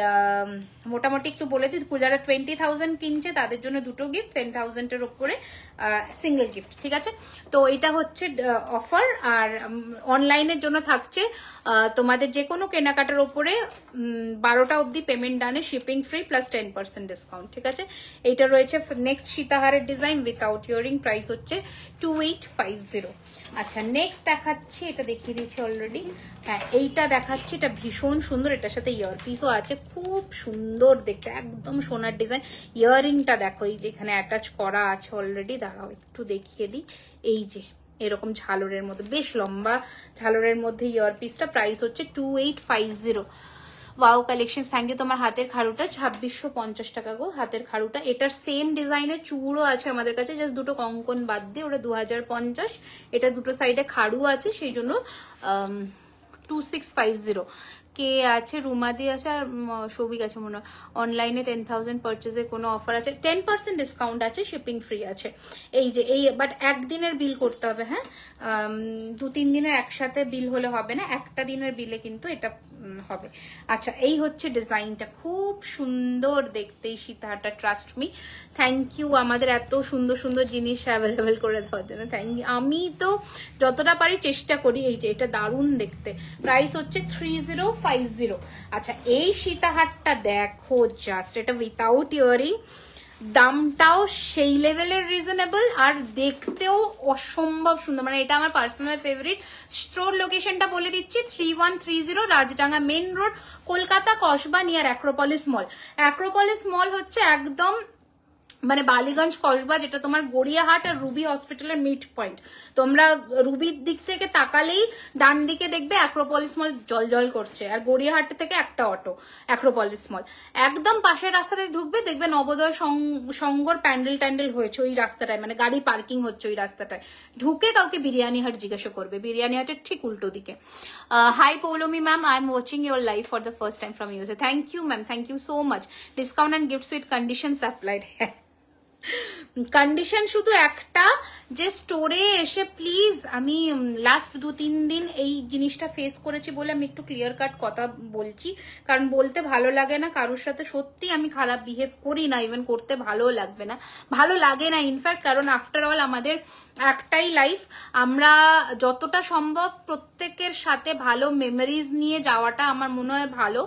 মোটামুটি একটু বলে দিই, যারা 20,000 কিনছে তাদের জন্য দুটো গিফট, 10,000 এর উপরে সিঙ্গেল গিফট, ঠিক আছে। তো এটা হচ্ছে অফার, আর অনলাইনের জন্য থাকছে তোমাদের যে কোনো কেনাকাটার ওপরে 12টা অবধি পেমেন্ট ডানে শিপিং ফ্রি প্লাস 10% ডিসকাউন্ট, ঠিক আছে। এইটা রয়েছে নেক্সট সীতাহারের ডিজাইন উইথাউট ইয়ারিং, প্রাইস হচ্ছে 2850। আচ্ছা, নেক্সট দেখাচ্ছি, এটা দেখিয়ে দিয়েছি অলরেডি, হ্যাঁ এইটা দেখাচ্ছি, এটা ভীষণ সুন্দর, এটার সাথে ইয়ার পিসও আছে, খুব সুন্দর দেখতে, একদম সোনার ডিজাইন। ইয়াররিংটা দেখো, এই যে এখানে অ্যাটাচ করা আছে অলরেডি, দাঁড়াও একটু দেখিয়ে দিই, এই যে এরকম ঝালরের মধ্যে, বেশ লম্বা ঝালরের মধ্যে ইয়ার পিসটা, প্রাইস হচ্ছে 2850। Wow collection, thank you. তোমার হাতের খাড়ুটা 2650 টাকা গো, হাতের খাড়ুটা। এটার সেম ডিজাইনের চূড়ও আছে আমাদের কাছে, জাস্ট দুটো কঙ্কন বাদ দিয়ে, ওটা 2050, এটা দুটো সাইডে খাড়ু আছে, সেই জন্য 2650। কে আছে, রুমাদি আছে, আর সৌভিক আছে মনে হয়। অনলাইনে 10,000 পারচেজে কোনো অফার আছে, 10% ডিসকাউন্ট আছে, শিপিং ফ্রি আছে। এই যে এই, বাট একদিনের বিল করতে হবে, হ্যাঁ, 2-3 দিনের একসাথে বিল হলে হবে না, একটা দিনের বিলে কিন্তু এটা হবে। আচ্ছা, এই হচ্ছে ডিজাইনটা, খুব সুন্দর দেখতে এই সীতাহারটা, ট্রাস্ট মি। থ্যাংক ইউ আমাদের এত সুন্দর সুন্দর জিনিস অ্যাভেলেবেল করে দেওয়ার জন্য, থ্যাংক ইউ। আমি তো যতটা পারি চেষ্টা করি। এই যে এটা দারুণ দেখতে, প্রাইস হচ্ছে 3050। আচ্ছা, এই সীতাহারটা দেখো জাস্ট, এটা উইথাউট ইয়ারিং, দামটাও সেই লেভেলের রিজনেবল, আর দেখতেও অসম্ভব সুন্দর, মানে এটা আমার পার্সোনাল ফেভারিট। স্টোর লোকেশনটা বলে দিচ্ছি, 3130 Rajdanga main road, Kolkata Kasba, near Acropolis mall. Acropolis mall হচ্ছে একদম মানে বালিগঞ্জ কসবা, যেটা তোমার গড়িয়াহাট আর রুবি হসপিটালের মিড পয়েন্ট। তোমরা রুবির দিক থেকে তাকালেই ডান দিকে দেখবে অ্যাক্রোপলিস মল জল করছে, আর গড়িয়াহাট থেকে একটা অটো, অ্যাক্রোপলিস মল। একদম পাশের রাস্তাতে ঢুকবে, দেখবে নবোদয় সংঘর প্যান্ডেল ট্যান্ডেল হয়েছে ওই রাস্তাটায়, মানে গাড়ি পার্কিং হচ্ছে ওই রাস্তাটায়। ঢুকে কাউকে বিরিয়ানি হাট জিজ্ঞাসা করবে, বিরিয়ানি হাটের ঠিক উল্টো দিকে। Hi Poulami ma'am, I am watching your live for the first time from USA. Thank you ma'am, thank you so much. Discount and gifts with conditions applied. Condition শুধু একটা, যে স্টোরে এসে প্লিজ, আমি লাস্ট 2-3 দিন এই জিনিসটা ফেস করেছি বলে আমি একটু ক্লিয়ার কাট কথা বলছি, কারণ বলতে ভালো লাগে না কারোর সাথে, সত্যি আমি খারাপ বিহেভ করি না, ইভেন করতে ভালো লাগবে না, ভালো লাগে না ইনফ্যাক্ট, কারণ আফটার অল আমাদের একটাই লাইফ, আমরা যতটা সম্ভব প্রত্যেকের সাথে ভালো মেমোরিজ নিয়ে যাওয়াটা আমার মনে হয় ভালো,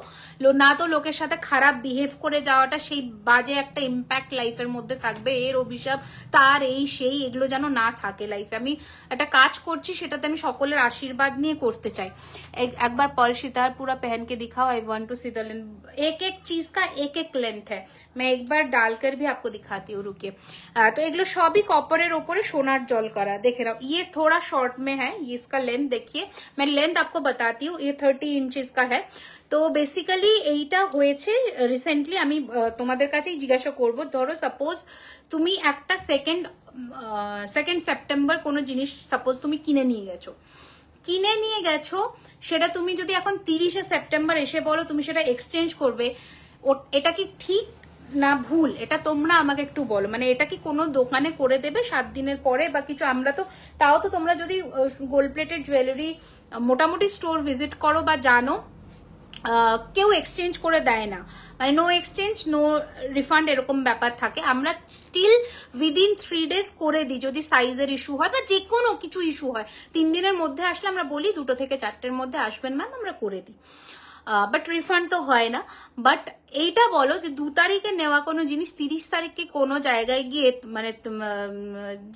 না তো লোকের সাথে খারাপ বিহেভ করে যাওয়াটা সেই বাজে একটা ইম্প্যাক্ট লাইফের মধ্যে থাকবে, এর অভিশাপ তার, এই সেই, এগুলো যেন না থাকে লাইফে। আমি একটা কাজ করছি, সেটাতে আমি সকলের আশীর্বাদ নিয়ে করতে চাই। একবার पर्ल सितार पूरा पहन के दिखाओ, I want to see the length, एक एक चीज का एक एक लेंथ है, मैं एक बार डालकर भी आपको दिखाती हूँ, रुकिए। तो एगुलो सभी कॉपरेर ओपरे सोनार जल करा, देखे ना, ये थोड़ा शॉर्ट में है, ये इसका लेंथ देखिए, मैं लेंथ आपको बताती हूँ, ये 30 इंचेस का है। তো বেসিক্যালি এইটা হয়েছে রিসেন্টলি, আমি তোমাদের কাছেই জিজ্ঞাসা করবো, ধরো সাপোজ তুমি একটা সেকেন্ড সেপ্টেম্বর কোনো জিনিস সাপোজ তুমি কিনে নিয়ে গেছো, সেটা তুমি যদি এখন 30শে সেপ্টেম্বর এসে বলো তুমি সেটা এক্সচেঞ্জ করবে, এটা কি ঠিক? না ভুল, এটা তোমরা আমাকে একটু বলো। মানে এটা কি কোনো দোকানে করে দেবে 7 দিনের পরে বা কিছু? আমরা তো তাও তো তোমরা যদি গোল্ড প্লেটেড জুয়েলারি মোটামুটি স্টোর ভিজিট করো বা জানো, কেউ এক্সচেঞ্জ করে দেয় না, মানে নো এক্সচেঞ্জ নো রিফান্ড এরকম ব্যাপার থাকে। আমরা স্টিল উইদিন 3 days করে দিই যদি সাইজের ইস্যু হয় বা যে কোনো কিছু ইস্যু হয়। 3 দিনের মধ্যে আসলে আমরা বলি 2 থেকে 4টের মধ্যে আসবেন ম্যাম, আমরা করে দিই, বাট রিফান্ড তো হয় না। বাট এইটা বলো যে 2 তারিখে নেওয়া কোনো জিনিস 30 তারিখে কোনো জায়গায় গিয়ে মানে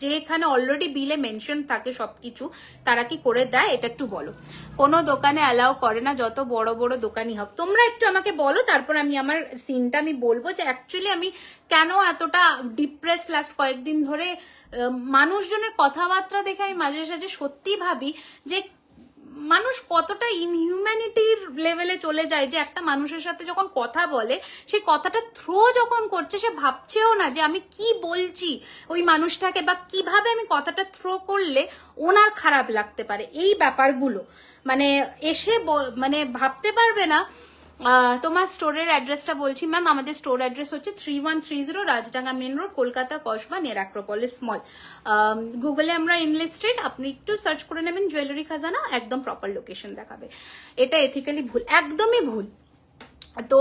যেখানে অলরেডি বিলে মেনশন থাকে সবকিছু, তারা কি করে দেয়? এটা একটু বলো। কোনো দোকানে অ্যালাউ করে না, যত বড় বড় দোকানই হোক। তোমরা একটু আমাকে বলো, তারপর আমি আমার সিনটা আমি বলবো যে অ্যাকচুয়ালি আমি কেন এতটা ডিপ্রেস লাস্ট কয়েকদিন ধরে। মানুষজনের কথাবার্তা দেখে আমি মাঝে সাঝে সত্যি ভাবি যে মানুষ কতটা ইনহিউম্যানিটির লেভেলে চলে যায়, যে একটা মানুষের সাথে যখন কথা বলে সেই কথাটা থ্রো যখন করছে সে ভাবছেও না যে আমি কি বলছি ওই মানুষটাকে, বা কিভাবে আমি কথাটা থ্রো করলে ওনার খারাপ লাগতে পারে। এই ব্যাপারগুলো মানে এসে মানে ভাবতে পারবে না। তোমার স্টোরের অ্যাড্রেসটা বলছি ম্যাম, আমাদের স্টোর অ্যাড্রেস হচ্ছে 3130 Rajdanga main road, Kolkata, Kasba, near Acropolis mall. গুগলে আমরা ইনলিস্টেড, আপনি একটু সার্চ করে নেবেন জুয়েলারি খাজানা, একদম প্রপার লোকেশন দেখাবে। এটা এথিক্যালি ভুল, একদমই ভুল। তো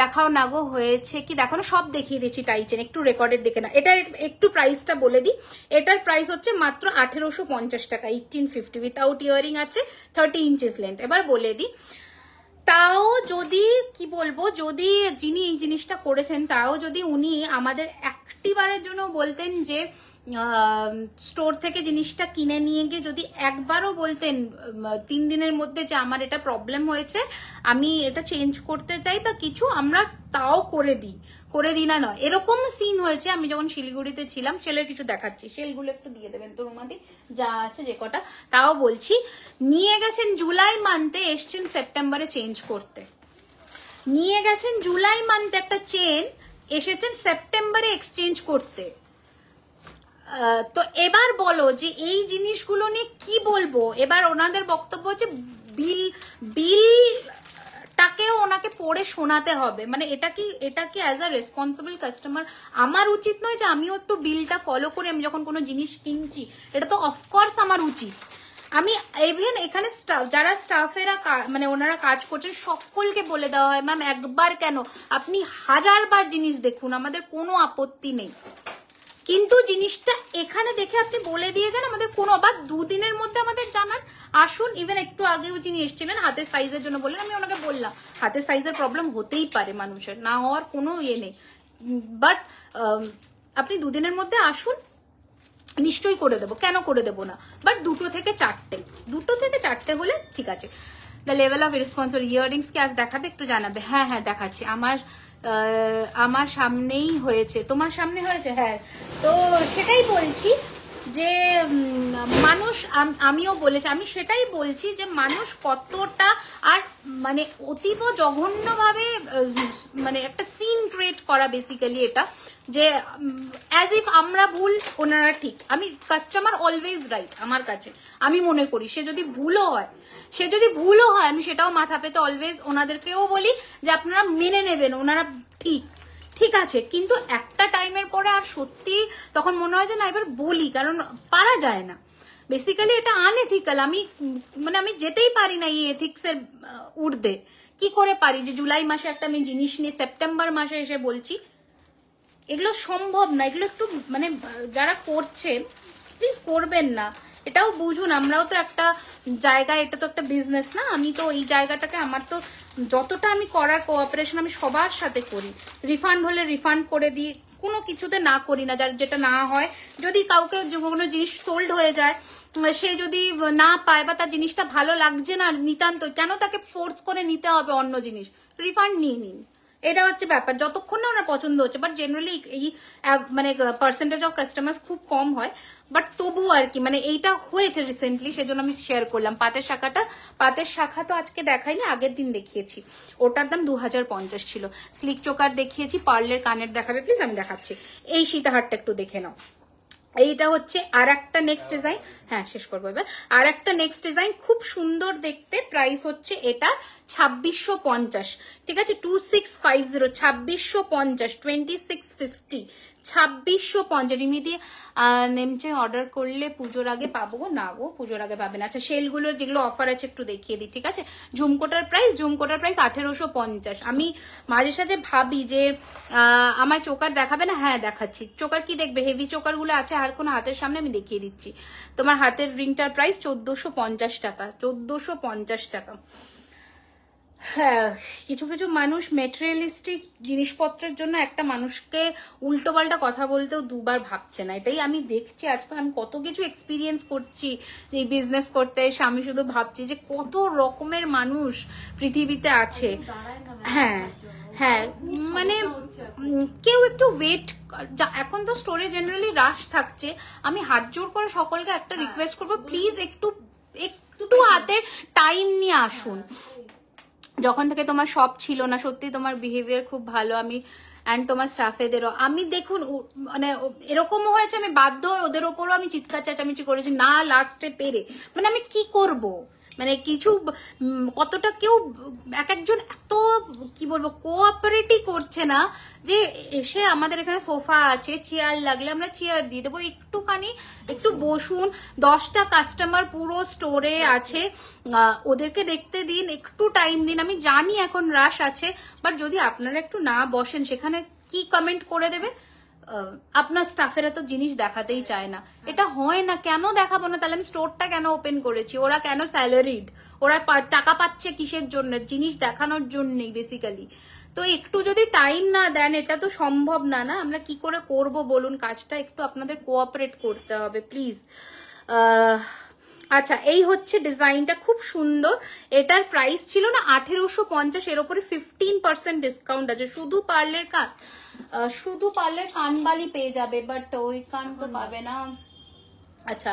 দেখাও না গো, হয়েছে কি দেখো না, সব দেখিয়ে দিচ্ছি টাইচেন, একটু রেকর্ডেড দেখে না। এটার একটু প্রাইসটা বলে দিই, এটার প্রাইস হচ্ছে মাত্র 1850 টাকা, 1850 উইথাউট ইয়ারিং আছে, 30 ইঞ্চেস লেন্থ। এবার বলে দিই, তাও যদি কি বলবো, যদি যিনি এই জিনিসটা করেছেন তাও যদি উনি আমাদের একটিবারের জন্য বলতেন যে স্টোর থেকে জিনিসটা কিনে নিয়ে গিয়ে যদি একবারও বলতেন 3 দিনের মধ্যে যে আমার এটা প্রবলেম হয়েছে, আমি এটা চেঞ্জ করতে চাই বা কিছু, আমরা তাও করে দিই না নয়। এরকম সিন হয়েছে আমি যখন শিলিগুড়িতে ছিলাম। সেলের কিছু দেখাচ্ছি, সেলগুলো একটু দিয়ে দেবেন তো রুমাদি, যা আছে যে কটা। তাও বলছি, নিয়ে গেছেন জুলাই মান্থে, এসছেন সেপ্টেম্বরে চেঞ্জ করতে। নিয়ে গেছেন জুলাই মান্থে একটা চেন, এসেছেন সেপ্টেম্বরে এক্সচেঞ্জ করতে। তো এবার বলো যে এই জিনিসগুলো নিয়ে কি বলবো। এবার ওনাদের বক্তব্য হচ্ছে বিলটাকেও ওনাকে পড়ে শোনাতে হবে। মানে এটা কি অ্যাজ আ রেসপন্সিবল কাস্টমার আমার উচিত নয় যে আমিও একটু বিলটা ফলো করে আমি যখন কোনো জিনিস কিনছি, এটা তো অফকোর্স আমার উচিত। আমি ইভেন এখানে যারা স্টাফেরা মানে ওনারা কাজ করছেন সকলকে বলে দেওয়া হয় ম্যাম একবার কেন আপনি 1000 বার জিনিস দেখুন, আমাদের কোনো আপত্তি নেই, কিন্তু জিনিসটা এখানে দেখে আপনি বলে দিয়ে যান, আমাদের কোনো বা 2 দিনের মধ্যে আমাদের জানান। আসুন, ইভেন একটু আগেও যিনি এসেছিলেন হাতের সাইজের জন্য বললেন, আমি ওনাকে বললাম হাতের সাইজের প্রবলেম হতেই পারে, মানুষের না হওয়ার কোনো ইয়ে নেই, বাট আপনি 2 দিনের মধ্যে আসুন, নিশ্চয়ই করে দেবো, কেন করে দেবো না। বাট 2 থেকে 4টে হলে ঠিক আছে। The level of responsible earrings কি আজ দেখাবে, একটু জানাবে। হ্যাঁ দেখাচ্ছি, আমার সামনেই হয়েছে। তোমার সামনে হয়েছে? হ্যাঁ, তো সেটাই বলছি যে মানুষ, আমিও বলেছি, আমি সেটাই বলছি যে মানুষ কতটা আর মানে অতীব জঘন্যভাবে মানে একটা সিন ক্রিয়েট করা বেসিক্যালি এটা, যে অ্যাজ ইফ আমরা ভুল ওনারা ঠিক। আমি কাস্টমার অলওয়েজ রাইট আমার কাছে, আমি মনে করি সে যদি ভুলও হয় আমি সেটাও মাথা পেতে অলওয়েজ ওনাদেরকেও বলি যে আপনারা মেনে নেবেন, ওনারা ঠিক আছে। কিন্তু একটা টাইমের পরে আর সত্যি তখন মনে হয় যে না এবার বলি, কারণ পারা যায় না। বেসিক্যালি এটা আনএথিক্যাল। আমি যেতেই পারি না এই এথিক্সের ঊর্ধ্বে। কি করে পারি যে জুলাই মাসে একটা আমি জিনিস নিয়ে সেপ্টেম্বর মাসে এসে বলছি? এগুলো সম্ভব না। এগুলো একটু মানে যারা করছেন প্লিজ করবেন না, এটাও বুঝুন। আমরাও তো একটা জায়গায়, এটা তো একটা বিজনেস না। আমি তো এই জায়গাটাকে, আমার তো যতটা আমি করার কোঅপারেশন আমি সবার সাথে করি। রিফান্ড হলে রিফান্ড করে দিই, কোনো কিছুতে না করি না যার যেটা না হয়। যদি কাউকে কোনো জিনিস সোল্ড হয়ে যায়, সে যদি না পায় বা তার জিনিসটা ভালো লাগছে না নিতান্ত, কেন তাকে ফোর্স করে নিতে হবে অন্য জিনিস? রিফান্ড নিয়ে নিন, এটা হচ্ছে ব্যাপার, যতক্ষণ না ওনার পছন্দ হচ্ছে। বাট জেনারেলি এই মানে পার্সেন্টেজ অফ কাস্টমার্স খুব কম হয়, বাট তবু আর কি মানে এইটা হয়েছে রিসেন্টলি, সেজন্য আমি শেয়ার করলাম। পাতের শাখা তো আজকে দেখাইনি, আগের দিন দেখিয়েছি, ওটার দাম 2050 ছিল। স্লিক চোকার দেখিয়েছি, পার্লের কানের দেখাবে প্লিজ, আমি দেখাচ্ছি। এই সীতাহারটা একটু দেখে নাও, এইটা হচ্ছে আর একটা নেক্সট ডিজাইন, হ্যাঁ শেষ করবো এবার। আর একটা নেক্সট ডিজাইন খুব সুন্দর দেখতে, প্রাইস হচ্ছে এটা 2650, ঠিক আছে, 2650, 2650, 2650, 2650 রিমিদি নেমছে। অর্ডার করলে পুজোর আগে পাবো না গো, পুজোর আগে পাবে না। আচ্ছা সেলগুলোর যেগুলো অফার আছে একটু দেখিয়ে দিই, ঠিক আছে। ঝুমকোটার প্রাইস 1850। আমি মাঝে সাঝে ভাবি যে আমার চোকার দেখাবে না, হ্যাঁ দেখাচ্ছি। চোকার কি দেখবে, হেভি চোকার গুলো আছে আর কোনো হাতের সামনে, আমি দেখিয়ে দিচ্ছি। তোমার হাতের রিংটার প্রাইস 1450 টাকা, 1450 টাকা। হ্যাঁ, কিছু কিছু মানুষ মেটেরিয়ালিস্টিক জিনিসপত্রের জন্য একটা মানুষকে উল্টো পাল্টা কথা বলতেও দুবার ভাবছে না। এটাই আমি দেখছি আজকাল, আমি কত কিছু এক্সপিরিয়েন্স করছি এই বিজনেস করতে এসে। আমি শুধু ভাবছি যে কত রকমের মানুষ পৃথিবীতে আছে। হ্যাঁ হ্যাঁ, মানে কেউ একটু ওয়েট, এখন তো স্টোরে জেনারেলি রাশ থাকছে। আমি হাত জোর করে সকলকে একটা রিকোয়েস্ট করবো, প্লিজ একটু একটু হাতে টাইম নিয়ে আসুন। যখন থেকে তোমার শপ ছিল না, সত্যি তোমার বিহেভিয়ার খুব ভালো। আমি অ্যান্ড তোমার স্টাফেদেরও আমি দেখুন, মানে এরকমও হয়েছে আমি বাধ্য হয়ে ওদের ওপরও আমি চিৎকার চেঁচামেচি করেছি না লাস্টে পেরে। মানে আমি কি করব, মানে কিছু কতটা কেউ এক একজন এত কি বলবো কোঅপারেটই করছে না, যে এসে আমাদের এখানে সোফা আছে, চেয়ার লাগলে আমরা চেয়ার দিয়ে দেবো, একটুখানি একটু বসুন। 10টা কাস্টমার পুরো স্টোরে আছে, ওদেরকে দেখতে দিন, একটু টাইম দিন। আমি জানি এখন রাশ আছে, বাট যদি আপনারা একটু না বসেন, সেখানে কি কমেন্ট করে দেবে? আপনার স্টাফেরা তো জিনিস দেখাতেই চায় না। এটা হয় না, কেন দেখাবো না? তাহলে আমি স্টোরটা কেন ওপেন করেছি? ওরা কেন স্যালারিড? ওরা টাকা পাচ্ছে কিসের জন্য? জিনিস দেখানোর জন্যই বেসিক্যালি। তো একটু যদি টাইম না দেন, এটা তো সম্ভব না। না আমরা কি করে করব বলুন কাজটা? একটু আপনাদের কোঅপারেট করতে হবে প্লিজ। আচ্ছা এই হচ্ছে ডিজাইনটা, খুব সুন্দর। এটার প্রাইস ছিল না 1850, এর উপরে 15% ডিসকাউন্ট আছে। শুধু পার্লের কান, শুধু পার্লের কানবালি পেয়ে যাবে, বাট ওই কান তো পাবে না। আচ্ছা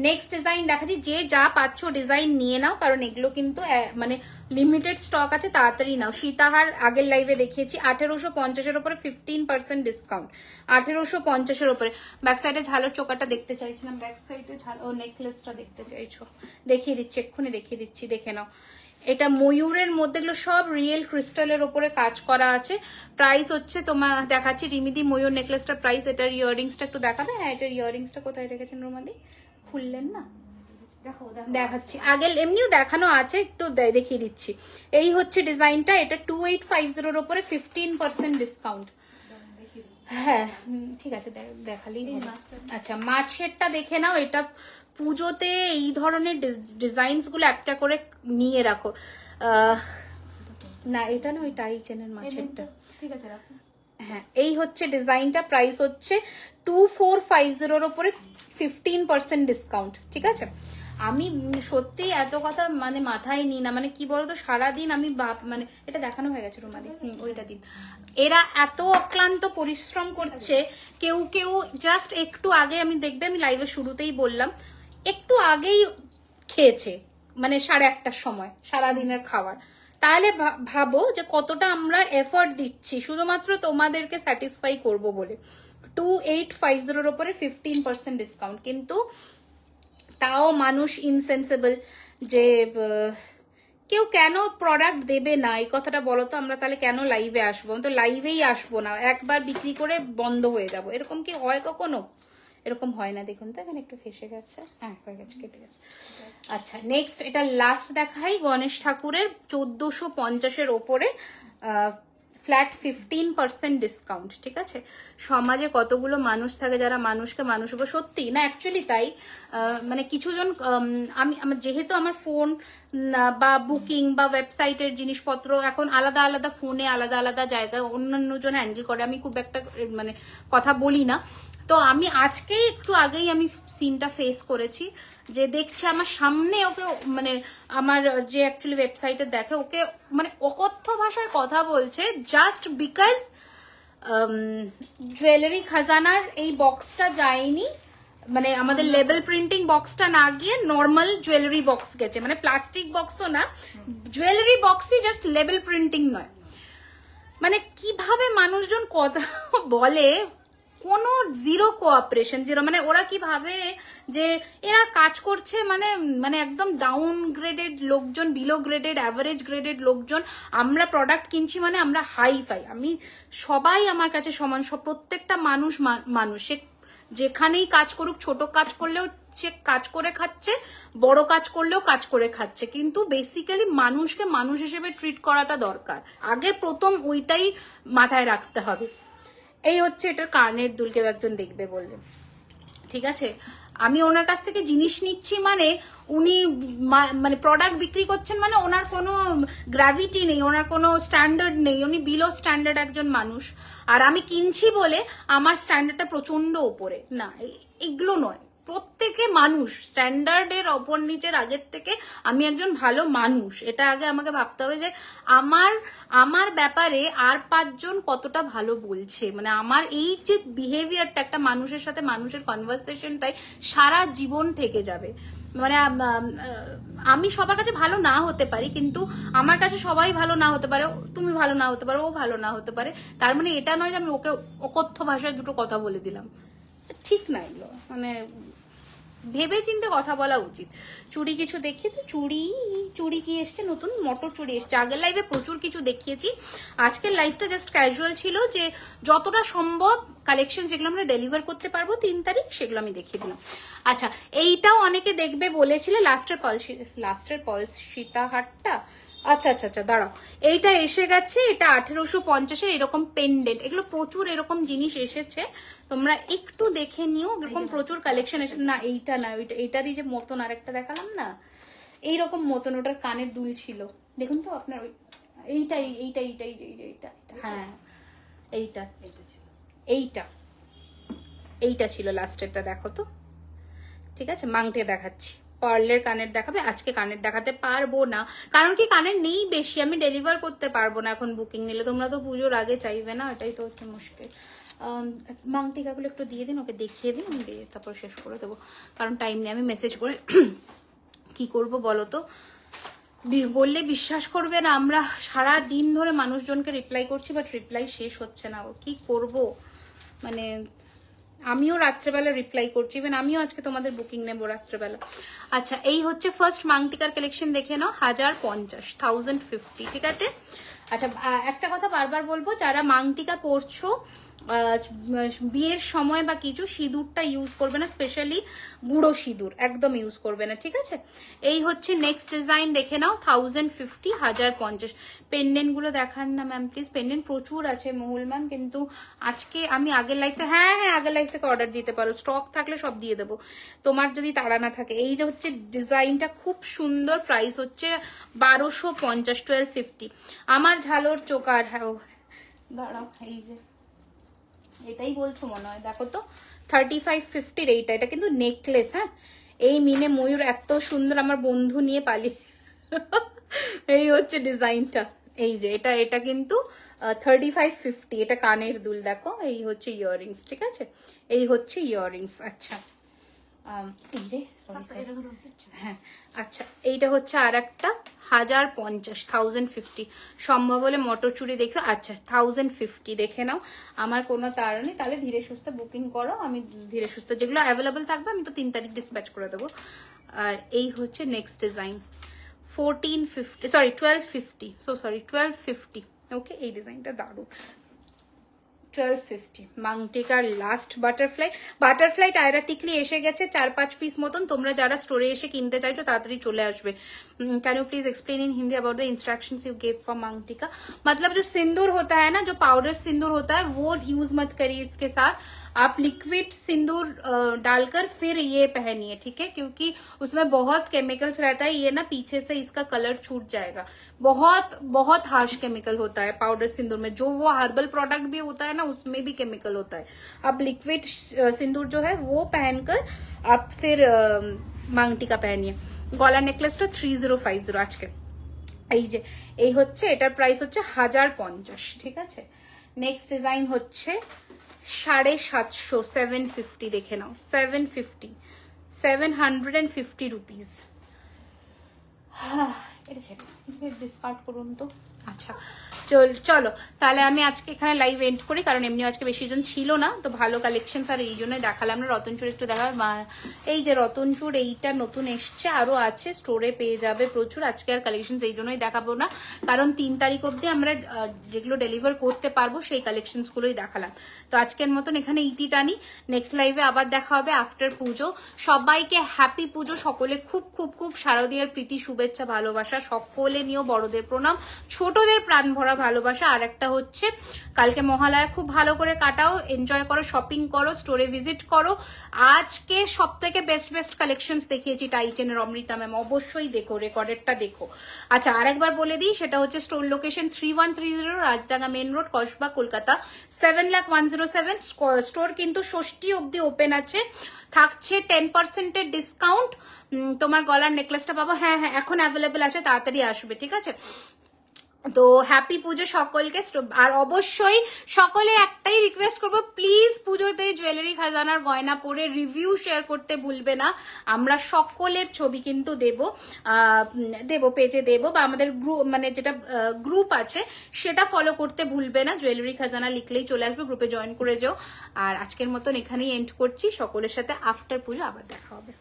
নেক্সট ডিজাইন দেখাচ্ছি। যে যা পাচ্ছ ডিজাইন নিয়ে নাও, কারণ এগুলো কিন্তু মানে লিমিটেড স্টক আছে, তাড়াতাড়ি নাও। সীতাহার আগের লাইভে দেখিয়েছি 1850-এর উপরে 15% ডিসকাউন্ট, 1850-এর উপরে। ব্যাক সাইডে ঝালোর চোকাটা দেখতে চাইছিলাম, ব্যাক সাইডে ঝালো নেকলেসটা দেখতে চাইছো, দেখিয়ে দিচ্ছি, এক্ষুনি দেখিয়ে দিচ্ছি, দেখে নাও। এটা ময়ূরের মধ্যে, এগুলো সব রিয়েল ক্রিস্টালের উপরে কাজ করা আছে। প্রাইস হচ্ছে তোমার দেখাচ্ছি, রিমিদি ময়ূর নেকলেসটার প্রাইস। এটার ইয়াররিংসটা একটু দেখাবে? হ্যাঁ এটার ইয়াররিংসটা কোথায় রেখেছেন রুমাদি? খুললেন না, দেখাচ্ছি। আগে এমনিও দেখানো আছে, একটু দেখিয়ে দিচ্ছি। এই হচ্ছে ডিজাইনটা, এটা 2850-এর উপরে 15% ডিসকাউন্ট। হ্যাঁ ঠিক আছে, দেখালেই। আচ্ছা মাছেরটা দেখে নাও। এটা পুজোতে এই ধরনের ডিজাইনস গুলো একটা করে নিয়ে রাখো। না এটা না, ওই টাই চেনের মাছেরটা, ঠিক আছে রাখো। হ্যাঁ এই হচ্ছে ডিজাইনটা, প্রাইস হচ্ছে 2450-এর উপরে 15% ডিসকাউন্ট, ঠিক আছে। আমি সত্যি এত কথা মানে মাথায় নিই না, মানে কি বলতো সারাদিন আমি মানে এটা দেখানো হয়ে গেছে রুমাদি, ওইটা দিন। এরা এত অক্লান্ত পরিশ্রম করছে, কেউ কেউ জাস্ট একটু আগে, আমি দেখবে আমি লাইভের শুরুতেই বললাম, একটু আগেই খেয়েছে, মানে 1:30টার সময় সারাদিনের খাবার। তাহলে ভাবো যে কতটা আমরা এফর্ট দিচ্ছি শুধুমাত্র তোমাদেরকে স্যাটিসফাই করব বলে। 2850-এর উপরে 15% ডিসকাউন্ট, কিন্তু তাও মানুষ ইনসেন্সিবল যে কেউ কেন প্রোডাক্ট দেবে না, এই কথাটা বলো তো। আমরা তাহলে কেন লাইভে আসবো? তো লাইভেই আসবো না, একবার বিক্রি করে বন্ধ হয়ে যাব। এরকম কি হয় কখনো? এরকম হয় না। দেখুন তো এখানে একটু ফেসে গেছে, হ্যাঁ হয়ে গেছে, কেটে গেছে। আচ্ছা নেক্সট এটা লাস্ট দেখাই, গণেশ ঠাকুরের 1450-এর ওপরে ফ্ল্যাট 15% ডিসকাউন্ট, ঠিক আছে। সমাজে কতগুলো মানুষ থাকে যারা মানুষকে মানুষ উপর, সত্যি না অ্যাকচুয়ালি তাই। মানে কিছুজন আমি যেহেতু আমার ফোন বা বুকিং বা ওয়েবসাইটের জিনিসপত্র এখন আলাদা আলাদা ফোনে আলাদা আলাদা জায়গায় অন্যান্য জন হ্যান্ডেল করে, আমি খুব একটা মানে কথা বলি না। তো আমি আজকেই একটু আগেই আমি সিনটা ফেস করেছি, যে দেখছি আমার সামনে ওকে, মানে আমার যে অ্যাকচুয়ালি ওয়েবসাইটে দেখে, ওকে মানে অকথ্য ভাষায় কথা বলছে, জাস্ট বিকজ জুয়েলারি খাজানার এই বক্সটা যায়নি, মানে আমাদের লেবেল প্রিন্টিং বক্সটা না গিয়ে নর্মাল জুয়েলারি বক্স গেছে, মানে প্লাস্টিক বক্সও না, জুয়েলারি বক্সই, জাস্ট লেবেল প্রিন্টিং নয়। মানে কিভাবে মানুষজন কথা বলে কোনো জিরো কোঅপারেশন, জিরো। মানে ওরা কি ভাবে যে এরা কাজ করছে, মানে মানে একদম ডাউন গ্রেডেড লোকজন, বিলো গ্রেডেড, অ্যাভারেজ গ্রেডেড লোকজন, আমরা প্রোডাক্ট কিনছি মানে আমরা হাই ফাই। আমি সবাই আমার কাছে সমান, সব প্রত্যেকটা মানুষ মানুষ, সে যেখানেই কাজ করুক, ছোট কাজ করলেও সে কাজ করে খাচ্ছে, বড় কাজ করলেও কাজ করে খাচ্ছে, কিন্তু বেসিক্যালি মানুষকে মানুষ হিসেবে ট্রিট করাটা দরকার। আগে প্রথম ওইটাই মাথায় রাখতে হবে। এই হচ্ছে এটার কানের দুল, কেউ একজন দেখবে বললেন, ঠিক আছে। আমি ওনার কাছ থেকে জিনিস নিচ্ছি মানে উনি মানে প্রোডাক্ট বিক্রি করছেন মানে ওনার কোনো গ্র্যাভিটি নেই, ওনার কোনো স্ট্যান্ডার্ড নেই, উনি বিলো স্ট্যান্ডার্ড একজন মানুষ। আর আমি কিনছি বলে আমার স্ট্যান্ডার্ডটা প্রচন্ড ওপরে, না এগুলো নয়। প্রত্যেকে মানুষ, স্ট্যান্ডার্ডের ওপর নিচের আগের থেকে আমি একজন ভালো মানুষ, এটা আগে আমাকে ভাবতে হবে যে আমার ব্যাপারে আর 5 জন কতটা ভালো বলছে। মানে আমার এই যে বিহেভিয়ারটা, একটা মানুষের সাথে মানুষের কনভারসেশনটাই সারা জীবন থেকে যাবে। মানে আমি সবার কাছে ভালো না হতে পারি, কিন্তু আমার কাছে সবাই ভালো না হতে পারে, তুমি ভালো না হতে পারো, ও ভালো না হতে পারে। তার মানে এটা নয় যে আমি ওকে অকথ্য ভাষায় দুটো কথা বলে দিলাম, ঠিক না এগুলো। মানে ভেবে চিন্তে কথা বলা উচিত। চুড়ি কিছু দেখিয়েছি, চুড়ি কি এসছে নতুন, মটর চুড়ি এসছে। আগের লাইভে প্রচুর কিছু দেখিয়েছি, আজকের লাইভটা জাস্ট ক্যাজুয়াল ছিল, যে যতটা সম্ভব কালেকশন যেগুলো আমরা ডেলিভার করতে পারবো 3 তারিখ সেগুলো আমি দেখিয়ে দিলাম। আচ্ছা, এইটাও অনেকে দেখবে বলেছিলে, লাস্টের পলস সীতাহারটা। আচ্ছা আচ্ছা আচ্ছা, দাঁড়াও, এইটা এসে গেছে, এটা 1850-এর এরকম পেন্ডেন্ট, এগুলো প্রচুর এরকম জিনিস এসেছে, তোমরা একটু দেখে নিও। এরকম প্রচুর কালেকশন এসে, না এইটা না, এইটারই যে মতন আরেকটা দেখালাম না, এইরকম মতন, ওটার কানের দুল ছিল, দেখুন তো আপনার এইটা হ্যাঁ, এইটা ছিল লাস্টেরটা, দেখো তো, ঠিক আছে। মাংটে দেখাচ্ছি, পার্লের কানের দেখাবে, আজকে কানের দেখাতে পারবো না, কারণ কি কানের নেই বেশি, আমি ডেলিভার করতে পারবো না এখন বুকিং নিলে। তোমরা তো পুজোর আগে চাইবে না, এটাই তো হচ্ছে মুশকিল। মাংটিকাগুলো একটু দিয়ে দিন, ওকে দেখিয়ে দিন, আমি তারপর শেষ করে দেবো, কারণ টাইম নেই। আমি মেসেজ করে কি করব বলো তো, বললে বিশ্বাস করবে না, আমরা সারা দিন ধরে মানুষজনকে রিপ্লাই করছি, বাট রিপ্লাই শেষ হচ্ছে না, কি করব। মানে আমিও রাত্রেবেলা রিপ্লাই করছি, ইভেন আমিও আজকে তোমাদের বুকিং নেবো রাত্রেবেলা। আচ্ছা, এই হচ্ছে ফার্স্ট মাংটিকার কালেকশন, দেখে নাও, 1050, ঠিক আছে। আচ্ছা, একটা কথা বারবার বলবো, যারা মাংটিকা পরছো বিয়ের সময় বা কিছু, সিঁদুরটা ইউজ করবে না, স্পেশালি গুঁড়ো সিঁদুর একদম ইউজ করবে না, ঠিক আছে। এই হচ্ছে নেক্সট ডিজাইন, দেখে নাও, 1050, 1050। পেন্ডেন্ট গুলো দেখান না ম্যাম প্লিজ, পেন্ডেন্ট প্রচুর আছে মহুল ম্যাম, কিন্তু আজকে আমি আগের লাইফ থেকে, হ্যাঁ আগের লাইফ থেকে অর্ডার দিতে পারো, স্টক থাকলে সব দিয়ে দেবো, তোমার যদি তাড়া না থাকে। এই যে হচ্ছে ডিজাইনটা খুব সুন্দর, প্রাইস হচ্ছে 1250, 1250। আমার ঝালোর চোকার, হ্যাঁ দাঁড়াও, এই যে এটাই বলছো মনে হয়, দেখো তো, 3550 এইটা, এটা কিন্তু নেকলেস। হ্যাঁ, এই মিনে ময়ূর এত সুন্দর, আমার বন্ধু নিয়ে পালিয়ে এই হচ্ছে ডিজাইনটা, এই যে এটা কিন্তু 3550, এটা কানের দুল, দেখো, এই হচ্ছে ইয়াররিংস, ঠিক আছে, এই হচ্ছে ইয়াররিংস। আচ্ছা, হ্যাঁ, আচ্ছা, এইটা হচ্ছে আর একটা 1050, 1050, সম্ভব হলে মটর চুড়ি দেখো। আচ্ছা, 1050 দেখে নাও, আমার কোনো তাড়া নেই, তাহলে ধীরে সুস্থে বুকিং করো, আমি ধীরে সুস্থে যেগুলো অ্যাভেলেবেল থাকবে আমি তো 3 তারিখ ডিসপ্যাচ করে দেবো। আর এই হচ্ছে নেক্সট ডিজাইন, 1250, ওকে, এই ডিজাইনটা দারুণ, 1250 মাংটিকার লাস্ট বাটারফ্লাই টায়রা টিকলি এসে গেছে, 4-5 পিস মতন। তোমরা যারা স্টোরে এসে কিনতে চাইছো তাড়াতাড়ি চলে আসবে। Can you please explain in Hindi about the instructions you give for maangtikka. मतलब जो सिंदूर होता है ना, जो पाउडर सिंदूर होता है, वो यूज मत करिए इसके साथ, आप लिक्विड सिंदूर डालकर फिर ये पहनिए, ठीक है, क्योंकि उसमें बहुत केमिकल्स रहता है, ये ना पीछे से इसका कलर छूट जाएगा। बहुत हार्श केमिकल होता है पाउडर सिंदूर में, जो वो हर्बल प्रोडक्ट भी होता है ना, उसमें भी केमिकल होता है। अब लिक्विड सिंदूर जो है वो पहनकर आप फिर मांगटिका पहनिए। गला नेकलेसটা 3050 আজকে, এই যে এই হচ্ছে, এটার প্রাইস হচ্ছে 1050, ঠিক আছে। নেক্সট ডিজাইন হচ্ছে 750, 750 দেখে নাও, 750 রুপিস। এটা ডিসকাউন্ট করুন তো। আচ্ছা, চলো তাহলে আমি আজকে এখানে লাইভ এন্ড করি, কারণ এমনি আজকে বেশি জন ছিল না, তো ভালো কালেকশন আর এই জন্যই দেখালাম না। রতনচুর একটু দেখা, এই যে রতনচুর এইটা নতুন এসছে, আরো আছে, স্টোরে পেয়ে যাবে প্রচুর। আজকে আর কালেকশন এই জন্যই দেখাবো না, কারণ 3 তারিখ অব্দি আমরা যেগুলো ডেলিভার করতে পারবো সেই কালেকশনস গুলোই দেখালাম। তো আজকের মতন এখানে ইতি টানি, নেক্সট লাইভে আবার দেখা হবে আফটার পুজো। সবাইকে হ্যাপি পুজো, সকলে খুব খুব খুব শারদীয়ার প্রীতি, শুভেচ্ছা, ভালোবাসা, সকলে নিয়েও বড়দের প্রণাম, ছোটদের প্রাণ ভরা ভালোবাসা। আর একটা হচ্ছে কালকে মহালয়া খুব ভালো করে কাটাও, এনজয় করো, শপিং করো, স্টোরে ভিজিট করো। আজকে সব থেকে বেস্ট কালেকশন দেখিয়েছি টাইটেনের, অমৃতা ম্যাম, অবশ্যই দেখো, রেকর্ডেরটা দেখো। আচ্ছা আরেকবার বলে দিই, সেটা হচ্ছে store location 3130 Rajdanga main road, Kasba, Kolkata 7,01,07। Store কিন্তু ষষ্ঠী অব্দি ওপেন আছে, থাকছে 10% ডিসকাউন্ট। তোমার গলার নেকলেসটা পাবো, হ্যাঁ এখন অ্যাভেলেবেল আছে, তাড়াতাড়ি আসবে, ঠিক আছে? তো হ্যাপি পুজো সকলকে। আর অবশ্যই সকলের একটাই রিকোয়েস্ট করবো, প্লিজ পুজোতে জুয়েলারি খাজানার গয়না পরে রিভিউ শেয়ার করতে ভুলবে না। আমরা সকলের ছবি কিন্তু দেব পেজে দেব, বা আমাদের গ্রুপ মানে যেটা গ্রুপ আছে সেটা ফলো করতে ভুলবে না। জুয়েলারি খাজানা লিখলেই চলে আসবে, গ্রুপে জয়েন করে যাও। আর আজকের মতন এখানেই এন্ড করছি, সকলের সাথে আফটার পুজো আবার দেখা হবে।